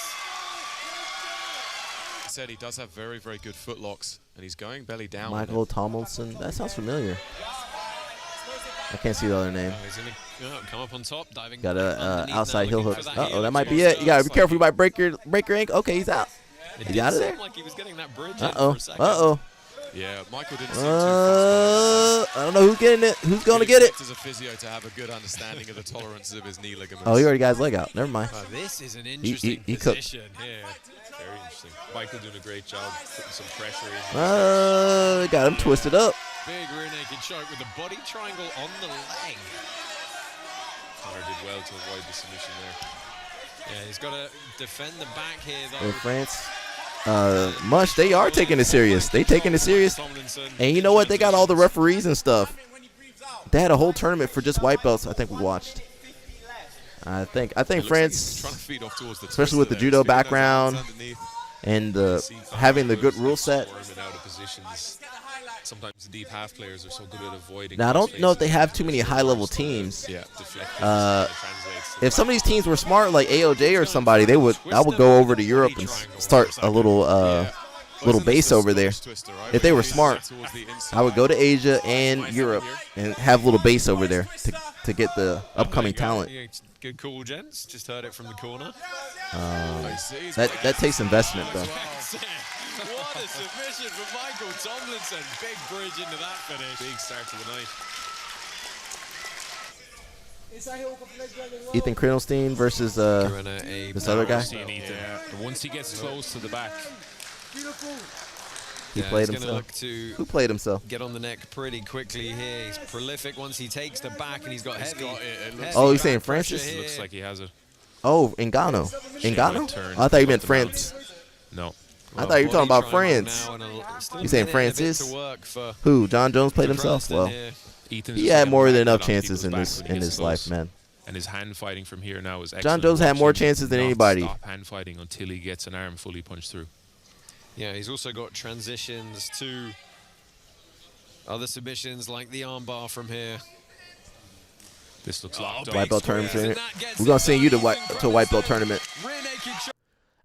He said he does have very, very good footlocks, and he's going belly down. Michael Tomlinson. That sounds familiar. I can't see the other name. He's going to come up on top, diving. Got a outside heel hook. That Uh-oh, that might be it. You got to be careful. You might break your ankle. Okay, he's out. He's out of there. Like he was getting that bridge Uh-oh. Uh-oh. Yeah, Michael didn't seem too fast. I don't know who's getting it. Who's going to get it? As a physio to have a good understanding of the tolerances of his knee ligaments. Oh, he already got his leg out. Never mind. This is an interesting he cooked. position here. Very interesting. Michael doing a great job putting some pressure in. Got him twisted up. Big rear naked choke with the body triangle on the leg. Connor did well to avoid the submission there. Yeah, he's got to defend the back here though. In France. Mush, they are taking it serious. They taking it serious. And you know what? They got all the referees and stuff. They had a whole tournament for just white belts. I think we watched. I think France, especially with the judo background and having the good rule set. Sometimes the deep half players are so good at avoiding. Now I don't know if they have too many high-level teams. Yeah, if some of these teams were smart, like AOJ or somebody, I would go over to Europe and start a little base over there. If they were smart, I would go to Asia and Europe and have a little base over there to get the upcoming talent. Good call, gents. Just heard it from the corner. That takes investment, though. What a submission from Michael Tomlinson. Big bridge into that finish. Big start to the night. Ethan Krinelstein versus this other guy. Once he gets close to the back, he played himself. Who played himself? Get on the neck pretty quickly here. He's prolific once he takes the back, and he's got heavy. Oh, he's saying Francis? It looks like he has it. Oh, Ngannou. Ngannou? Oh, I thought you meant France. No. I thought you were talking about France. You saying Francis? Who? John Jones played himself? Well, he had more than enough chances in his life, man. And his hand fighting from here now is excellent. John Jones had more chances than anybody. Stop hand fighting until he gets an arm fully punched through. Yeah, he's also got transitions to other submissions like the armbar from here. This looks locked up. White belt tournament. We're gonna send you to a white belt tournament.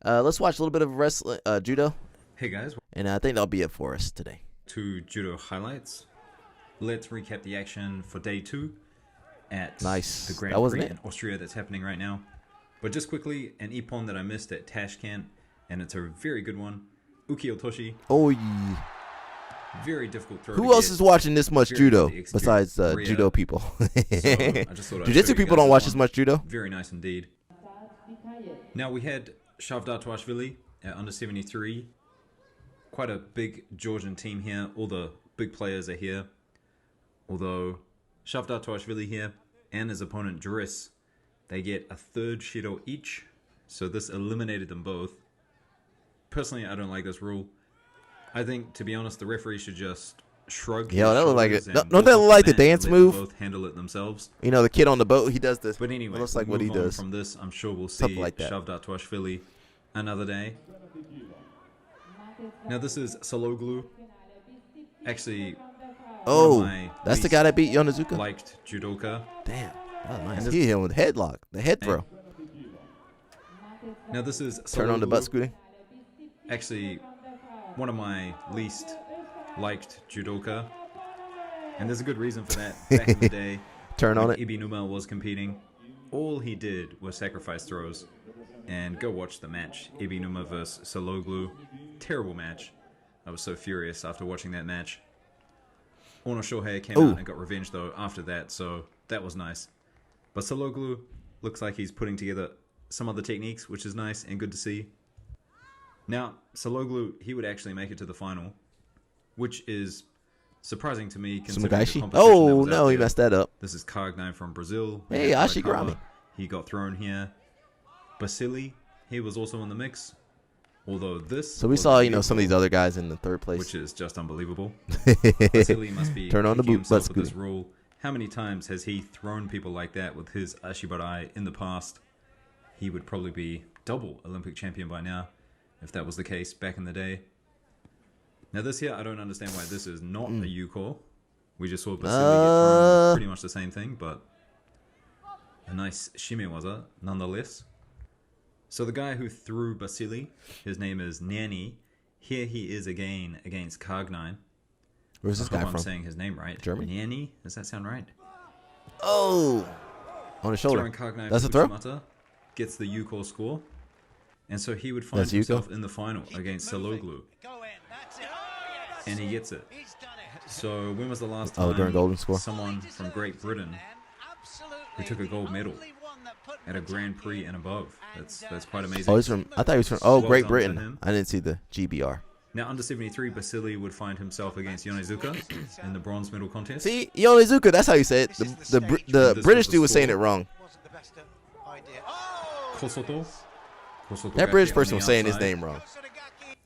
Let's watch a little bit of wrestling, judo. Hey guys. And I think that'll be it for us today. 2 judo highlights. Let's recap the action for day 2 at the Grand Prix in Austria that's happening right now. But just quickly, an ippon that I missed at Tashkent, and it's a very good one. Uki Otoshi. Oh yeah. Very difficult throw. Who else is watching this much judo besides judo people? Jiu-Jitsu people don't watch as much judo. Very nice indeed. Now we had Shavdatuashvili at under 73. Quite a big Georgian team here. All the big players are here. Although Shavdatuashvili here and his opponent Juris, they get a 3rd Shido each. So this eliminated them both. Personally, I don't like this rule. I think, to be honest, the referee should just shrug. Yeah, that look like it. Don't that look like the dance move? Both handle it themselves. You know, the kid on the boat, he does this. But anyway, it looks like what he does. From this, I'm sure we'll see something like that. Shavdatuashvili another day. Now this is Saloglu. Actually, that's the guy that beat Yonezuka. Liked judoka. Damn, that was nice. He hit him with headlock, the head throw. Now this is turn on the butt scooting. Actually, one of my least liked judoka, and there's a good reason for that. Back in the day, turn on it. Ibinuma was competing. All he did was sacrifice throws. And go watch the match. Ibinuma vs. Saloglu. Terrible match. I was so furious after watching that match. Ono Shohei came out and got revenge though after that, so that was nice. But Saloglu looks like he's putting together some other techniques, which is nice and good to see. Now, Saloglu, he would actually make it to the final, which is surprising to me considering the competition that was out he there. messed that up. This is Cogni from Brazil. Hey, Ashigrami. He got thrown here. Basili, he was also in the mix. Although this... So we saw, some of these other guys in the 3rd place. Which is just unbelievable. Basili must be turn on the boot with this rule. How many times has he thrown people like that with his Ashibarai in the past? He would probably be double Olympic champion by now, if that was the case back in the day. Now this here, I don't understand why this is not a U-call. We just saw Basili get thrown, pretty much the same thing, but a nice shimewaza nonetheless. So the guy who threw Basili, his name is Nani. Here he is again against Kargnine. Where's this guy from? I'm saying his name right. Germany? Nani? Does that sound right? Oh! On his shoulder. That's a throw? Gets the UCOR score. And so he would find himself in the final against Saloglu. And he gets it. So when was the last time during Golden Score? Someone from Great Britain who took a gold medal at a Grand Prix and above? That's quite amazing. Oh, he's from. I thought he was from. Oh, Great Britain. I didn't see the GBR. Now, under 73, Basili would find himself against Yonezuka in the bronze medal contest. See, Yonezuka, that's how you say it. The British dude was saying it wrong. Kosoto. That British person was saying his name wrong.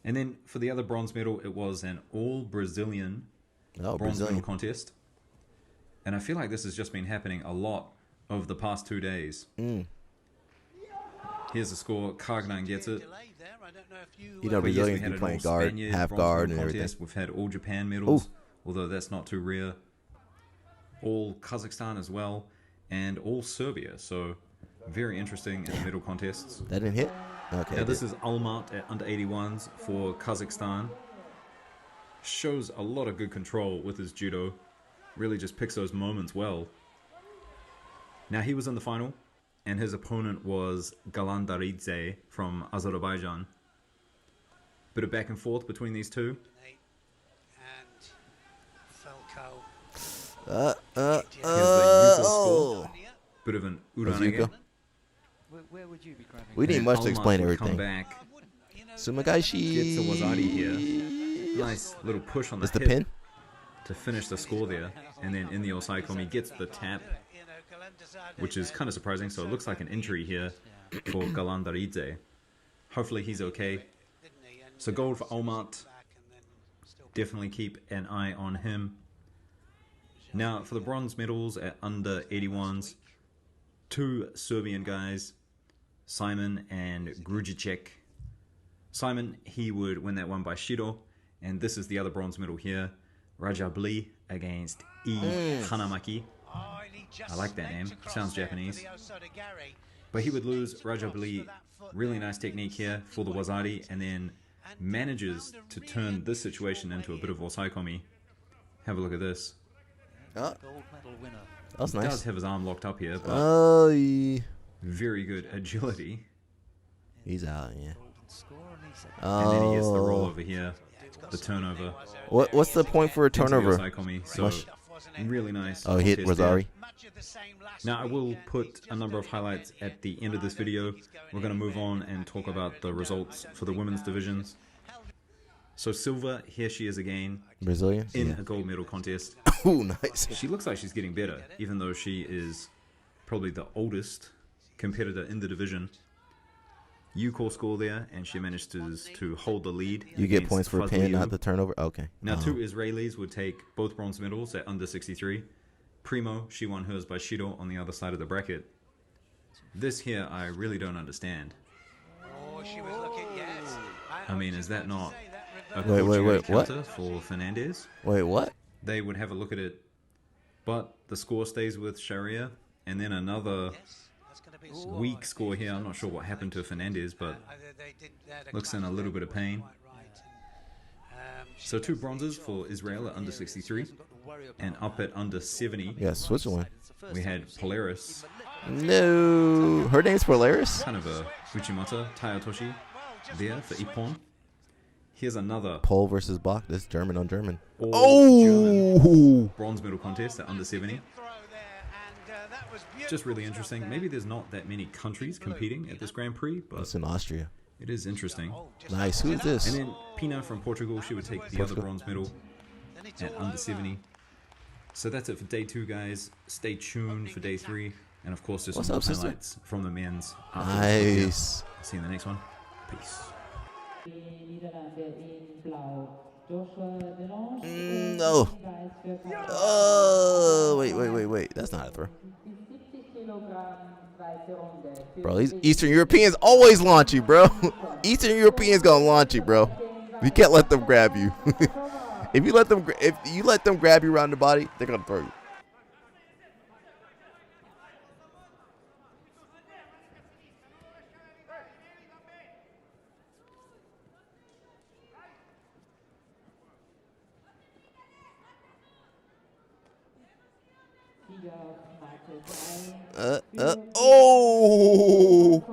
And then for the other bronze medal, it was an all-Brazilian bronze medal contest. And I feel like this has just been happening a lot over the past 2 days. Here's the score. Kargnine gets it. You know, Brazilians be playing guard, half guard, and everything. We've had all Japan medals, although that's not too rare. All Kazakhstan as well, and all Serbia. So very interesting in the medal contests. That didn't hit? Okay. Now this is Almat at under 81s for Kazakhstan. Shows a lot of good control with his judo. Really just picks those moments well. Now he was in the final, and his opponent was Galandaridze from Azerbaijan. Bit of back and forth between these two. Here's the Yuko score. Bit of an Uranage. We need much to explain everything. Come back. Sumagaishi gets a Wazari here. Nice little push on the hip pin to finish the score there. And then in the Osaikomi gets the tap, which is kind of surprising. So it looks like an injury here for Galandaridze. Hopefully he's okay. So gold for Almat. Definitely keep an eye on him. Now for the bronze medals at under 81s, two Serbian guys, Simon and Grujicek. Simon, he would win that one by Shido. And this is the other bronze medal here. Rajabli against Hanamaki. I like that name. Sounds Japanese. But he would lose. Rajabli, really nice technique here for the Wazari, and then manages to turn this situation into a bit of Osaikomi. Have a look at this. Oh. That's nice. He does have his arm locked up here, but very good agility. He's out, yeah. And then he gets the roll over here, the turnover. What's the point for a turnover? So really nice. Oh, hit Rosari. Now I will put a number of highlights at the end of this video. We're going to move on and talk about the results for the women's divisions. So Silva, here she is again. Brazilian? In a gold medal contest. Oh, nice. She looks like she's getting better, even though she is probably the oldest competitor in the division. UCOR score there, and she managed to hold the lead. You get points for a pin, not the turnover? Okay. Now, two Israelis would take both bronze medals at under 63. Primo, she won hers by Shido on the other side of the bracket. This here, I really don't understand. I mean, is that not a wait, counter what? for Fernandez? Wait, what? They would have a look at it, but the score stays with Sharia, and then another weak score here. I'm not sure what happened to Fernandez, but looks in a little bit of pain. So two bronzes for Israel at under 63, and up at under 70. Yeah, Switzerland. We had Polaris. No, her name's Polaris. Kind of a Uchimata Tayotoshi there for Ippon. Here's another Pole versus Bach. This German on German. German bronze medal contest at under 70. Just really interesting. Maybe there's not that many countries competing at this Grand Prix, but it's in Austria. It is interesting. Nice. Who is this? And then Pina from Portugal. She would take the other bronze medal at under 70. So that's it for day 2, guys. Stay tuned for day 3, and of course, just some more highlights from the men's. Nice. See you in the next one. Peace. No. Oh, wait. That's not a throw. Bro, these Eastern Europeans always launch you, bro. Eastern Europeans gonna launch you, bro. You can't let them grab you. If you let them grab you around the body, they're gonna throw you. Oh!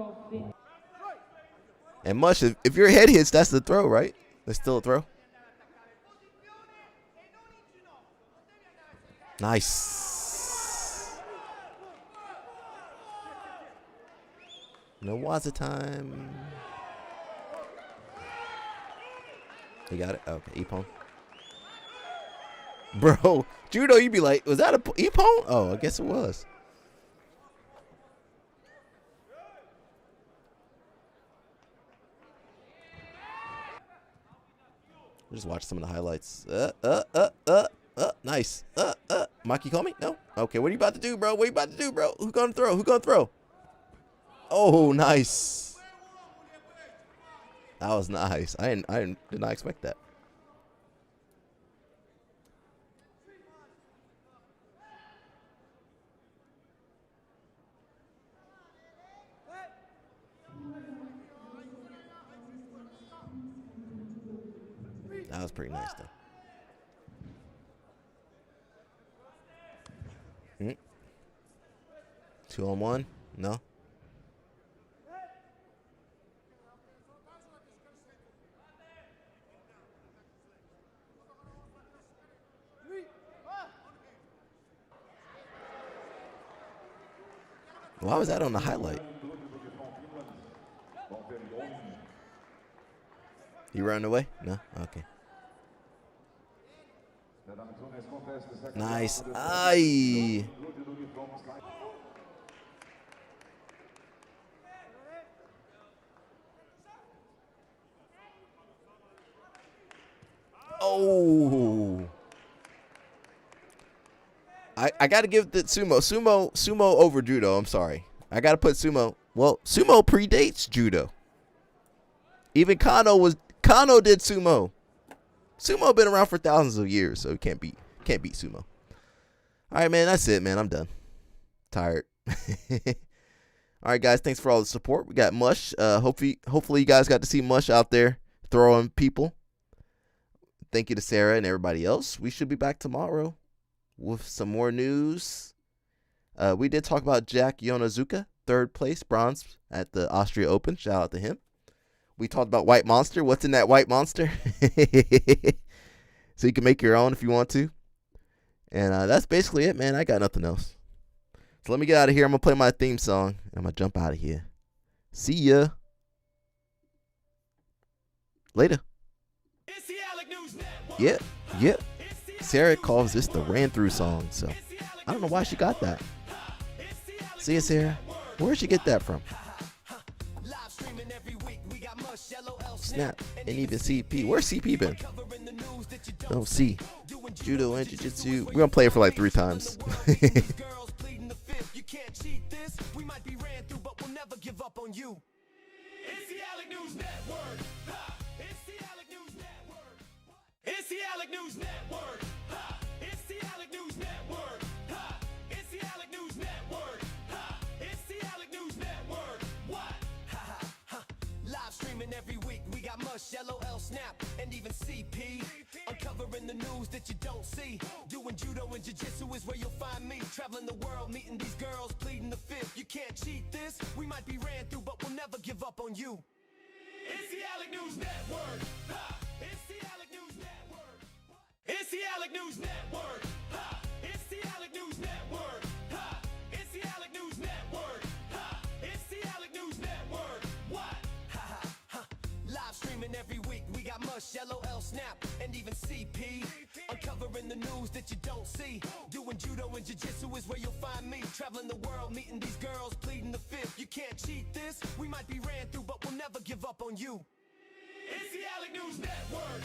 And Mush, if your head hits, that's the throw, right? That's still a throw. Nice. No Waza time. You got it? Okay, Ippon. Bro, Judo, you be like, was that a Ippon? Oh, I guess it was. Just watch some of the highlights. Nice. Maki, call me? No? Okay, what are you about to do, bro? What are you about to do, bro? Who gonna throw? Who gonna throw? Oh, nice. That was nice. I did not expect that. That was pretty nice, though. 2-on-1? No? Why was that on the highlight? You running away? No? Okay. Nice. Aye. Oh. I got to give the sumo over judo. I'm sorry. I got to put sumo. Well, sumo predates judo. Even Kano did sumo. Sumo been around for thousands of years, so can't beat sumo. All right, man, that's it, man. I'm done. Tired. All right, guys, thanks for all the support. We got Mush. Hopefully you guys got to see Mush out there throwing people. Thank you to Sarah and everybody else. We should be back tomorrow with some more news. We did talk about Jack Yonezuka, 3rd place, bronze at the Austria Open. Shout out to him. We talked about White Monster. What's in that White Monster? So you can make your own if you want to. And that's basically it, man. I got nothing else. So let me get out of here. I'm going to play my theme song. And I'm going to jump out of here. See ya. Later. Yeah. Sarah calls this the ran-through song. So I don't know why she got that. See ya, Sarah. Where'd she get that from? Snap, and even CP. Where's CP been? No, C. Judo and Jiu Jitsu. We're gonna play it for like 3 times. Every week we got Mush, LOL, Snap, and even CP. Uncovering the news that you don't see. Doing judo and jiu-jitsu is where you'll find me. Traveling the world, meeting these girls, pleading the fifth. You can't cheat this. We might be ran through, but we'll never give up on you. It's the Alec News Network. It's the Alec News Network. It's the Alec News Network. It's the Alec News Network. It's the Alec News Network. It's the Alec News Network. What? Live streaming every week, we got Mush, LOL, Snap, and even CP. Uncovering the news that you don't see. Doing judo and jiu-jitsu is where you'll find me. Traveling the world, meeting these girls, pleading the fifth. You can't cheat this. We might be ran through, but we'll never give up on you. It's the Alec News Network.